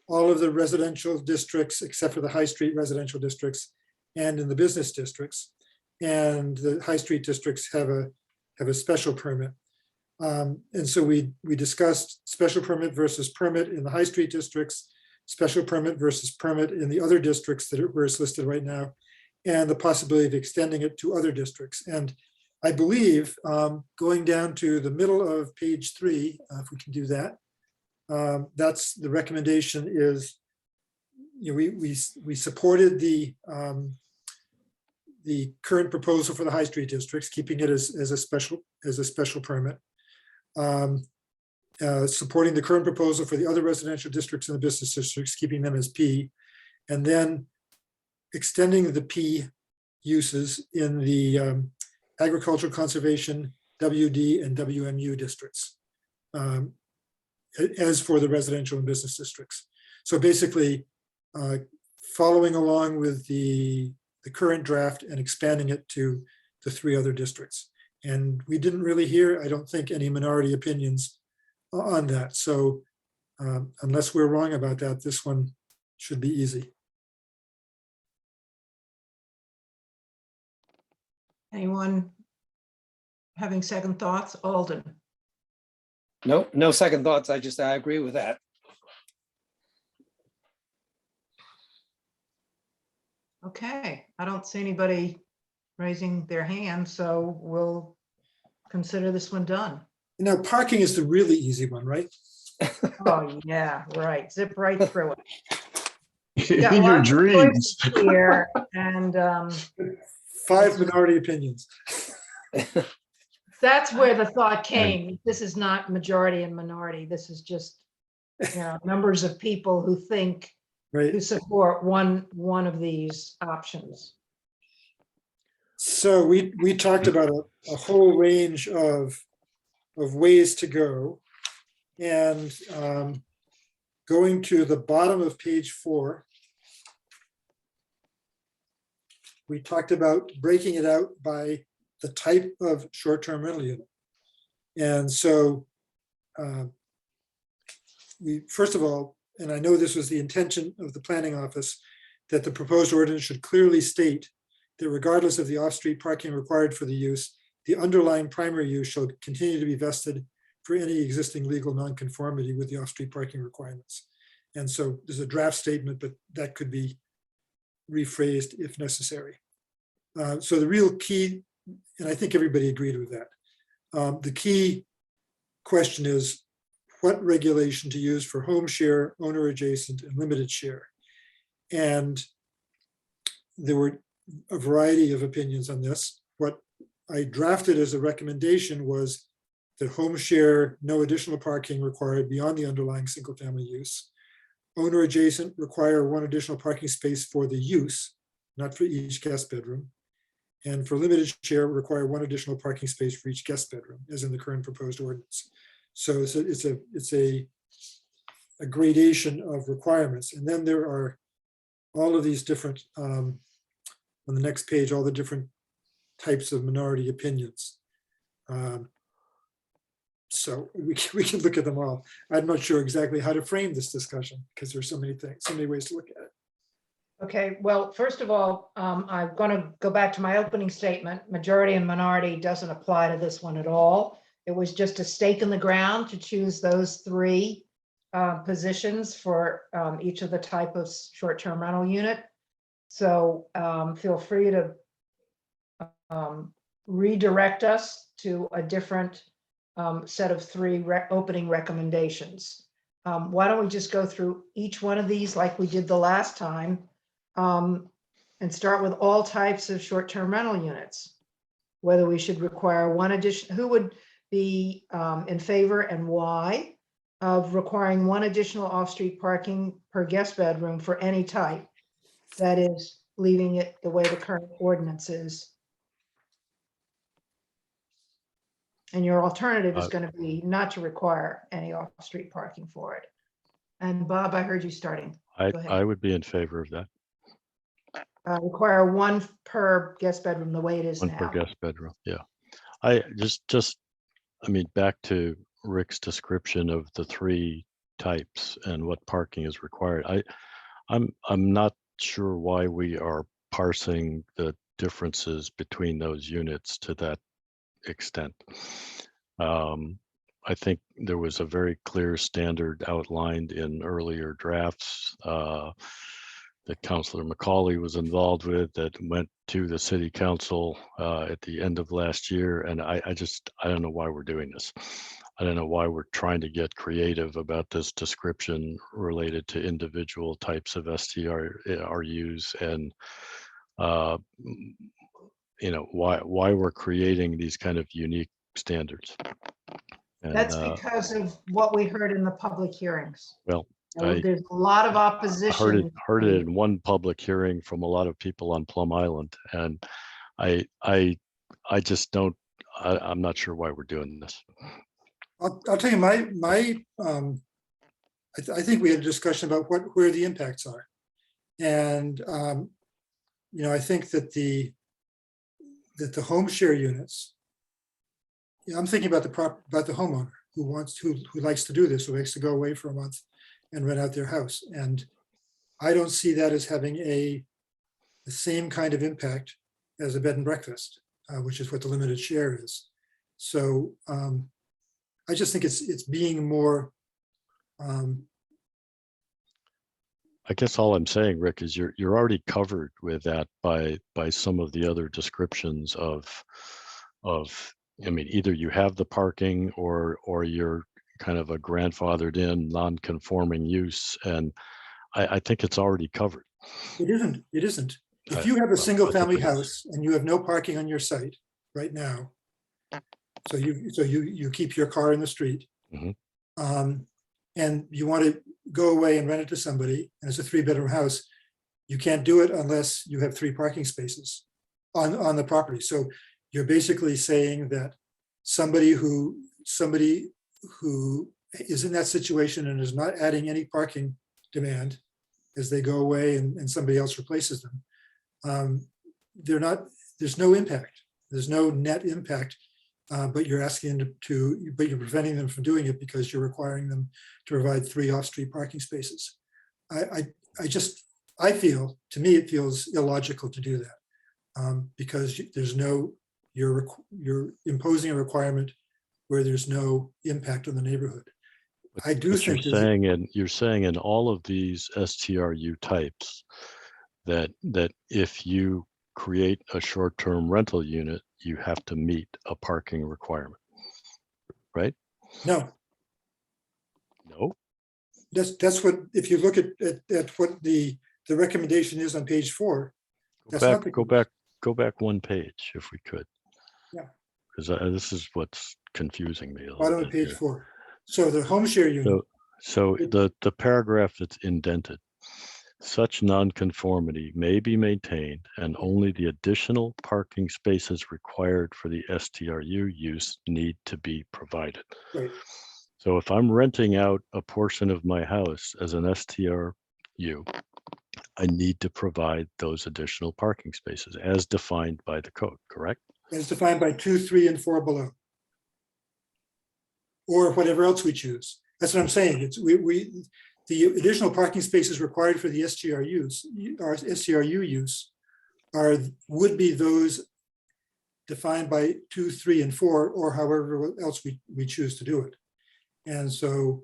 all of the residential districts, except for the high street residential districts and in the business districts. And the high street districts have a special permit. And so we discussed special permit versus permit in the high street districts. special permit versus permit in the other districts where it's listed right now, and the possibility of extending it to other districts. And I believe going down to the middle of page 3, if we can do that, that's the recommendation is, you know, we supported the current proposal for the high street districts, keeping it as a special permit. Supporting the current proposal for the other residential districts and the business districts, keeping them as P, and then extending the P uses in the agricultural conservation, WD and WMU districts, as for the residential and business districts. So basically, following along with the current draft and expanding it to the 3 other districts. And we didn't really hear, I don't think, any minority opinions on that. So unless we're wrong about that, this one should be easy. Anyone having second thoughts? Alden? No, no second thoughts. I agree with that. Okay, I don't see anybody raising their hand, so we'll consider this one done. Now, parking is the really easy one, right? Oh, yeah, right. Zip right through it. In Yeah, your lots of dreams. choices here, and 5 minority opinions. that's where the thought came. This is not majority and minority. This is just, you know, numbers of people who think, Right. who support one of these options. So we talked about a whole range of ways to go. And going to the bottom of page 4, we talked about breaking it out by the type of short-term rental unit. And so we, first of all, and I know this was the intention of the planning office, that the proposed ordinance should clearly state that regardless of the off-street parking required for the use, the underlying primary use shall continue to be vested for any existing legal nonconformity with the off-street parking requirements. And so there's a draft statement, but that could be rephrased if necessary. So the real key, and I think everybody agreed with that. The key question is what regulation to use for home share, owner adjacent, and limited share. And there were a variety of opinions on this. What I drafted as a recommendation was that home share, no additional parking required beyond the underlying single family use. Owner adjacent require 1 additional parking space for the use, not for each guest bedroom. And for limited share require 1 additional parking space for each guest bedroom, as in the current proposed ordinance. So it's a gradation of requirements. And then there are all of these different, on the next page, all the different types of minority opinions. So we can look at them all. I'm not sure exactly how to frame this discussion because there's so many things, so many ways to look at it. Okay, well, first of all, I'm going to go back to my opening statement. Majority and minority doesn't apply to this one at all. It was just a stake in the ground to choose those 3 positions for each of the type of short-term rental unit. So feel free to redirect us to a different set of 3 opening recommendations. Why don't we just go through each one of these like we did the last time, and start with all types of short-term rental units, whether we should require 1 addition, who would be in favor and why of requiring 1 additional off-street parking per guest bedroom for any type, that is leaving it the way the current ordinance is. And your alternative is going to be not to require any off-street parking for it. And Bob, I heard you starting. Go ahead. I would be in favor of that. Require 1 per guest bedroom, the way it is 1 now. per guest bedroom. Yeah. I mean, back to Rick's description of the 3 types and what parking is required. I'm not sure why we are parsing the differences between those units to that extent. I think there was a very clear standard outlined in earlier drafts that Councilor McCauley was involved with that went to the city council at the end of last year. And I don't know why we're doing this. I don't know why we're trying to get creative about this description related to individual types of STRUs and why we're creating these kind of unique standards. And, That's because of what we heard in the public hearings. well, There's a lot of opposition. heard it in one public hearing from a lot of people on Plum Island, and I just don't. I'm not sure why we're doing this. I'll tell you I think we had a discussion about where the impacts are. And, I think that the home share units, I'm thinking about the homeowner who likes to do this, who likes to go away for a month and rent out their house. And I don't see that as having the same kind of impact as a bed and breakfast, which is what the limited share is. So I just think it's being more. I guess all I'm saying, Rick, is you're already covered with that by some of the other descriptions of I mean, either you have the parking or you're kind of a grandfathered in non-conforming use, and I think it's already covered. It isn't. If you have a single family house and you have no parking on your site right now, so you keep your car in the street, and you want to go away and rent it to somebody, and it's a 3-bedroom house, you can't do it unless you have 3 parking spaces on the property. So you're basically saying that somebody who is in that situation and is not adding any parking demand as they go away and somebody else replaces them, there's no impact. There's no net impact, but you're asking them but you're preventing them from doing it because you're requiring them to provide 3 off-street parking spaces. I feel, to me, it feels illogical to do that because you're imposing a requirement where there's no impact on the neighborhood. I do think you're saying in all of these STRU types that if you create a short-term rental unit, you have to meet a parking requirement, right? No. That's what, if you look at what the recommendation is on page 4. Go back one page if we could. Yeah. Because this is what's confusing me a little Bottom bit of page here. 4. So the home share unit. So the paragraph that's indented, such nonconformity may be maintained and only the additional parking spaces required for the STRU use need to be provided. Right. So if I'm renting out a portion of my house as an STRU, I need to provide those additional parking spaces as defined by the code, correct? As defined by 2, 3, and 4 below. Or whatever else we choose. That's what I'm saying. It's the additional parking spaces required for the STRU use would be those defined by 2, 3, and 4, or however else we choose to do it. And so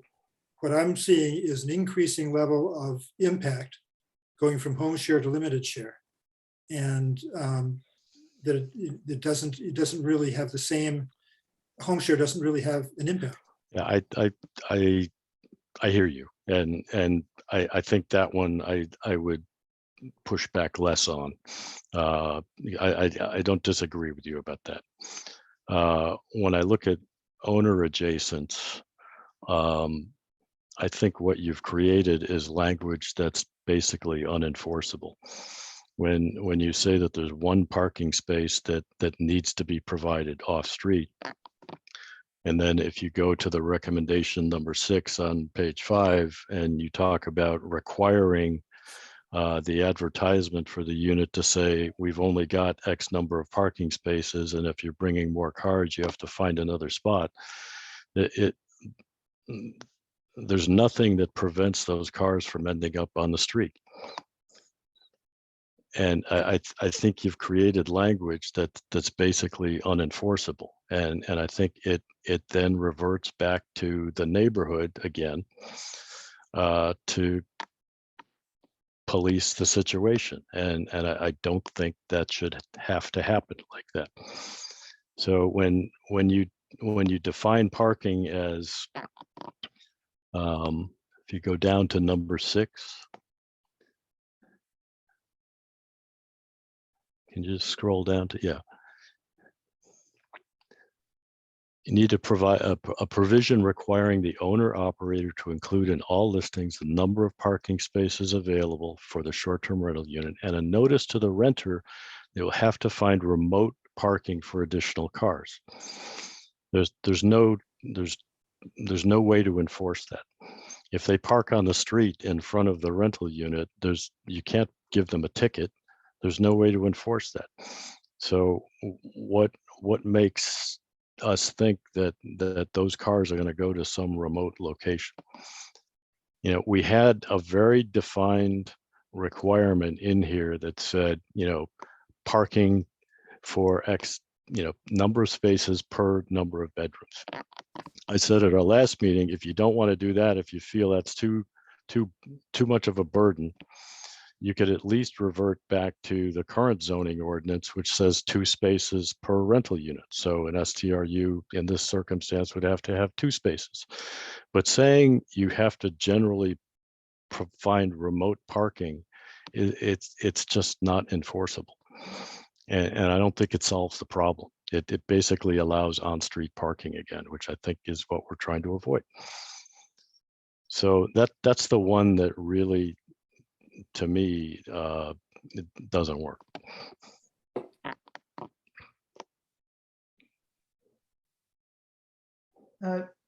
what I'm seeing is an increasing level of impact going from home share to limited share. And that it doesn't really have the same, home share doesn't really have an impact. Yeah, I hear you. And I think that one I would push back less on. I don't disagree with you about that. When I look at owner adjacent, I think what you've created is language that's basically unenforceable. When you say that there's one parking space that needs to be provided off street, and then if you go to the recommendation number 6 on page 5, and you talk about requiring the advertisement for the unit to say, we've only got X number of parking spaces, and if you're bringing more cars, you have to find another spot. There's nothing that prevents those cars from ending up on the street. And I think you've created language that's basically unenforceable. And I think it then reverts back to the neighborhood again to police the situation. And I don't think that should have to happen like that. So when you define parking as, if you go down to number 6, can you just scroll down to, yeah. You need to provide a provision requiring the owner operator to include in all listings the number of parking spaces available for the short-term rental unit, and a notice to the renter they will have to find remote parking for additional cars. There's no way to enforce that. If they park on the street in front of the rental unit, you can't give them a ticket. There's no way to enforce that. So what makes us think that those cars are going to go to some remote location? You know, we had a very defined requirement in here that said, you know, parking for X, you know, number of spaces per number of bedrooms. I said at our last meeting, if you don't want to do that, if you feel that's too much of a burden, you could at least revert back to the current zoning ordinance, which says 2 spaces per rental unit. So an STRU in this circumstance would have to have 2 spaces. But saying you have to generally find remote parking, it's just not enforceable. And I don't think it solves the problem. It basically allows on-street parking again, which I think is what we're trying to avoid. So that's the one that really, to me, it doesn't work.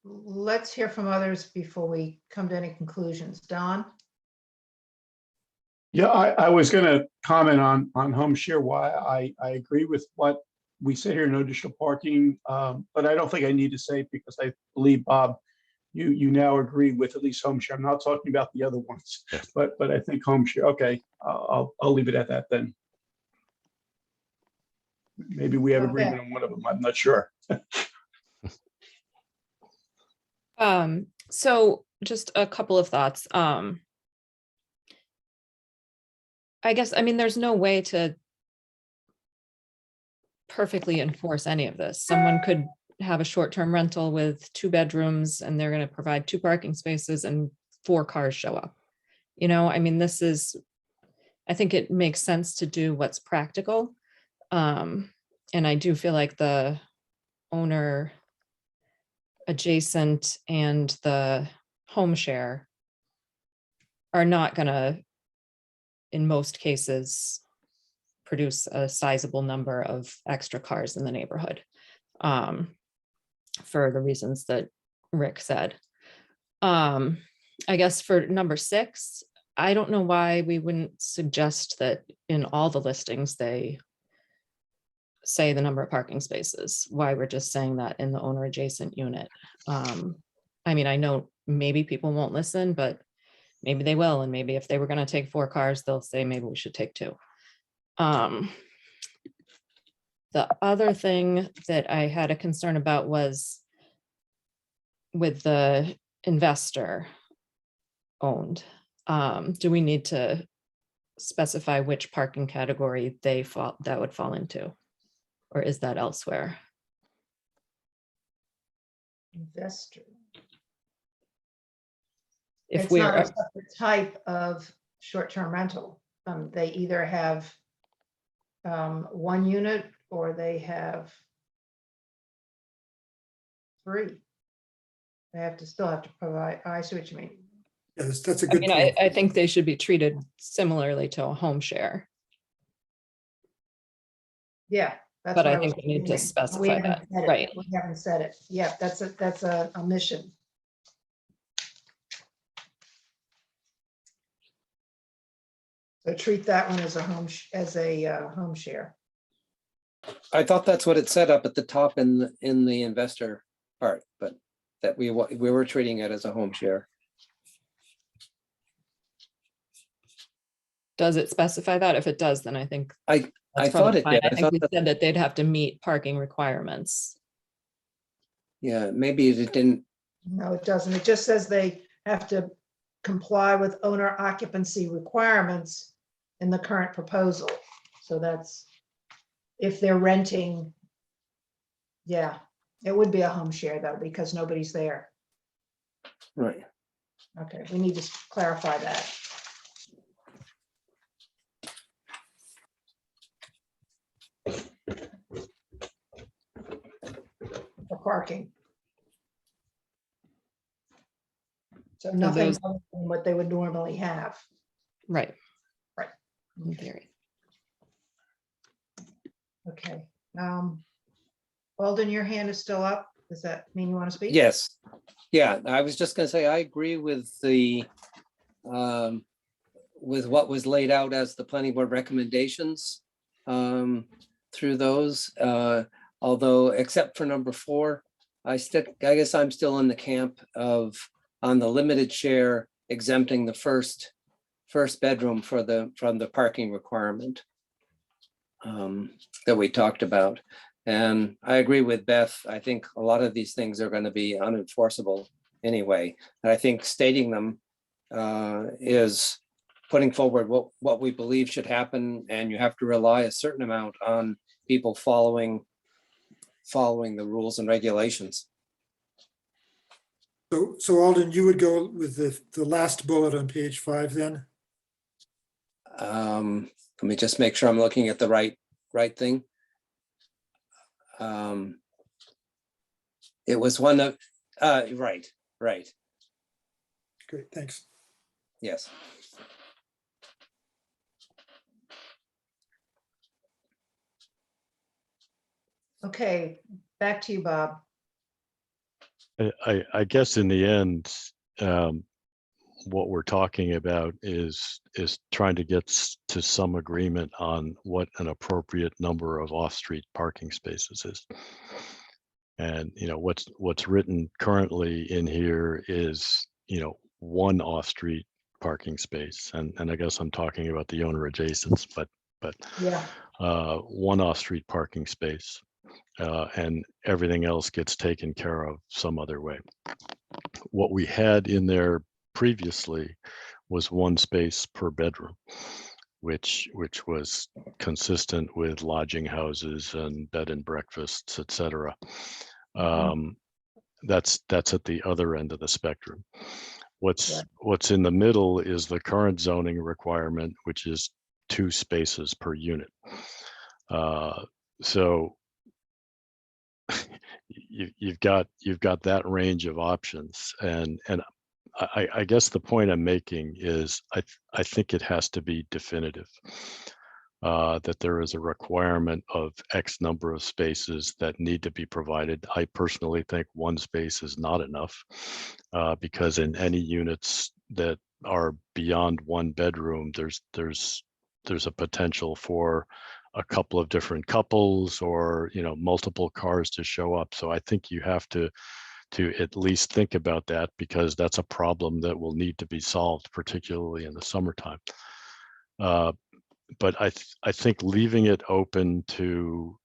Let's hear from others before we come to any conclusions. Don? Yeah, I was going to comment on home share, why I agree with what we said here, no additional parking, but I don't think I need to say it because I believe, Bob, you now agree with at least home share. I'm not talking about the other ones, but I think home share. Okay, I'll leave it at that then. Maybe we have agreement on one of them. I'm not sure. So just a couple of thoughts. I guess, I mean, there's no way to perfectly enforce any of this. Someone could have a short-term rental with 2 bedrooms and they're going to provide 2 parking spaces and 4 cars show up. You know, I mean, I think it makes sense to do what's practical. And I do feel like the owner adjacent and the home share are not going to, in most cases, produce a sizable number of extra cars in the neighborhood, for the reasons that Rick said. I guess for number 6, I don't know why we wouldn't suggest that in all the listings they say the number of parking spaces, why we're just saying that in the owner adjacent unit. I mean, I know maybe people won't listen, but maybe they will. And maybe if they were going to take 4 cars, they'll say maybe we should take 2. The other thing that I had a concern about was with the investor owned. Do we need to specify which parking category that would fall into? Or is that elsewhere? Investor. If It's we not are a separate type of short-term rental. They either have 1 unit or they have 3. They still have to provide. I see what you mean. Yes, that's a I good mean, point. I think they should be treated similarly to a home share, Yeah. That's but what I was think we need to thinking. We specify haven't that, said it. right? We haven't said it. Yeah, that's a omission. So treat that one as a home share. I thought that's what it said up at the top in the investor part, but that we were treating it as a home share. Does it specify that? If it does, then I think I that's thought probably it fine. did. I I think thought we that, said that they'd have to meet parking requirements. Yeah, maybe it didn't. No, it doesn't. It just says they have to comply with owner occupancy requirements in the current proposal. So that's if they're renting. Yeah, it would be a home share though, because nobody's there. Right. Okay, we need to clarify that. For parking. So nothing those- other than what they would normally have. Right. Right. In theory. Okay. Alden, your hand is still up. Does that mean you want to speak? Yes. Yeah, I was just gonna say, I agree with with what was laid out as the planning board recommendations through those. Although, except for number 4, I guess I'm still in the camp of, on the limited share, exempting the first bedroom from the parking requirement that we talked about. And I agree with Beth. I think a lot of these things are going to be unenforceable anyway. And I think stating them is putting forward what we believe should happen, and you have to rely a certain amount on people following the rules and regulations. So Alden, you would go with the last bullet on page 5 then? Let me just make sure I'm looking at the right thing. It was one of, right. Great, thanks. Yes. Okay, back to you, Bob. I guess in the end, what we're talking about is trying to get to some agreement on what an appropriate number of off-street parking spaces is. And what's written currently in here is one off-street parking space, and I guess I'm talking about the owner adjacents, but Yeah. one off-street parking space, and everything else gets taken care of some other way. What we had in there previously was one space per bedroom, which was consistent with lodging houses and bed and breakfasts, etc. That's at the other end of the spectrum. What's in the middle is the current zoning requirement, which is 2 spaces per unit. So you've got that range of options, and I guess the point I'm making is I think it has to be definitive, that there is a requirement of X number of spaces that need to be provided. I personally think 1 space is not enough, because in any units that are beyond 1 bedroom, there's a potential for a couple of different couples or multiple cars to show up. So I think you have to at least think about that, because that's a problem that will need to be solved, particularly in the summertime. But I think leaving it open to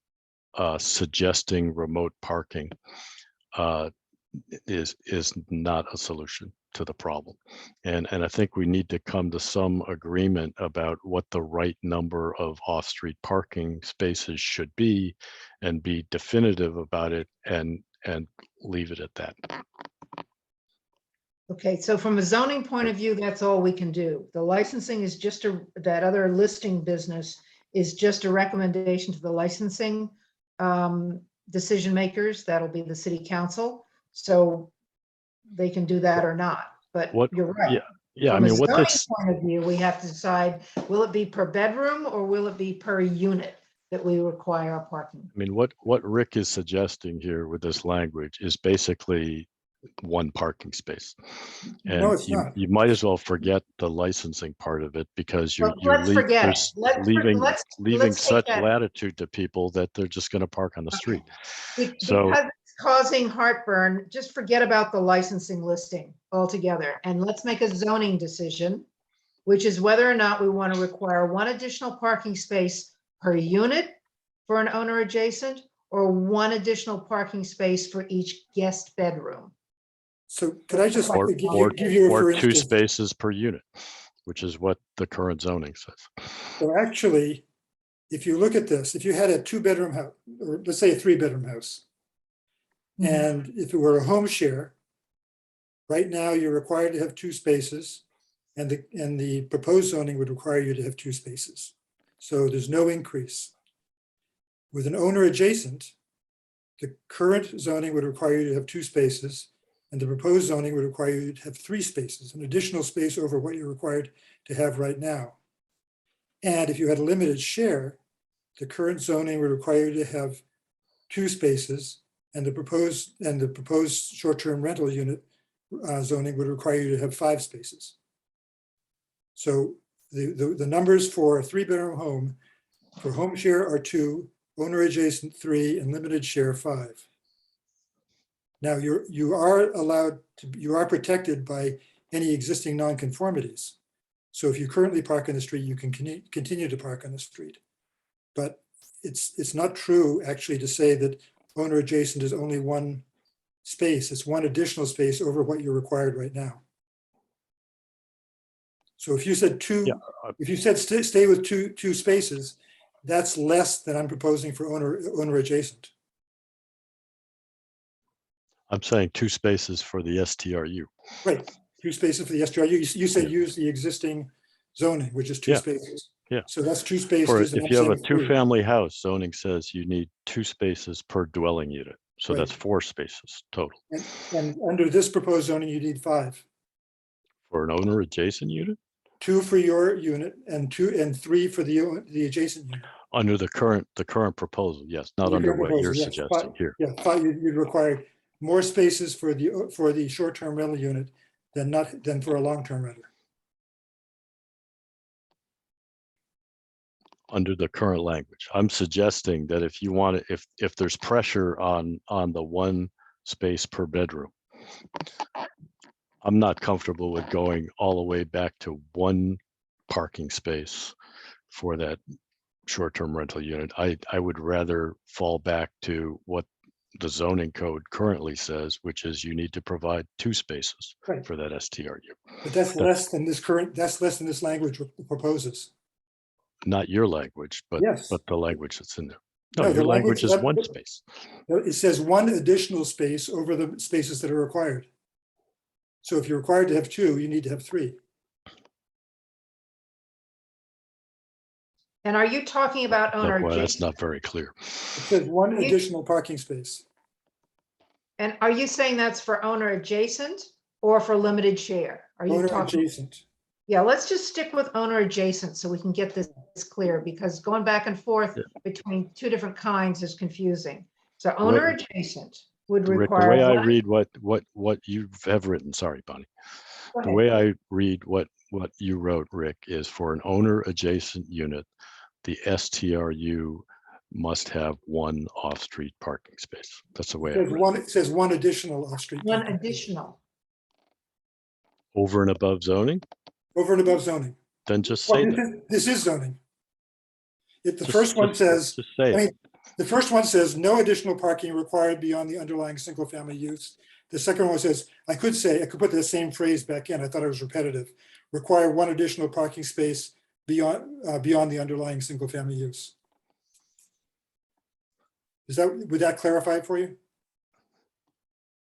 suggesting remote parking is not a solution to the problem. And I think we need to come to some agreement about what the right number of off-street parking spaces should be, and be definitive about it, and leave it at that. Okay, so from a zoning point of view, that's all we can do. The licensing is just that other listing business is just a recommendation to the licensing decision makers. That'll be the city council. So they can do that or not, but you're right. Yeah, From I mean, a what zoning this point of view, we have to decide, will it be per bedroom or will it be per unit that we require parking? I mean, what Rick is suggesting here with this language is basically 1 parking space. And No, it's not. you might as well forget the licensing part of it, because Well, let's forget it. leaving let's take such that. latitude to people that they're just going to park on the street. Because it's causing heartburn, just forget about the licensing listing altogether. And let's make a zoning decision, which is whether or not we want to require 1 additional parking space per unit for an owner adjacent, or one additional parking space for each guest bedroom? So could I just Or, give or, you a for or 2 instance? spaces per unit, which is what the current zoning says. So actually, if you look at this, if you had a 2-bedroom house, or let's say a 3-bedroom house, and if it were a home share, right now you're required to have 2 spaces, and the proposed zoning would require you to have 2 spaces. So there's no increase. With an owner adjacent, the current zoning would require you to have 2 spaces, and the proposed zoning would require you to have 3 spaces, an additional space over what you're required to have right now. And if you had a limited share, the current zoning would require you to have 2 spaces, and the proposed short-term rental unit zoning would require you to have 5 spaces. So the numbers for a 3-bedroom home for home share are 2, owner adjacent 3, and limited share 5. Now you are protected by any existing nonconformities. So if you currently park on the street, you can continue to park on the street. But it's not true actually to say that owner adjacent is only 1 space. It's 1 additional space over what you're required right now. So if you said 2, if you said stay with two spaces, that's less than I'm proposing for owner adjacent. I'm saying 2 spaces for the STRU. Right, 2 spaces for the STRU. You said use the existing zoning, which is 2 spaces. Yeah. So that's 2 spaces. If you have a 2-family house, zoning says you need 2 spaces per dwelling unit. So that's 4 spaces total. And under this proposed zoning, you need 5. For an owner adjacent unit? 2 for your unit and 3 for the adjacent unit. Under the current proposal, yes, not under what you're suggesting here. Yeah, 5, you'd require more spaces for the short-term rental unit than for a long-term renter. Under the current language, I'm suggesting that if you want to, if there's pressure on the 1 space per bedroom, I'm not comfortable with going all the way back to 1 parking space for that short-term rental unit. I would rather fall back to what the zoning code currently says, which is you need to provide 2 spaces for that STRU. But that's less than this language proposes. Not your language, but the language that's in there. No, your language is 1 space. It says 1 additional space over the spaces that are required. So if you're required to have 2, you need to have 3. And are you talking about owner adjacent? That's not very clear. It says 1 additional parking space. And are you saying that's for owner adjacent or for limited share? Are you Owner talking? adjacent. Yeah, let's just stick with owner adjacent so we can get this clear, because going back and forth between 2 different kinds is confusing. So owner adjacent would Rick, require. the way I read what you have written, sorry, Bonnie. The way I read what you wrote, Rick, is for an owner adjacent unit, the STRU must have 1 off-street parking space. That's the way It says 1 additional off-street. 1 additional. Over and above zoning? Over and above zoning. Then just say that. This is zoning. The first one says no additional parking required beyond the underlying single-family use. The second one says, I could put the same phrase back in. I thought it was repetitive. Require 1 additional parking space beyond the underlying single-family use. Would that clarify it for you?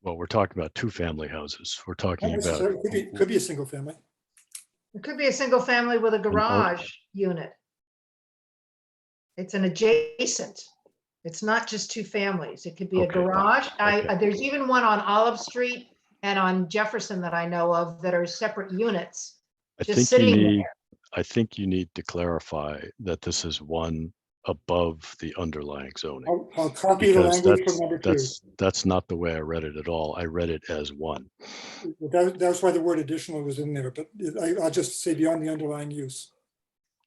Well, we're talking about 2-family houses. We're talking about. It could be a single family. It could be a single family with a garage unit. It's an adjacent. It's not just 2 families. It could be a garage. There's even one on Olive Street and on Jefferson that I know of that are separate units. I think you need to clarify that this is 1 above the underlying zoning. I'll copy the language from number 2. That's not the way I read it at all. I read it as 1. That's why the word additional was in there, but I'll just say beyond the underlying use.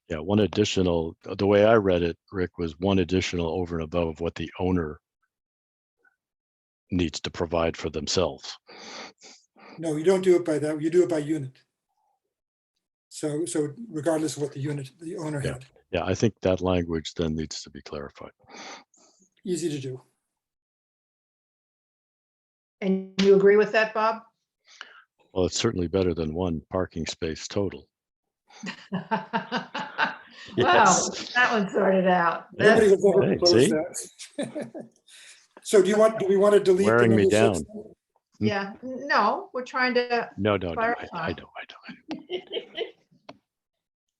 Yeah, 1 additional, the way I read it, Rick, was 1 additional over and above what the owner needs to provide for themselves. No, you don't do it by that. You do it by unit. So regardless of what the owner had. Yeah, I think that language then needs to be clarified. easy to do. And you agree with that, Bob? Well, it's certainly better than one parking space total. Wow, Yes. that one sorted out. Nobody That's has ever Hey, proposed see? that. So do we want to delete the Wearing me number down. 6? yeah, no, we're trying to No, I clarify. don't.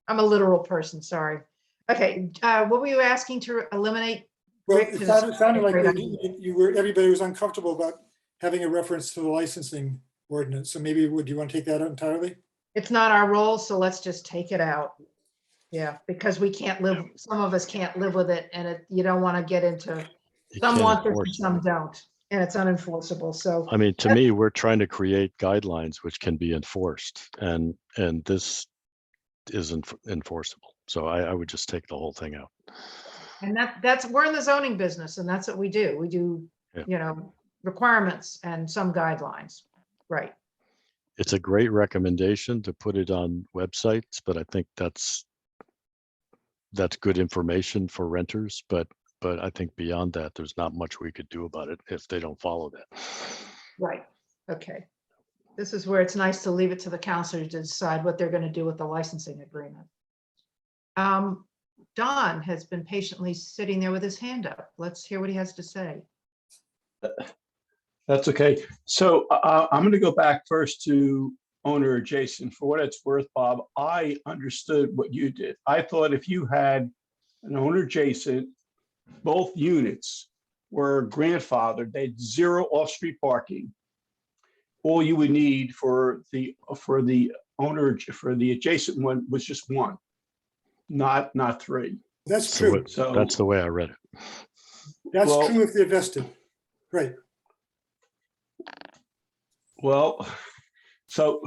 I'm a literal person, sorry. Okay, what were you asking to eliminate? Well, Rick, it 'cause sounded like great maybe everybody was uncomfortable about having a reference to the licensing ordinance. So maybe would you want to take that out entirely? It's not our role, so let's just take it out. Yeah, because we can't live, some of us can't live with it, and you don't want to get into, You some can't want this and enforce it. some don't, and it's unenforceable, so. I mean, to me, we're trying to create guidelines which can be enforced, and this isn't enforceable. So I would just take the whole thing out. And that's, we're in the zoning business, and that's what we do. We do, Yeah. you know, requirements and some guidelines, right? It's a great recommendation to put it on websites, but I think that's good information for renters. But I think beyond that, there's not much we could do about it if they don't follow that. Right, okay. This is where it's nice to leave it to the counselor to decide what they're going to do with the licensing agreement. Don has been patiently sitting there with his hand up. Let's hear what he has to say. That's okay. So I'm going to go back first to owner adjacent. For what it's worth, Bob, I understood what you did. I thought if you had an owner adjacent, both units were grandfathered, they had 0 off-street parking. All you would need for the owner, for the adjacent one was just 1, not 3. That's So true. So that's the way I read it. That's well- true if they're vested. Right. Well, so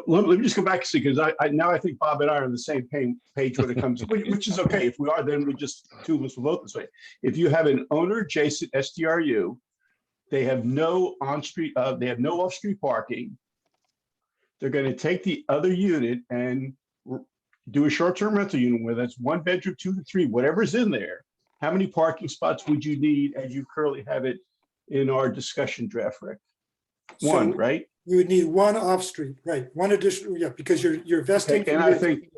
let me just go back because I now I think Bob and I are on the same page when it comes, which is okay. If we are, then we just 2 of us will vote this way. If you have an owner adjacent STRU, they have no on-street, they have no off-street parking. They're going to take the other unit and do a short-term rental unit where that's 1 bedroom, 2 to 3, whatever's in there. How many parking spots would you need as you currently have it in our discussion draft, Rick? 1, So right? you would need 1 off-street, right? 1 additional, yeah, because you're vesting. Okay, and I think,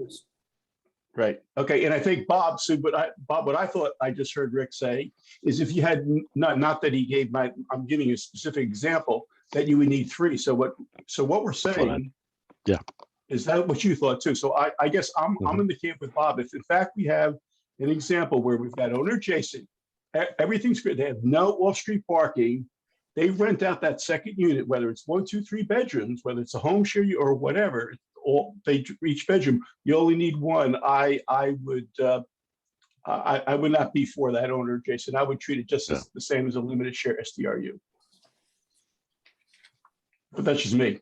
right. Okay. And I think Bob, what I thought I just heard Rick say is if you had not that he gave I'm giving a specific example that you would need 3. So what we're saying, yeah, is that what you thought too? So I guess I'm in the camp with Bob. If in fact we have an example where we've got owner adjacent, everything's good. They have no off-street parking. They rent out that second unit, whether it's 1, 2, 3 bedrooms, whether it's a home share or whatever, or each bedroom, you only need 1. I would not be for that owner adjacent. I would treat it just as the same as a limited share SDRU. But that's just me.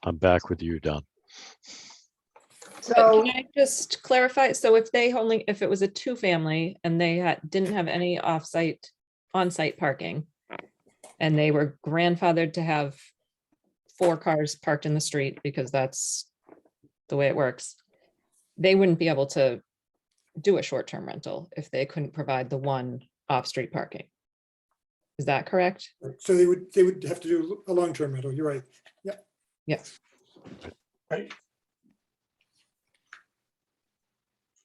I'm back with you, Don. So, Can I just clarify? So if it was a 2-family and they didn't have any on-site parking, and they were grandfathered to have 4 cars parked in the street because that's the way it works, they wouldn't be able to do a short-term rental if they couldn't provide the 1 off-street parking. Is that correct? So they would have to do a long-term rental. You're right. Yeah. Yes. Right.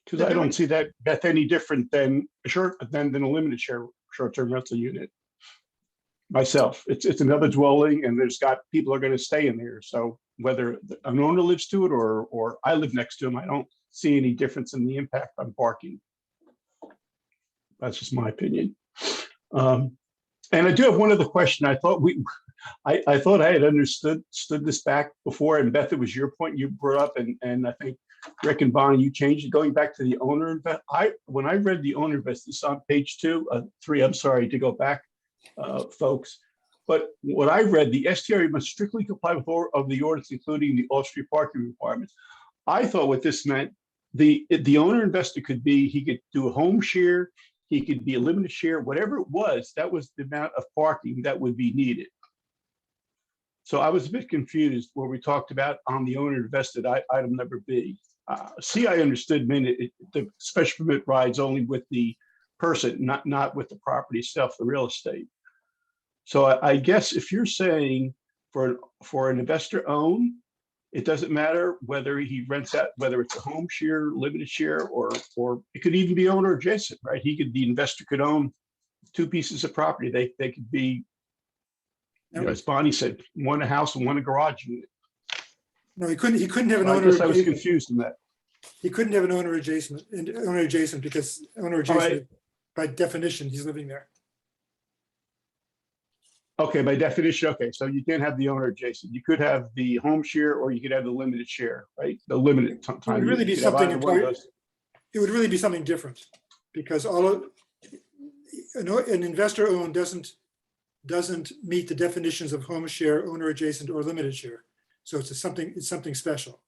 Because I don't see that's any different than a limited short-term rental unit. Myself, it's another dwelling, and people are going to stay in there. So whether an owner lives to it or I live next to him, I don't see any difference in the impact on parking. That's just my opinion. And I do have one other question. I thought I thought I had understood this back before, and Beth, it was your point you brought up, and I think Rick and Bonnie, you changed it going back to the owner invest. When I read the owner invest, it's on page 3. I'm sorry to go back. Folks, but what I read, the STRU must strictly comply with all of the ordinance, including the off-street parking requirements. I thought what this meant, the owner investor could be, he could do a home share, he could be a limited share, whatever it was, that was the amount of parking that would be needed. So I was a bit confused where we talked about on the owner invested item number B. C, I understood, the special permit rides only with the person, not with the property itself, the real estate. So I guess if you're saying for an investor own, it doesn't matter whether he rents out, whether it's a home share, limited share, or it could even be owner adjacent, right? The investor could own two pieces of property. They could be, as Bonnie said, one a house and one a garage unit. No, he couldn't have an I owner guess I was adjacent. confused in that. He couldn't have an owner adjacent because owner adjacent, by definition, he's living there. Okay, by definition, okay, so you can't have the owner adjacent. You could have the home share, or you could have the limited share, right? The limited time. It would really be something. It would really be something different, because an investor owned doesn't meet the definitions of home share, owner adjacent, or limited share. So it's something special.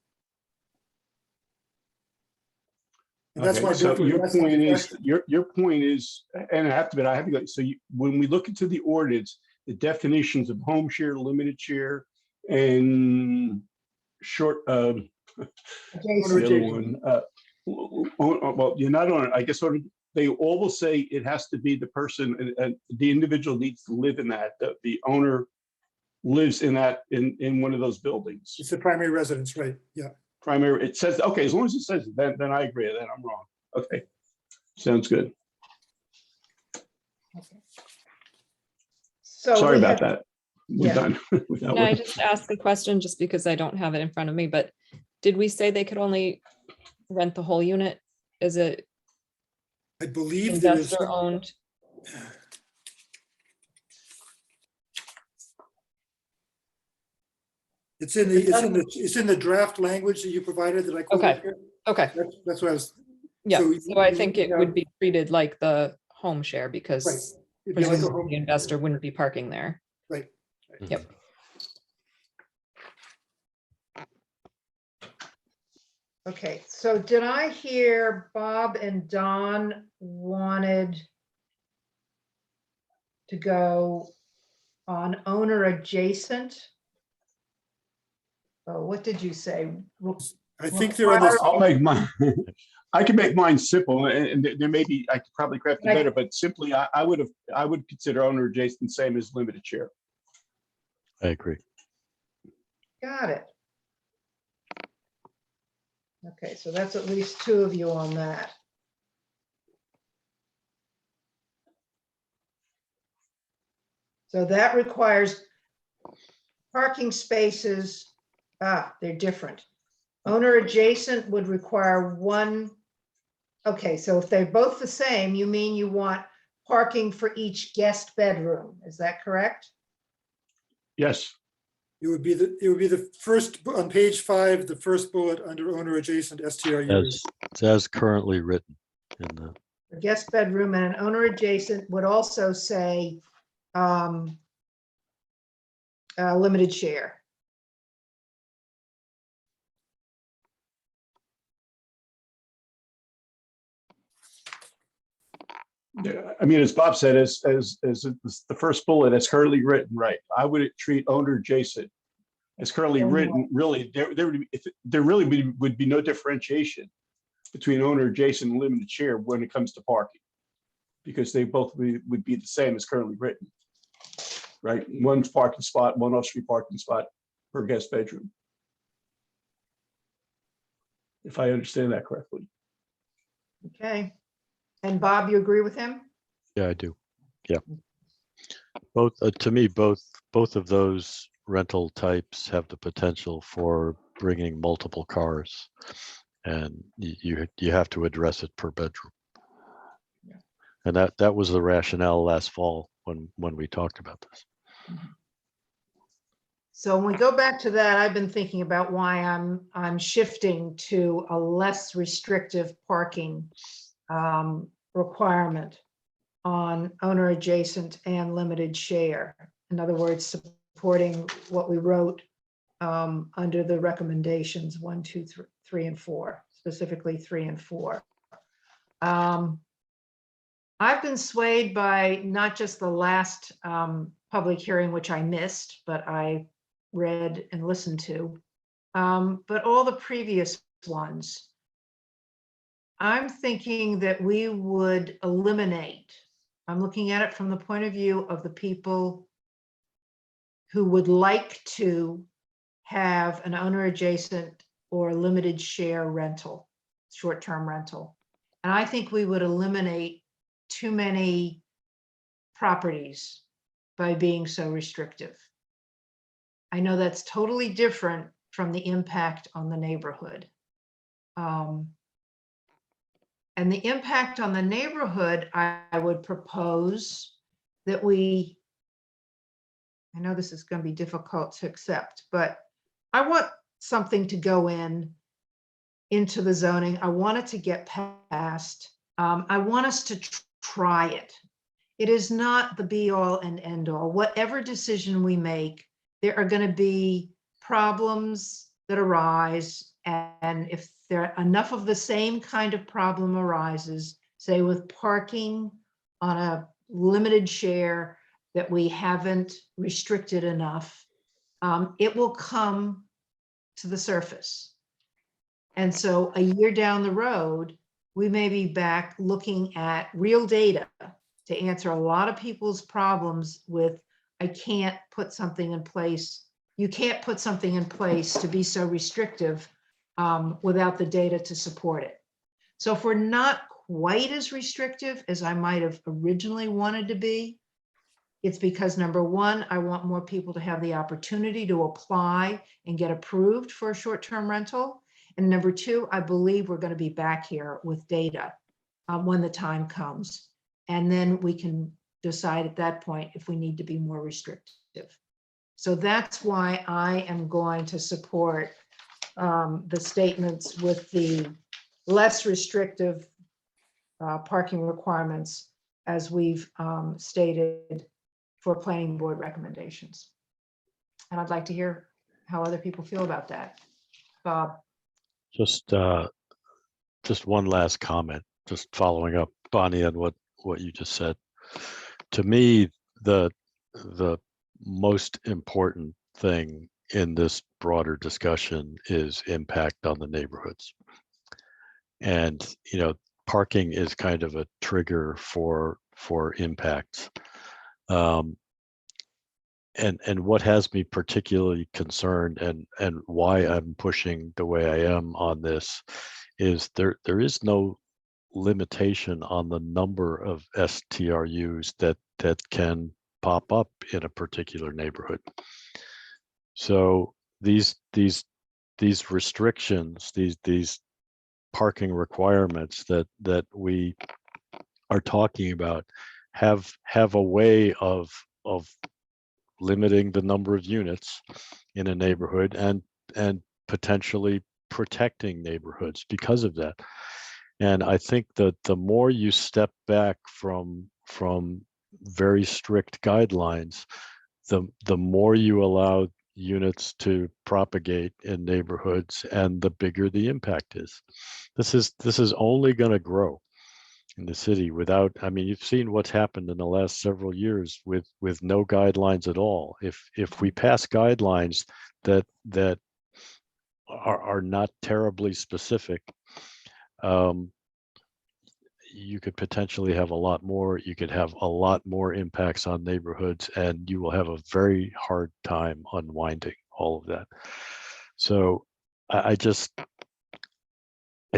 And that's why. So your point is, and I have to go. So when we look into the ordinance, the definitions of home share, limited share, and short the other one. Well, you're not on it. I guess they all will say it has to be the person, the individual needs to live in that. The owner lives in in one of those buildings. It's the primary residence, right? Yeah. Primary. It says, okay, as long as it says it, then I agree. Then I'm wrong. Okay, sounds good. Okay. So sorry about that. We're done. Can I just ask a question just because I don't have it in front of me, but did we say they could only rent the whole unit? Is it? I believe there is investor owned. It's in the draft language that you provided that I quoted. Okay. Here. Okay. That's what I was. Yeah. So I think it would be treated like the home share because It'd be like a presumably the investor wouldn't be parking there. Right. Yep. Okay, so did I hear Bob and Don wanted to go on owner adjacent? Oh, what did you say? I think they're on this. I'll make mine. I can make mine simple, and there may be, I could probably craft it better, but simply I would consider owner adjacent same as limited share. I agree. Got it. Okay, so that's at least two of you on that. So that requires parking spaces. They're different. Owner adjacent would require one. Okay, so if they're both the same, you mean you want parking for each guest bedroom. Is that correct? Yes. It would be the first on page 5, the first bullet under owner adjacent STRUs. As currently written in the. A guest bedroom and an owner adjacent would also say limited share. Yeah, I mean, as Bob said, as the first bullet as currently written, right? I would treat owner adjacent as currently written. Really, there really would be no differentiation between owner adjacent and limited share when it comes to parking, because they both would be the same as currently written, right? One parking spot, one off-street parking spot per guest bedroom, if I understand that correctly. Okay. And Bob, you agree with him? Yeah, I do. Yeah. Both to me, both of those rental types have the potential for bringing multiple cars, and you have to address it per bedroom. Yeah. And that was the rationale last fall when we talked about this. So when we go back to that, I've been thinking about why I'm shifting to a less restrictive parking requirement on owner adjacent and limited share. In other words, supporting what we wrote under the recommendations 1, 2, 3, and 4, specifically 3 and 4. I've been swayed by not just the last public hearing, which I missed, but I read and listened to, but all the previous ones. I'm thinking that we would eliminate, I'm looking at it from the point of view of the people who would like to have an owner adjacent or limited share rental, short-term rental. And I think we would eliminate too many properties by being so restrictive. I know that's totally different from the impact on the neighborhood. And the impact on the neighborhood, I would propose that we, I know this is going to be difficult to accept, but I want something to go into the zoning. I want it to get passed. I want us to try it. It is not the be all and end all. Whatever decision we make, there are going to be problems that arise. And if there enough of the same kind of problem arises, say with parking on a limited share that we haven't restricted enough, it will come to the surface. And so a year down the road, we may be back looking at real data to answer a lot of people's problems with, I can't put something in place. You can't put something in place to be so restrictive without the data to support it. So if we're not quite as restrictive as I might have originally wanted to be, it's because number one, I want more people to have the opportunity to apply and get approved for a short-term rental. And number two, I believe we're going to be back here with data when the time comes. And then we can decide at that point if we need to be more restrictive. So that's why I am going to support the statements with the less restrictive parking requirements as we've stated for planning board recommendations. And I'd like to hear how other people feel about that. Bob. Just one last comment, just following up, Bonnie, on what you just said. To me, the most important thing in this broader discussion is impact on the neighborhoods. And, you know, parking is kind of a trigger for impacts. And what has me particularly concerned and why I'm pushing the way I am on this is there is no limitation on the number of STRUs that can pop up in a particular neighborhood. So these restrictions, these parking requirements that we are talking about have a way of limiting the number of units in a neighborhood and potentially protecting neighborhoods because of that. And I think that the more you step back from very strict guidelines, the more you allow units to propagate in neighborhoods and the bigger the impact is. This is only going to grow in the city without, I mean, you've seen what's happened in the last several years with no guidelines at all. If we pass guidelines that are not terribly specific, you could potentially have a lot more. You could have a lot more impacts on neighborhoods, and you will have a very hard time unwinding all of that. So I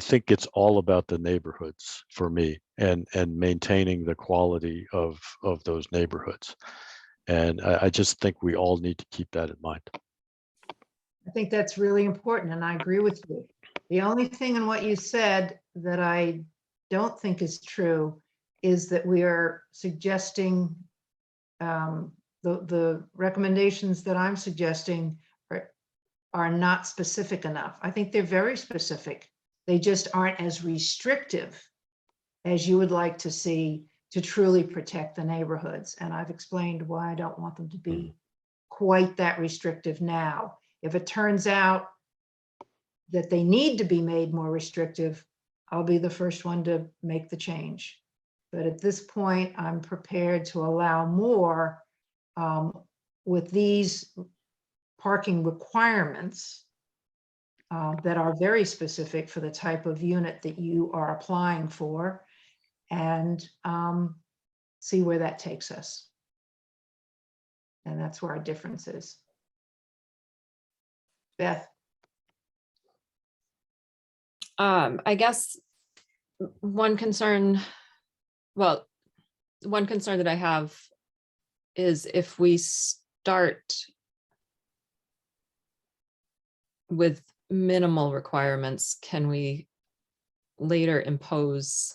think it's all about the neighborhoods for me, and maintaining the quality of those neighborhoods. And I just think we all need to keep that in mind. I think that's really important, and I agree with you. The only thing in what you said that I don't think is true is that we are suggesting the recommendations that I'm suggesting are not specific enough. I think they're very specific. They just aren't as restrictive as you would like to see to truly protect the neighborhoods. And I've explained why I don't want them to be quite that restrictive now. If it turns out that they need to be made more restrictive, I'll be the first one to make the change. But at this point, I'm prepared to allow more with these parking requirements that are very specific for the type of unit that you are applying for, and see where that takes us. And that's where our difference is. Beth? I guess one concern, well, one concern that I have is if we start with minimal requirements, can we later impose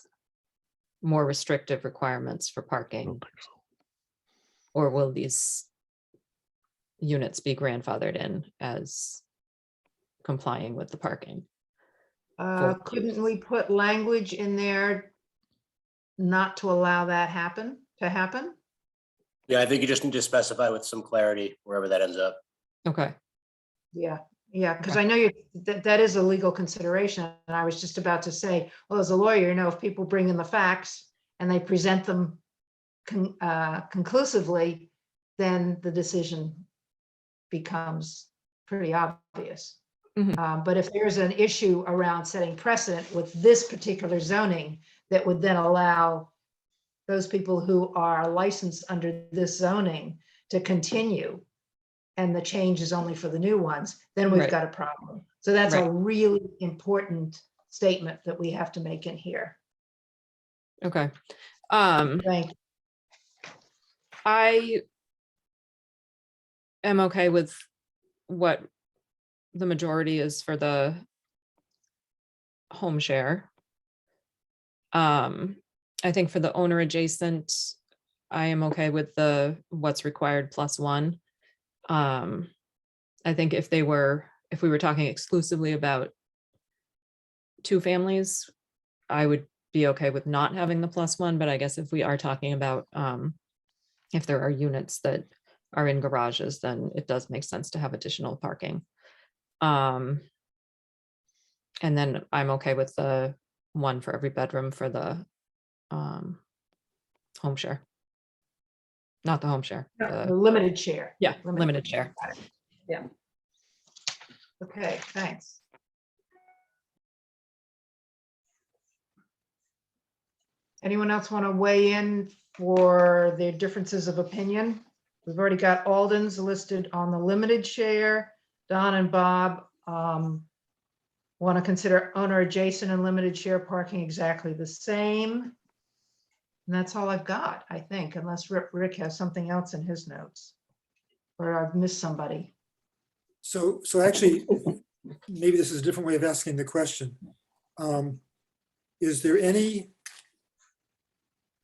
more restrictive requirements for I parking? don't think so. Or will these units be grandfathered in as complying with the parking? Couldn't we put language in there not to allow that to happen? Yeah, I think you just need to specify with some clarity wherever that ends up. Okay. Yeah, because I know that is a legal consideration. And I was just about to say, well, as a lawyer, if people bring in the facts and they present them conclusively, then the decision becomes pretty obvious. But if there's an issue around setting precedent with this particular zoning that would then allow those people who are licensed under this zoning to continue, and the change is only for the new ones, then we've got a problem. So that's a really important statement that we have to make in here. Okay. Thank you. I am okay with what the majority is for the home share. I think for the owner adjacent, I am okay with the what's required +1. I think if we were talking exclusively about 2 families, I would be okay with not having the +1, but I guess if we are talking about if there are units that are in garages, then it does make sense to have additional parking. And then I'm okay with the 1 for every bedroom for the home share. Not the home share. The limited share. Yeah, limited share. Yeah. Okay, thanks. Anyone else want to weigh in for their differences of opinion? We've already got Alden's listed on the limited share. Don and Bob want to consider owner adjacent and limited share parking exactly the same. And that's all I've got, I think, unless Rick has something else in his notes, or I've missed somebody. So actually, maybe this is a different way of asking the question. Is there any,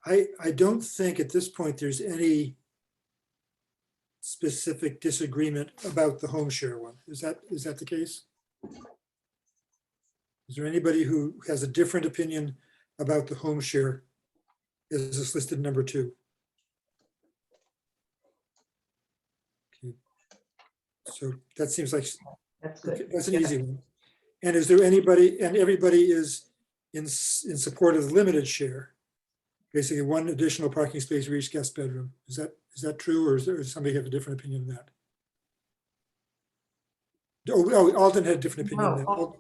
I don't think at this point there's any specific disagreement about the home share one. Is that the case? Is there anybody who has a different opinion about the home share as is listed number 2? Okay. So that seems like That's good. that's an easy one. And is there anybody, and everybody is in support of the limited share? Basically 1 additional parking space for each guest bedroom. Is that true, or does somebody have a different opinion on that? Oh, Alden had a different opinion. on that.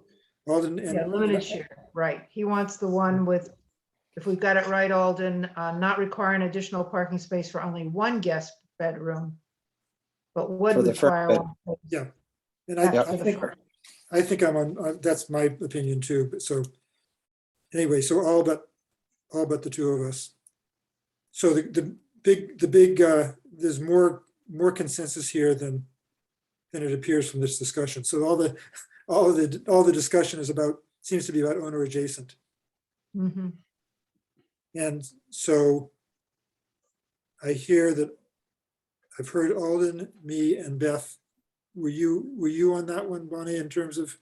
Alden and Yeah, limited share, right. He wants the one with, if we've got it right, Alden, not requiring additional parking space for only 1 guest bedroom, but would For the first require bed. 1. Yeah, and After the first. I think I'm on, that's my opinion too, but so, anyway, so all but the 2 of us. So the big, there's more consensus here than it appears from this discussion. So all the discussion is about, seems to be about owner adjacent. Mm-hmm. And so I hear that I've heard Alden, me, and Beth. Were you on that one, Bonnie, in terms of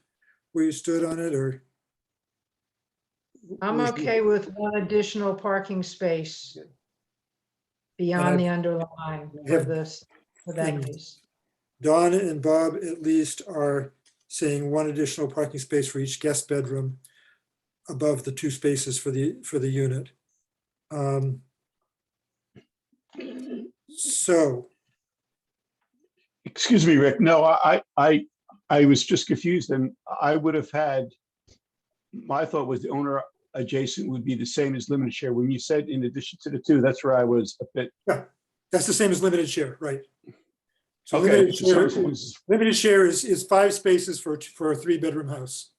where you stood on it, or? I'm was okay with 1 additional parking space beyond the underline for this, for that and use. Don and Bob at least are saying 1 additional parking space for each guest bedroom above the 2 spaces for the unit. So, Excuse me, Rick. No, I was just confused, and I would have had, my thought was the owner adjacent would be the same as limited share. When you said in addition to the two, that's where I was a bit. Yeah, that's the same as limited share, right? So Okay, limited so share, someone was- limited share is 5 spaces for a 3-bedroom house.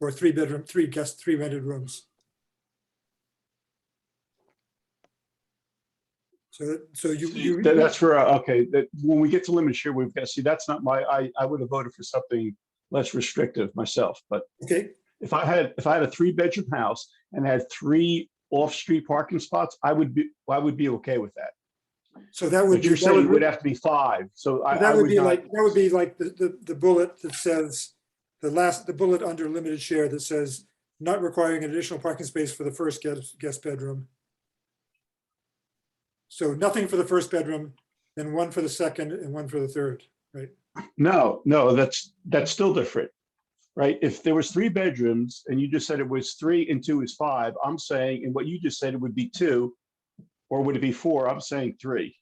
Or 3-bedroom, 3 rented rooms. So you. That's where, okay, that when we get to limited share, we've got to see, that's not I would have voted for something less restrictive myself, but Okay, if I had a 3-bedroom house and had 3 off-street parking spots, I would be okay with that. so that would But be. you're that saying it would would- have to be 5, so I That would would be not. like the bullet that says, the bullet under limited share that says, not requiring an additional parking space for the first guest bedroom. So nothing for the first bedroom, then 1 for the second and 1 for the third, right? No, that's still different, right? If there was 3 bedrooms and you just said it was 3 and 2 is 5, I'm saying, and what you just said, it would be 2, or would it be 4? I'm saying 3.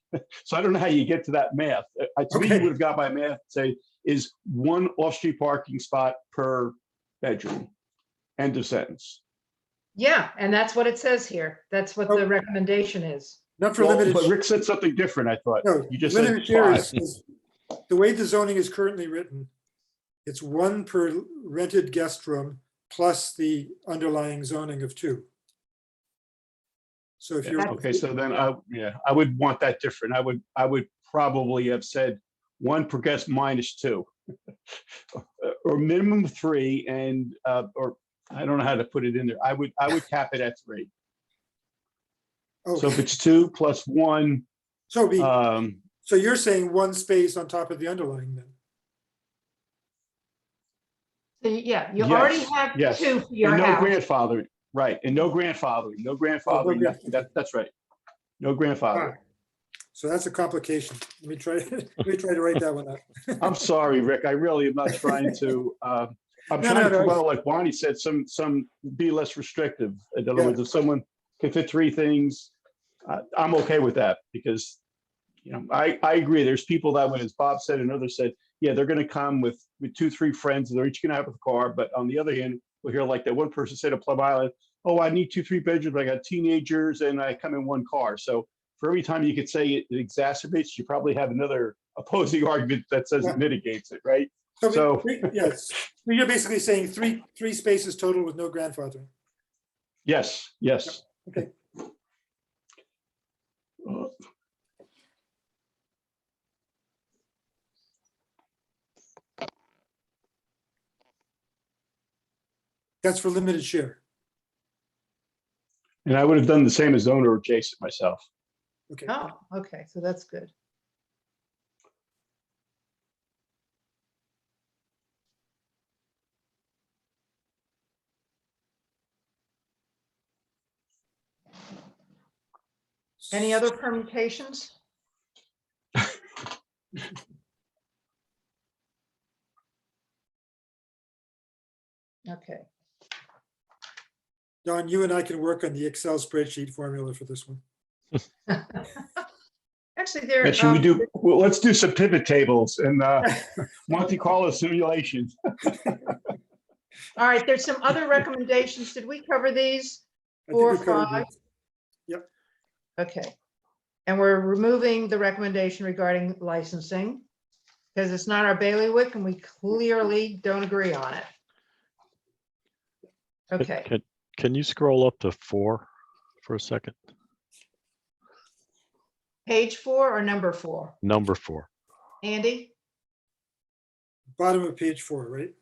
So I don't know how you get to that math. To me, you Okay. would have got my math, say, is 1 off-street parking spot per bedroom. End of sentence. Yeah, and that's what it says here. That's what the recommendation is. Not for Well, limited. but Rick said something different, I thought. No, You just said limited share 5. is, the way the zoning is currently written, it's 1 per rented guest room plus the underlying zoning of 2. So if you're. Okay, so then I would want that different. I would probably have said 1 per guest minus 2. Or minimum 3, and or I don't know how to put it in there. I would cap it at 3. So if it's 2 plus 1. So so you're saying 1 space on top of the underlying then? So yeah, you already have 2 for your and no house. grandfathering, right? And no grandfathering, That's right. No grandfathering. So that's a complication. Let me try to write that one out. I'm sorry, Rick. I really am not trying to. I'm trying to promote, like Bonnie said, some be less restrictive. In other words, if someone can fit 3 things, I'm okay with that, because I agree. There's people that, when, as Bob said and others said, yeah, they're going to come with 2, 3 friends, and they're each going to have a car. But on the other hand, we'll hear like that one person said at Plum Island, oh, I need 2, 3 bedrooms. I got teenagers and I come in 1 car. So for every time you could say it exacerbates, you probably have another opposing argument that says it mitigates it, right? So yes, you're basically saying 3 spaces total with no grandfathering. Yes. Okay. That's for limited share. And I would have done the same as owner adjacent myself. Okay. Oh, okay, so that's good. Any other permutations? Okay. Don, you and I can work on the Excel spreadsheet formula for this one. Actually, there. And should we do? Well, let's do some pivot tables and Monte Carlo simulations. All right, there's some other recommendations. Did we cover these? I think 4 we or covered 5? these. Yep. Okay. And we're removing the recommendation regarding licensing because it's not our bailiwick and we clearly don't agree on it. Okay. Can you scroll up to 4 for a second? Page 4 or number 4? Number 4. Andy? Bottom of page 4, right?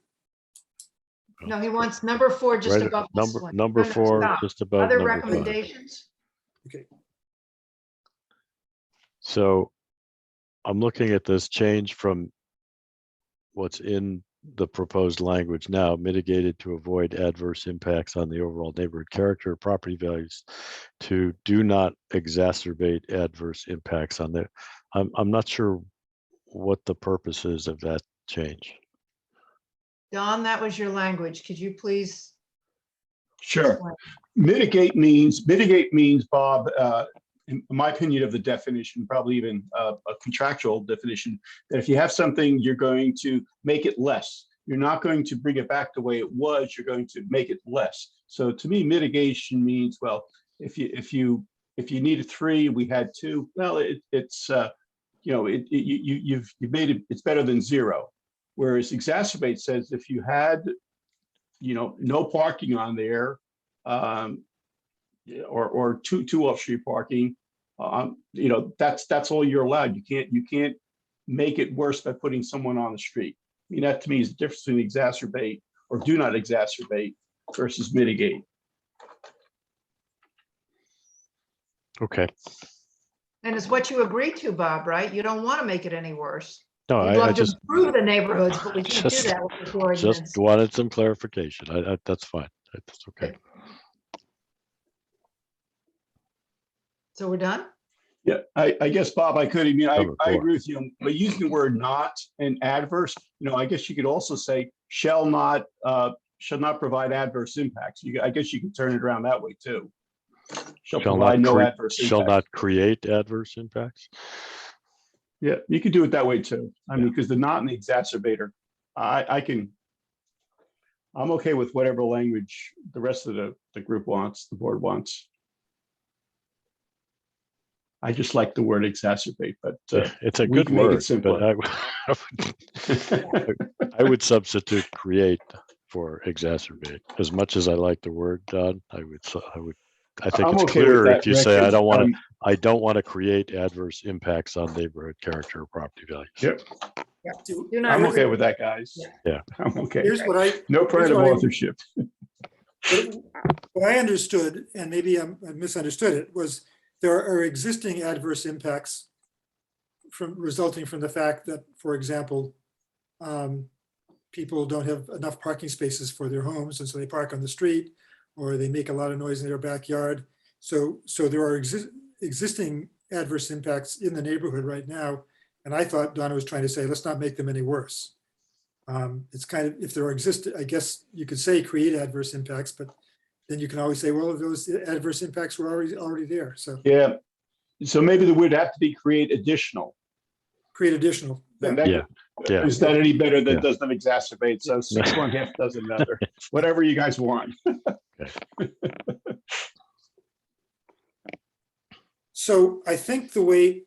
No, he wants number 4 just Right, above this one. number No, 4, stop. just above Other number 5. recommendations? Okay. So I'm looking at this change from what's in the proposed language now, mitigated to avoid adverse impacts on the overall neighborhood character or property values, to do not exacerbate adverse impacts on the. I'm not sure what the purpose is of that change. Don, that was your language. Could you please? Sure. Mitigate means, Bob, in my opinion, of the definition, probably even a contractual definition, that if you have something, you're going to make it less. You're not going to bring it back the way it was. You're going to make it less. So to me, mitigation means, well, if you needed 3, we had 2. Well, it's you've made it. It's better than 0. Whereas exacerbate says if you had, no parking on there, or two off-street parking, that's all you're allowed. You can't make it worse by putting someone on the street. I mean, that to me is the difference between exacerbate or do not exacerbate versus mitigate. Okay. And it's what you agreed to, Bob, right? You don't want to make it any worse. No, You'd I love to just improve the neighborhoods, but we can't do just- that with this ordinance. just wanted some clarification. That's fine. That's okay. So we're done? Yeah, I guess, Bob, I could, I Number 4. agree with you, but using the word not and adverse, I guess you could also say shall not provide adverse impacts. I guess you could turn it around that way too. Shall provide no adverse Shall impacts. not create adverse impacts. Yeah, you could do it that way too. I mean, because the not and the exacerbator, I'm okay with whatever language the rest of the group wants, the board wants. I just like the word exacerbate, but It's a we good can make it word, simpler. but I would substitute create for exacerbate. As much as I like the word, Don, I think I'm it's okay with clearer that, if you say Rick. I don't want to create adverse impacts on neighborhood character or property values. Yep, Do not I'm okay really- with that, guys. Yeah. I'm okay. Here's what I. No here's pride of what I- authorship. What I understood, and maybe I misunderstood it, was there are existing adverse impacts resulting from the fact that, for example, people don't have enough parking spaces for their homes, and so they park on the street, or they make a lot of noise in their backyard. So there are existing adverse impacts in the neighborhood right now, and I thought Donna was trying to say, let's not make them any worse. It's kind of, if there are I guess you could say create adverse impacts, but then you can always say, well, those adverse impacts were already there. So Yeah, so maybe the word have to be create additional. create additional. Then Yeah. Yeah. Is that any better than Yeah. doesn't exacerbate? So 6 1 half dozen another, whatever you guys want. So I think the way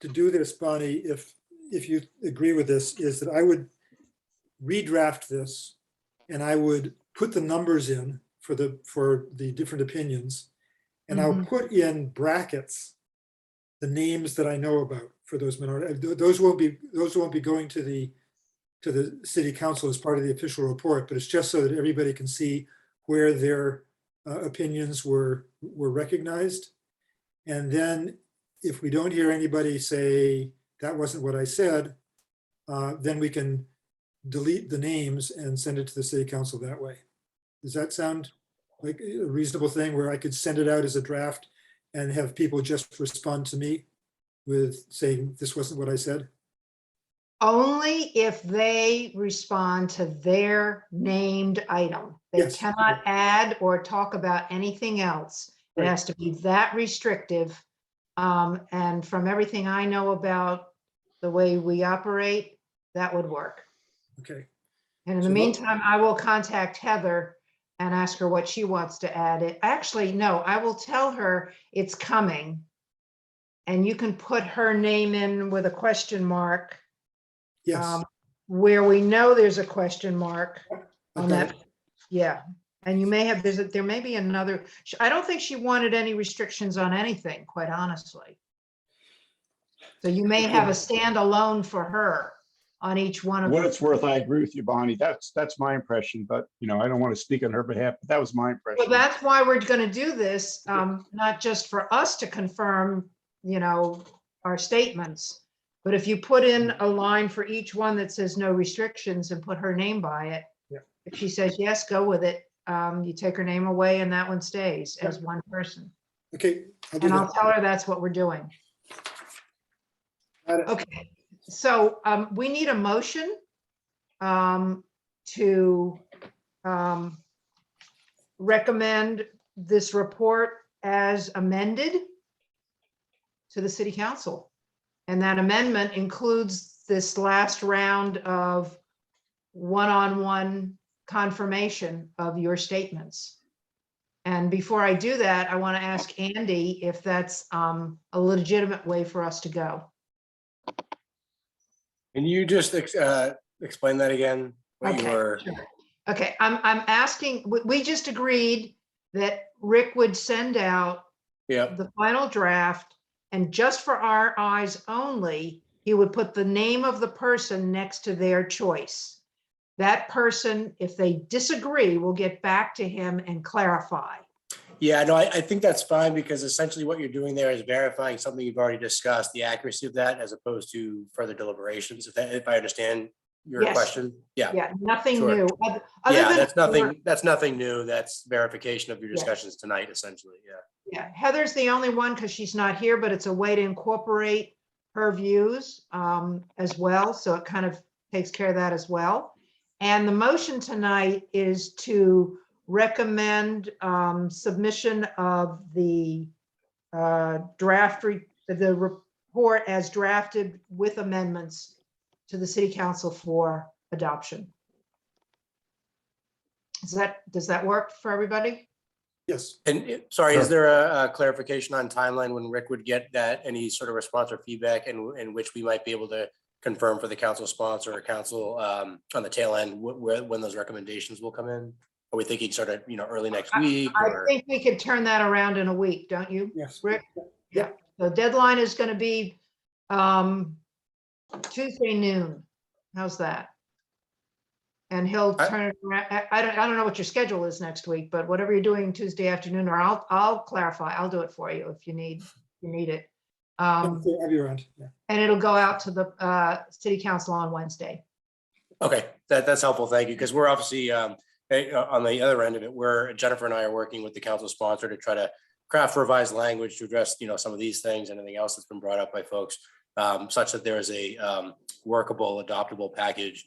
to do this, Bonnie, if you agree with this, is that I would redraft this and I would put the numbers in for the different opinions. And I'll put in brackets the names that I know about for those minority. Those won't be going to the city council as part of the official report, but it's just so that everybody can see where their opinions were recognized. And then if we don't hear anybody say that wasn't what I said, then we can delete the names and send it to the city council that way. Does that sound like a reasonable thing where I could send it out as a draft and have people just respond to me with saying this wasn't what I said? Only if they respond to their named item. They Yes. cannot add or talk about anything else. It Right. has to be that restrictive. And from everything I know about the way we operate, that would work. Okay. And in So the what- meantime, I will contact Heather and ask her what she wants to add. It actually, no, I will tell her it's coming. And you can put her name in with a question mark. Yes. Where we know there's a question mark I've on got that. Yeah, and you may have, there may be another, I don't think she wanted any restrictions on anything, quite honestly. So you may have a standalone for her on each one of What them. it's worth, I agree with you, Bonnie. That's my impression, but I don't want to speak on her behalf, but that was my impression. Well, that's why we're going to do this, not just for us to confirm, our statements, but if you put in a line for each one that says no restrictions and put her name by it, Yeah. if she says, yes, go with it, you take her name away and that one stays as one person. Okay. I'll do And I'll that. tell her that's what we're doing. Got it. Okay, so we need a motion to recommend this report as amended. to the city council. And that amendment includes this last round of one-on-one confirmation of your statements. And before I do that, I want to ask Andy if that's a legitimate way for us to go. Can you just explain that again? What you Okay, were, sure. Okay, I'm asking, we just agreed that Rick would send out yeah, the final draft, and just for our eyes only, he would put the name of the person next to their choice. That person, if they disagree, will get back to him and clarify. yeah, no, I think that's fine because essentially what you're doing there is verifying something you've already discussed, the accuracy of that as opposed to further deliberations. If I understand your Yes. question, yeah. Yeah, nothing Sure. new. Other Yeah, than that's nothing new. That's verification of your Yes. discussions tonight, essentially, yeah. Yeah, Heather's the only one because she's not here, but it's a way to incorporate her views as well. So it kind of takes care of that as well. And the motion tonight is to recommend submission of the the report as drafted with amendments to the city council for adoption. Does that work for everybody? Yes. And sorry, Sure. is there a clarification on timeline when Rick would get that, any sort of response or feedback in which we might be able to confirm for the council sponsor or council on the tail end, when those recommendations will come in? Are we thinking sort of, early next week? I Or think we could turn that around in a week, don't you, Yes. Rick? Yeah, the deadline is going to be Tuesday noon. How's that? And he'll turn it around. I don't know what your schedule is next week, but whatever you're doing Tuesday afternoon, or I'll clarify. I'll do it for you if you need it. I'll be around. Yeah. And it'll go out to the city council on Wednesday. Okay, that's helpful. Thank you. Because we're obviously on the other end of it, Jennifer and I are working with the council sponsor to try to craft revised language to address, some of these things and anything else that's been brought up by folks, such that there is a workable, adoptable package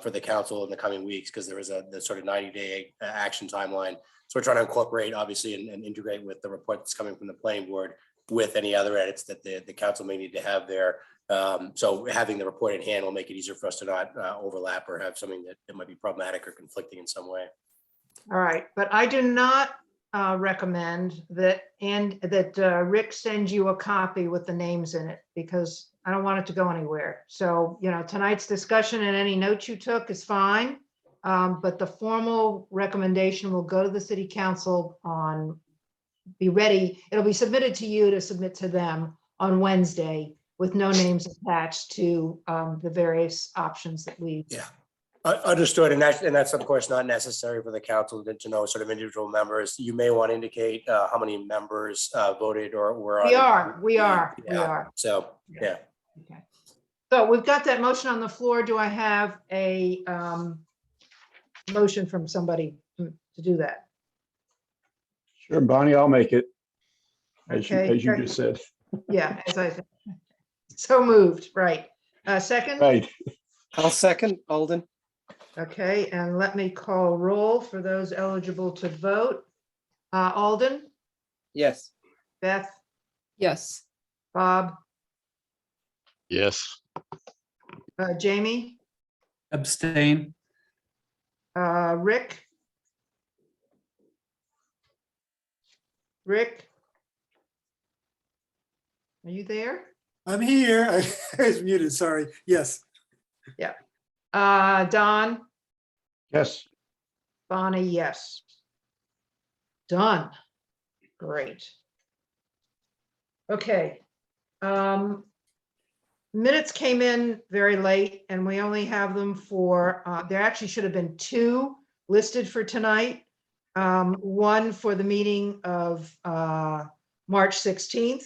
for the council in the coming weeks, because there is the sort of 90-day action timeline. So we're trying to incorporate, obviously, and integrate with the report that's coming from the planning board with any other edits that the council may need to have there. So having the report in hand will make it easier for us to not overlap or have something that might be problematic or conflicting in some way. All right, but I do not recommend that Rick sends you a copy with the names in it, because I don't want it to go anywhere. So, tonight's discussion and any notes you took is fine. But the formal recommendation will go to the city council be ready. It'll be submitted to you to submit to them on Wednesday with no names attached to the various options that we. Yeah. Understood. And that's of course not necessary for the council to know sort of individual members. You may want to indicate how many members voted or were on. We are. So, yeah. Okay. So we've got that motion on the floor. Do I have a motion from somebody to do that? Sure, Bonnie, I'll make it. Okay. As you just said. Yeah, as I said. So moved, right. Second? Right. I'll second, Alden. Okay, and let me call roll for those eligible to vote. Alden, Yes. Beth, Yes. Bob, Yes. Jamie, Abstain. Rick. Rick? Are you there? I'm here. I was muted, sorry. Yes. Yeah. Don, Yes. Bonnie, yes. Done. Great. Okay. Minutes came in very late and we only have them for, there actually should have been two listed for tonight. One for the meeting of March 16th,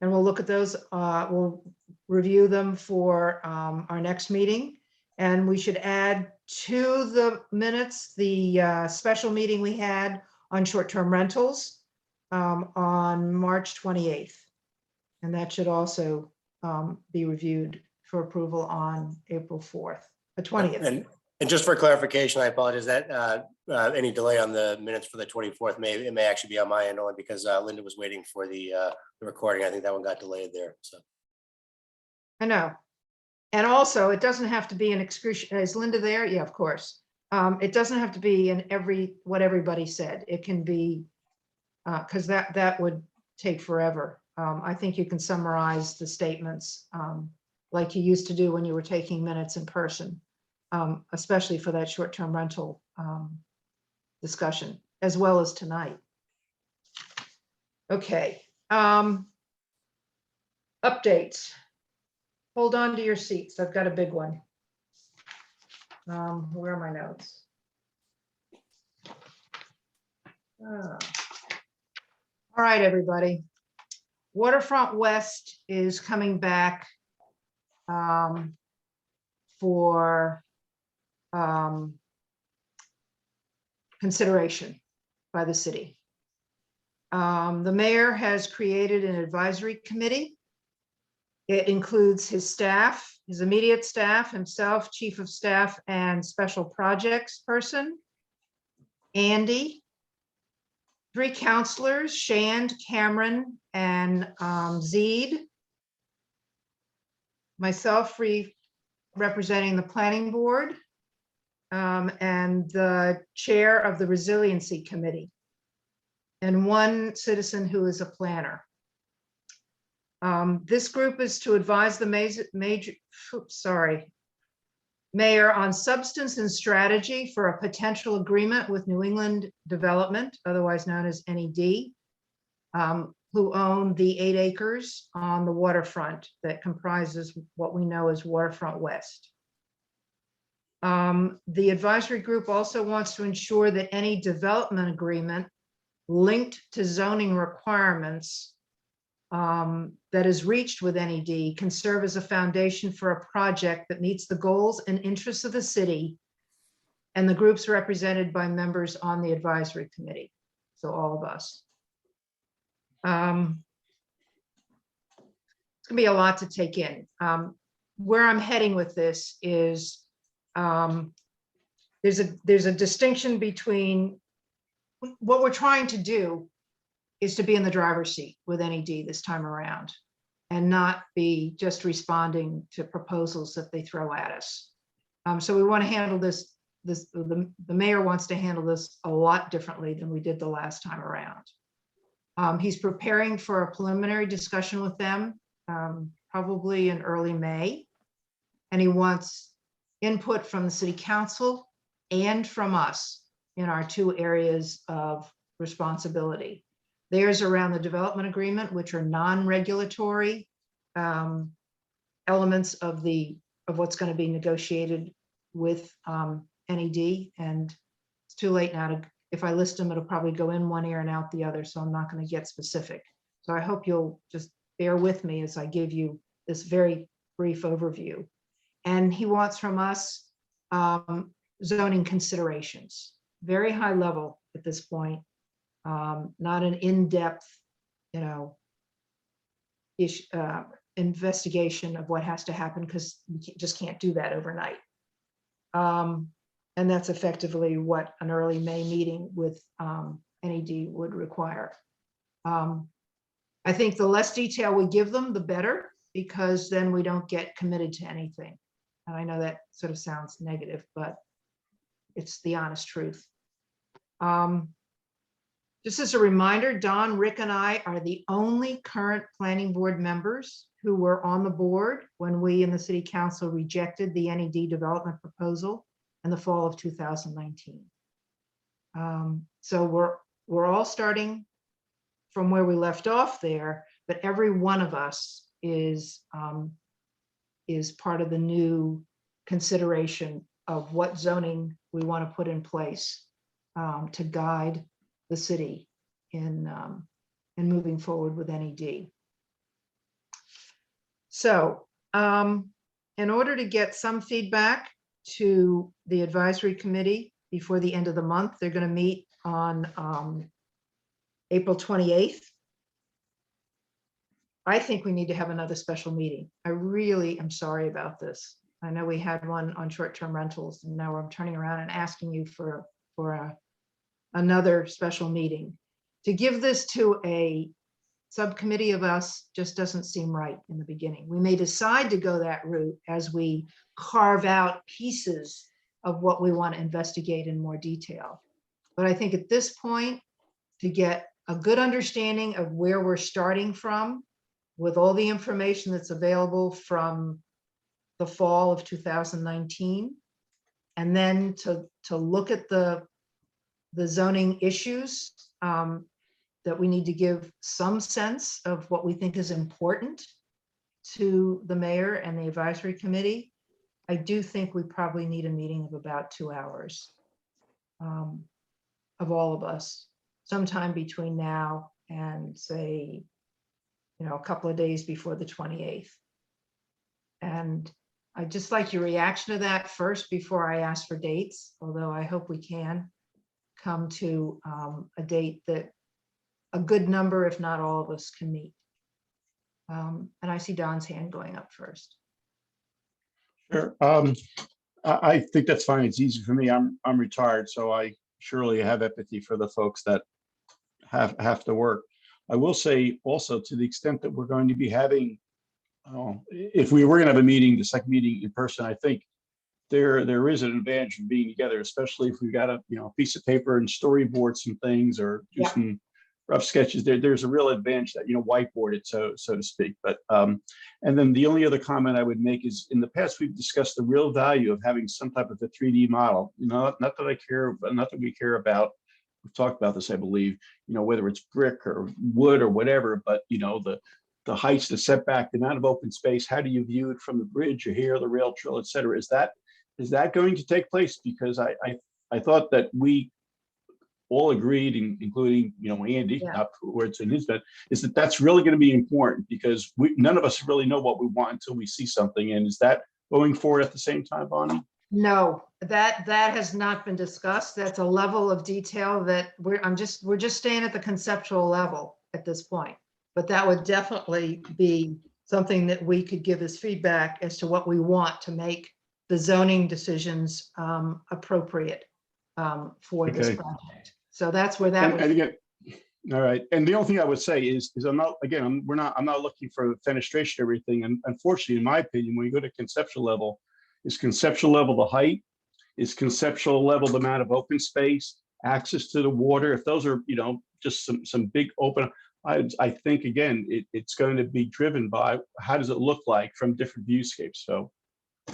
and we'll look at those. We'll review them for our next meeting. And we should add to the minutes the special meeting we had on short-term rentals on March 28th. And that should also be reviewed for approval on April 4th, the 20th. And just for clarification, I apologize that any delay on the minutes for the 24th it may actually be on my end only because Linda was waiting for the recording. I think that one got delayed there. So I know. And also, it doesn't have to be an excruciating. Is Linda there? Yeah, of course. It doesn't have to be in what everybody said. It can be because that would take forever. I think you can summarize the statements like you used to do when you were taking minutes in person, especially for that short-term rental discussion, as well as tonight. Okay. Updates. Hold on to your seats. I've got a big one. Where are my notes? All right, everybody. Waterfront West is coming back for consideration by the city. The mayor has created an advisory committee. It includes his staff, his immediate staff, himself, chief of staff, and special projects person, Andy, 3 counselors, Shand, Cameron, and Zeed, myself representing the planning board, and the chair of the resiliency committee, and 1 citizen who is a planner. This group is to advise the mayor on substance and strategy for a potential agreement with New England Development, otherwise known as NED, who own the 8 acres on the waterfront that comprises what we know as Waterfront West. The advisory group also wants to ensure that any development agreement linked to zoning requirements that is reached with NED can serve as a foundation for a project that meets the goals and interests of the city and the groups represented by members on the advisory committee. So all of us. It's gonna be a lot to take in. Where I'm heading with this is there's a distinction between what we're trying to do is to be in the driver's seat with NED this time around and not be just responding to proposals that they throw at us. So we want to handle the mayor wants to handle this a lot differently than we did the last time around. He's preparing for a preliminary discussion with them, probably in early May. And he wants input from the city council and from us in our 2 areas of responsibility. Theirs around the development agreement, which are non-regulatory elements of what's going to be negotiated with NED. And it's too late now if I list them, it'll probably go in one ear and out the other. So I'm not going to get specific. So I hope you'll just bear with me as I give you this very brief overview. And he wants from us zoning considerations, very high level at this point. Not an in-depth, investigation of what has to happen because we just can't do that overnight. And that's effectively what an early May meeting with NED would require. I think the less detail we give them, the better, because then we don't get committed to anything. And I know that sort of sounds negative, but it's the honest truth. Just as a reminder, Don, Rick, and I are the only current planning board members who were on the board when we in the city council rejected the NED development proposal in the fall of 2019. So we're all starting from where we left off there, but every one of us is part of the new consideration of what zoning we want to put in place to guide the city in moving forward with NED. So in order to get some feedback to the advisory committee before the end of the month, they're going to meet on April 28th. I think we need to have another special meeting. I really am sorry about this. I know we had one on short-term rentals, and now I'm turning around and asking you for another special meeting. To give this to a subcommittee of us just doesn't seem right in the beginning. We may decide to go that route as we carve out pieces of what we want to investigate in more detail. But I think at this point, to get a good understanding of where we're starting from with all the information that's available from the fall of 2019, and then to look at the zoning issues, that we need to give some sense of what we think is important to the mayor and the advisory committee. I do think we probably need a meeting of about 2 hours of all of us, sometime between now and say, a couple of days before the 28th. And I'd just like your reaction to that first before I ask for dates, although I hope we can come to a date that a good number, if not all of us, can meet. And I see Don's hand going up first. Sure. I think that's fine. It's easy for me. I'm retired, so I surely have empathy for the folks that have to work. I will say also, to the extent that we're going to be having, if we were going to have a meeting, the second meeting in person, I think there is an advantage of being together, especially if we've got a piece of paper and storyboard some things or do some rough sketches. There's a real advantage that whiteboard it, so to speak. But and then the only other comment I would make is, in the past we've discussed the real value of having some type of a 3D model. Not that I care, not that we care about. We've talked about this, I believe. Whether it's brick or wood or whatever, but the heights, the setback, the amount of open space. How do you view it from the bridge or here, the rail trail, et cetera? Is that going to take place? Because I thought that we all agreed, including Andy, where it's in his bed, is that that's really going to be important, because none of us really know what we want until we see something. And is that going forward at the same time, Bonnie? No, that has not been discussed. That's a level of detail that we're just staying at the conceptual level at this point. But that would definitely be something that we could give as feedback as to what we want to make the zoning decisions appropriate for this project. So that's where that and again, all right. And the only thing I would say is I'm not looking for fenestration or everything. And unfortunately, in my opinion, when you go to conceptual level, is conceptual level the height? Is conceptual level the amount of open space, access to the water? If those are just some big open, I think again it's going to be driven by how does it look like from different viewscapes. So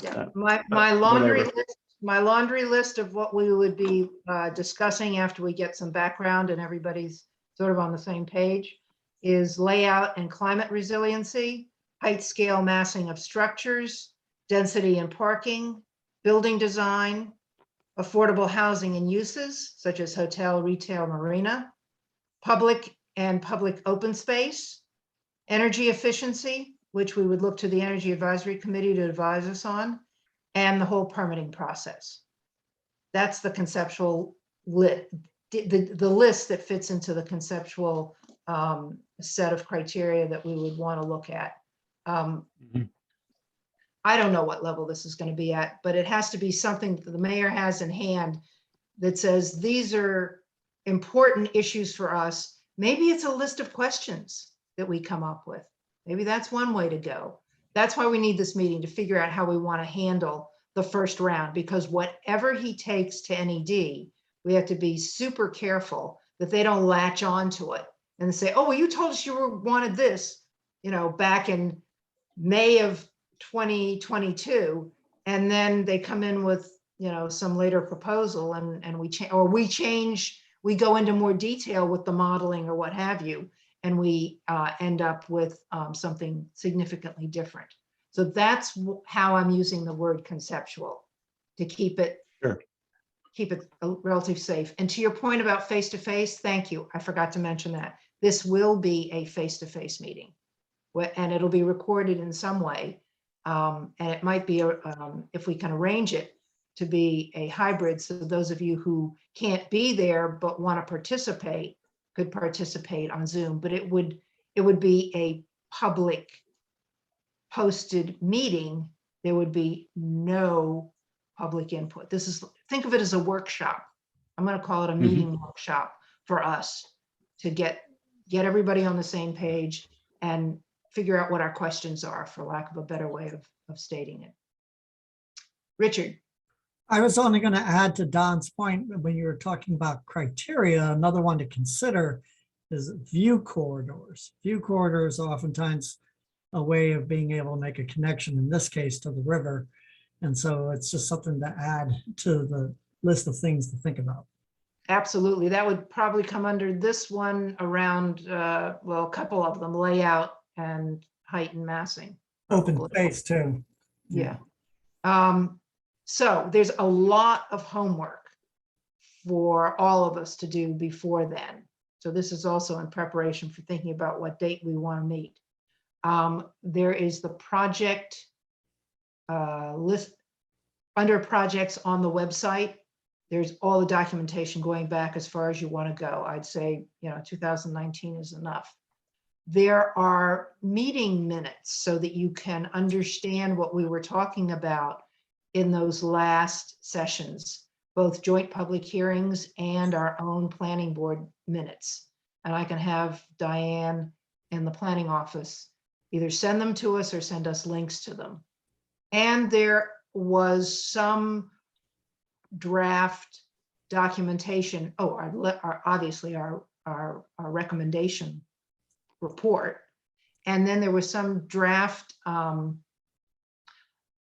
yeah, my laundry list of what we would be discussing after we get some background and everybody's sort of on the same page is layout and climate resiliency, height scale massing of structures, density and parking, building design, affordable housing and uses such as hotel, retail, marina, public and public open space, energy efficiency, which we would look to the Energy Advisory Committee to advise us on, and the whole permitting process. That's the conceptual the list that fits into the conceptual set of criteria that we would want to look at. I don't know what level this is going to be at, but it has to be something that the mayor has in hand that says these are important issues for us. Maybe it's a list of questions that we come up with. Maybe that's one way to go. That's why we need this meeting, to figure out how we want to handle the first round, because whatever he takes to NED, we have to be super careful that they don't latch onto it and say, oh, well, you told us you wanted this, back in May of 2022, and then they come in with some later proposal and we go into more detail with the modeling or what have you, and we end up with something significantly different. So that's how I'm using the word conceptual, to keep it relatively safe. And to your point about face-to-face, thank you. I forgot to mention that. This will be a face-to-face meeting, and it'll be recorded in some way. And it might be, if we can arrange it, to be a hybrid. So those of you who can't be there but want to participate could participate on Zoom, but it would be a public posted meeting there would be no public input. This is, think of it as a workshop. I'm going to call it a meeting workshop for us to get everybody on the same page and figure out what our questions are, for lack of a better way of stating it. Richard. I was only going to add to Don's point when you were talking about criteria. Another one to consider is view corridors. View corridors are oftentimes a way of being able to make a connection, in this case, to the river. And so it's just something to add to the list of things to think about. Absolutely. That would probably come under this one around, well, a couple of them, layout and height and massing. Open probably. space too. Yeah. So there's a lot of homework for all of us to do before then. So this is also in preparation for thinking about what date we want to meet. There is the project list under projects on the website. There's all the documentation going back as far as you want to go. I'd say, 2019 is enough. There are meeting minutes so that you can understand what we were talking about in those last sessions, both joint public hearings and our own planning board minutes. And I can have Diane and the planning office either send them to us or send us links to them. And there was some draft documentation. Oh, obviously our recommendation report. And then there was some draft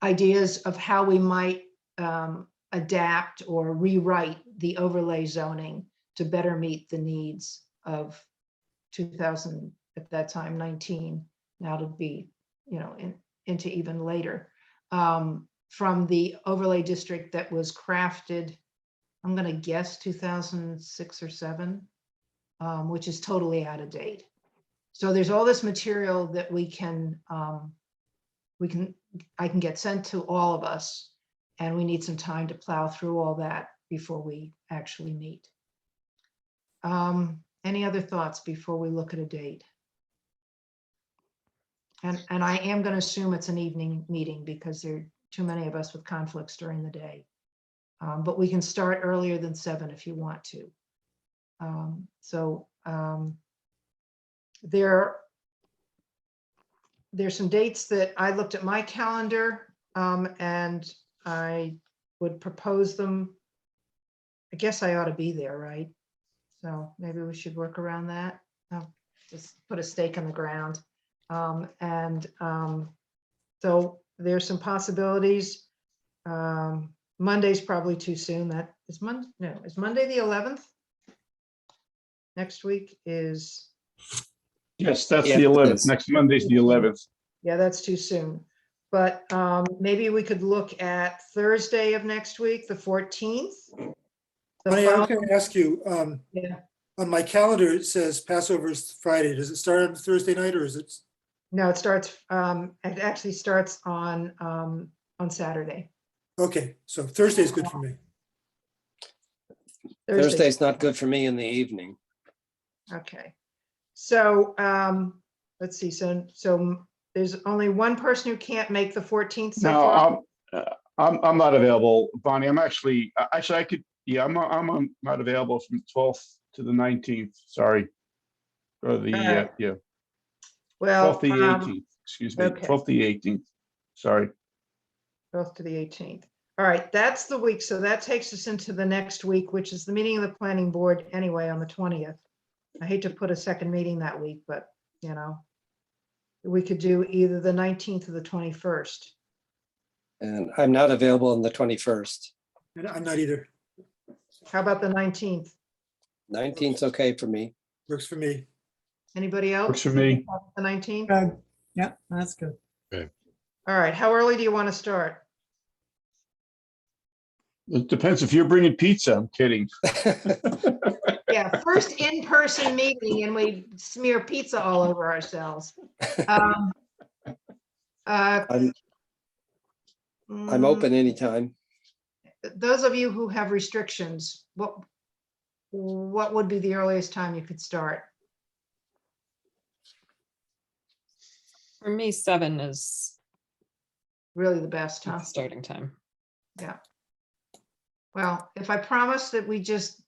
ideas of how we might adapt or rewrite the overlay zoning to better meet the needs of 2000, at that time, 19, now to be, into even later, from the overlay district that was crafted, I'm going to guess 2006 or 7, which is totally out of date. So there's all this material that I can get sent to all of us, and we need some time to plow through all that before we actually meet. Any other thoughts before we look at a date? And I am going to assume it's an evening meeting because there are too many of us with conflicts during the day. But we can start earlier than 7 if you want to. There's some dates that I looked at my calendar, and I would propose them. I guess I ought to be there, right? So maybe we should work around that. Just put a stake in the ground. So there's some possibilities. Monday's probably too soon. That is Monday. No, is Monday the 11th? Next week is. Yes, that's Yeah, the it 11th. is. Next Monday's the 11th. Yeah, that's too soon. But maybe we could look at Thursday of next week, the 14th. Bonnie, I was going to ask you, Yeah. on my calendar, it says Passover is Friday. Does it start on Thursday night or is it? No, it actually starts on Saturday. Okay, so Thursday is good for me. Thursday's not good for me in the evening. Okay. So let's see. So there's only one person who can't make the 14th so far. No, I'm not available, Bonnie. I'm actually I could. Yeah, I'm not available from 12th to the 19th. Sorry, or the Right. yeah. Well, 12th to the 18th. Excuse me. okay. 12th to the 18th. Sorry. 12th to the 18th. All right, that's the week. So that takes us into the next week, which is the meeting of the planning board anyway on the 20th. I hate to put a second meeting that week, but we could do either the 19th or the 21st. And I'm not available on the 21st. And I'm not either. How about the 19th? 19th's okay for me. Works for me. Anybody else? Works for me. The 19th? Yeah, that's good. Okay. All right, how early do you want to start? It depends if you're bringing pizza. I'm kidding. Yeah, first in-person meeting and we smear pizza all over ourselves. I'm open anytime. Those of you who have restrictions, what would be the earliest time you could start? For me, 7 is really the best, huh? Starting time. Yeah. Well, if I promise that we just,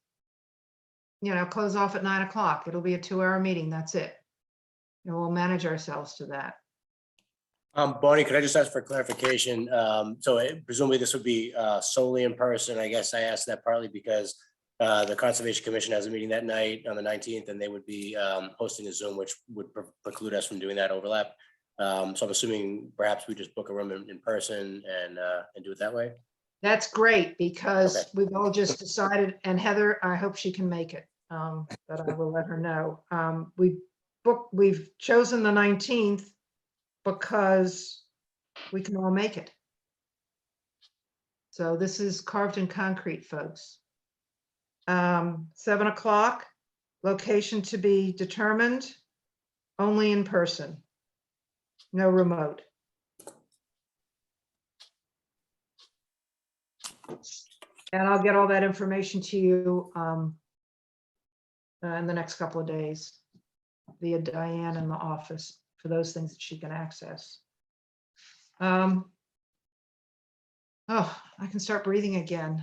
close off at 9 o'clock, it'll be a 2-hour meeting. That's it. And we'll manage ourselves to that. Bonnie, could I just ask for clarification? Presumably this would be solely in person. I guess I asked that partly because the Conservation Commission has a meeting that night on the 19th, and they would be hosting a Zoom, which would preclude us from doing that overlap. So I'm assuming perhaps we just book a room in person and do it that way. That's great because Okay. we've all just decided, and Heather, I hope she can make it, but I will let her know. We've chosen the 19th because we can all make it. So this is carved in concrete, folks. 7 o'clock, location to be determined, only in person, no remote. And I'll get all that information to you in the next couple of days via Diane in the office for those things that she can access. Oh, I can start breathing again.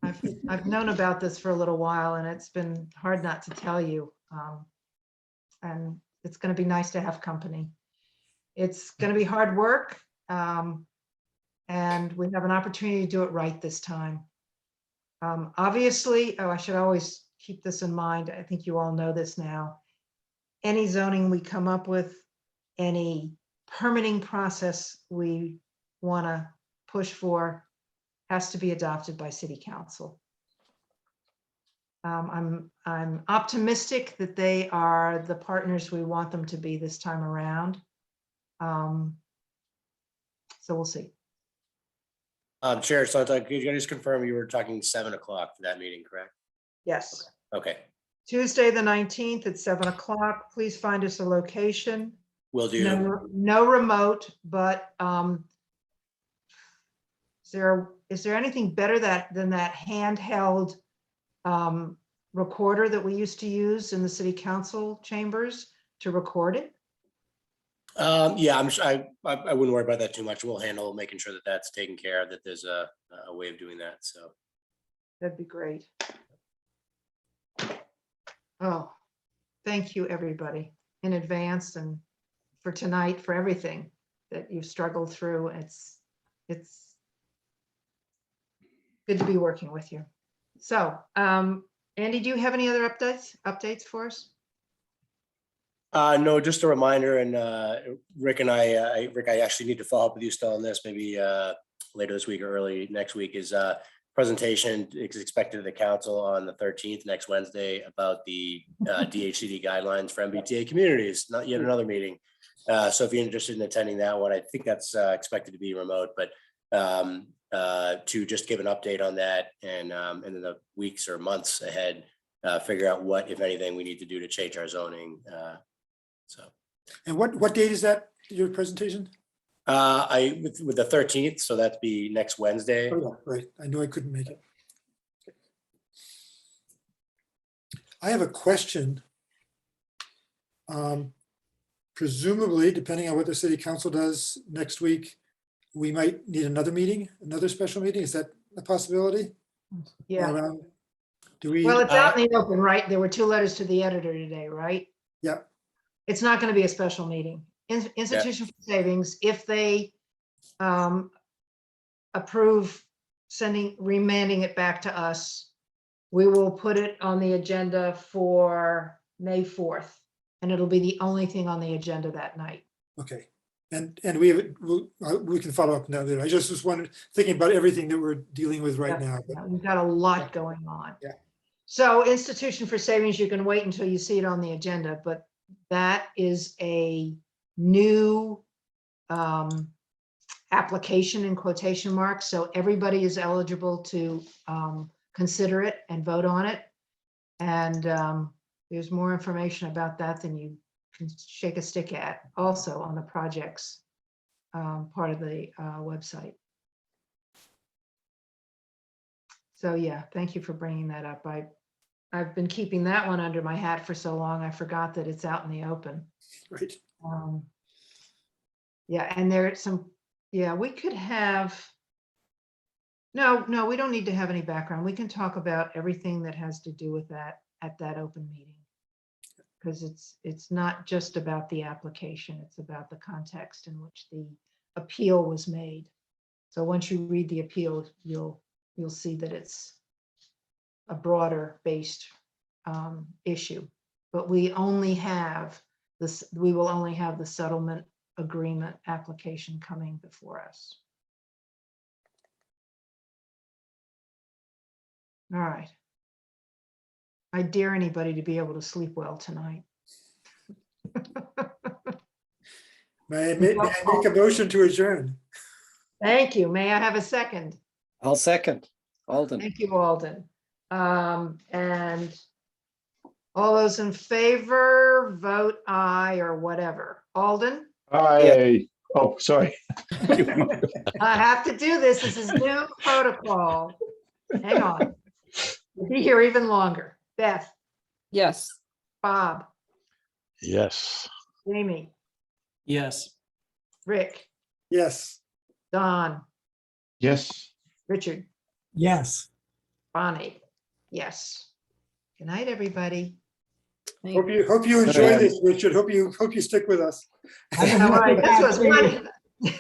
I've known about this for a little while, and it's been hard not to tell you. And it's going to be nice to have company. It's going to be hard work, and we have an opportunity to do it right this time. Obviously, I should always keep this in mind. I think you all know this now. Any zoning we come up with, any permitting process we want to push for has to be adopted by City Council. I'm optimistic that they are the partners we want them to be this time around. So we'll see. Chair Sontag, could you just confirm you were talking 7 o'clock for that meeting, correct? Yes. Okay, Tuesday, the 19th at 7 o'clock. Please find us a location. will do. No remote, but is there anything better than that handheld recorder that we used to use in the city council chambers to record it? Yeah, I wouldn't worry about that too much. We'll handle making sure that that's taken care of, that there's a way of doing that. So That'd be great. Oh, thank you, everybody, in advance and for tonight, for everything that you've struggled through. It's good to be working with you. So, Andy, do you have any other updates for us? no, just a reminder, and Rick and Rick, I actually need to follow up with you still on this, maybe later this week or early next week. Is presentation is expected to the council on the 13th, next Wednesday, about the DHCD guidelines for MBTA communities. Not yet another meeting. So if you're interested in attending that one, I think that's expected to be remote, but to just give an update on that, and in the weeks or months ahead, figure out what, if anything, we need to do to change our zoning. And what date is that, your presentation? With the 13th, so that'd be next Wednesday. Oh, yeah, right, I knew I couldn't make it. I have a question. Presumably, depending on what the city council does next week, we might need another meeting, another special meeting. Is that a possibility? Yeah. Do we? Well, it's out in the open, right? There were 2 letters to the editor today, right? Yeah. It's not going to be a special meeting. Institution for Savings, if they approve remanding it back to us, we will put it on the agenda for May 4th, and it'll be the only thing on the agenda that night. Okay. And we can follow up now. I just was thinking about everything that we're dealing with right now. Yeah, we've got a lot going on. Yeah. So Institution for Savings, you can wait until you see it on the agenda, but that is a new application in quotation marks. So everybody is eligible to consider it and vote on it. And there's more information about that than you can shake a stick at, also on the projects part of the website. So yeah, thank you for bringing that up. I've been keeping that one under my hat for so long, I forgot that it's out in the open. Right. Yeah, and there are some Yeah, we could have. No, we don't need to have any background. We can talk about everything that has to do with that at that open meeting. Because it's not just about the application, it's about the context in which the appeal was made. So once you read the appeal, you'll see that it's a broader based issue. But we only have this, we will only have the settlement agreement application coming before us. All right. I dare anybody to be able to sleep well tonight. May I make a motion to adjourn? Thank you. May I have a second? I'll second. Alden. Thank you, Alden. And all those in favor, vote aye or whatever. Alden? Aye. Oh, sorry. I have to do this. This is new protocol. Hang on. We'll be here even longer. Beth, Yes. Bob, Yes. Jamie, Yes. Rick, Yes. Don, Yes. Richard, Yes. Bonnie. Yes. Good night, everybody. Hope you enjoy this, Richard. Hope you stick with us. All right, this was fun.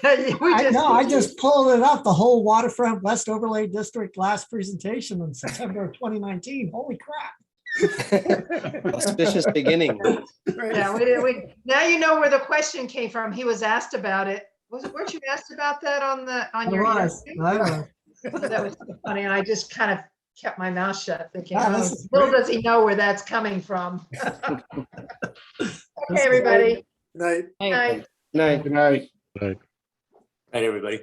I just pulled it up, the whole waterfront West Overlay District last presentation in September of 2019. Holy crap. Auspicious beginning. Yeah, now you know where the question came from. He was asked about it. Weren't you asked about that on your? I was. That was funny, and I just kind of kept my mouth shut, thinking, Yeah, oh, this is little great. does he know where that's coming from. Okay, everybody. Night. Night. Night. Good night. Right. Night, everybody.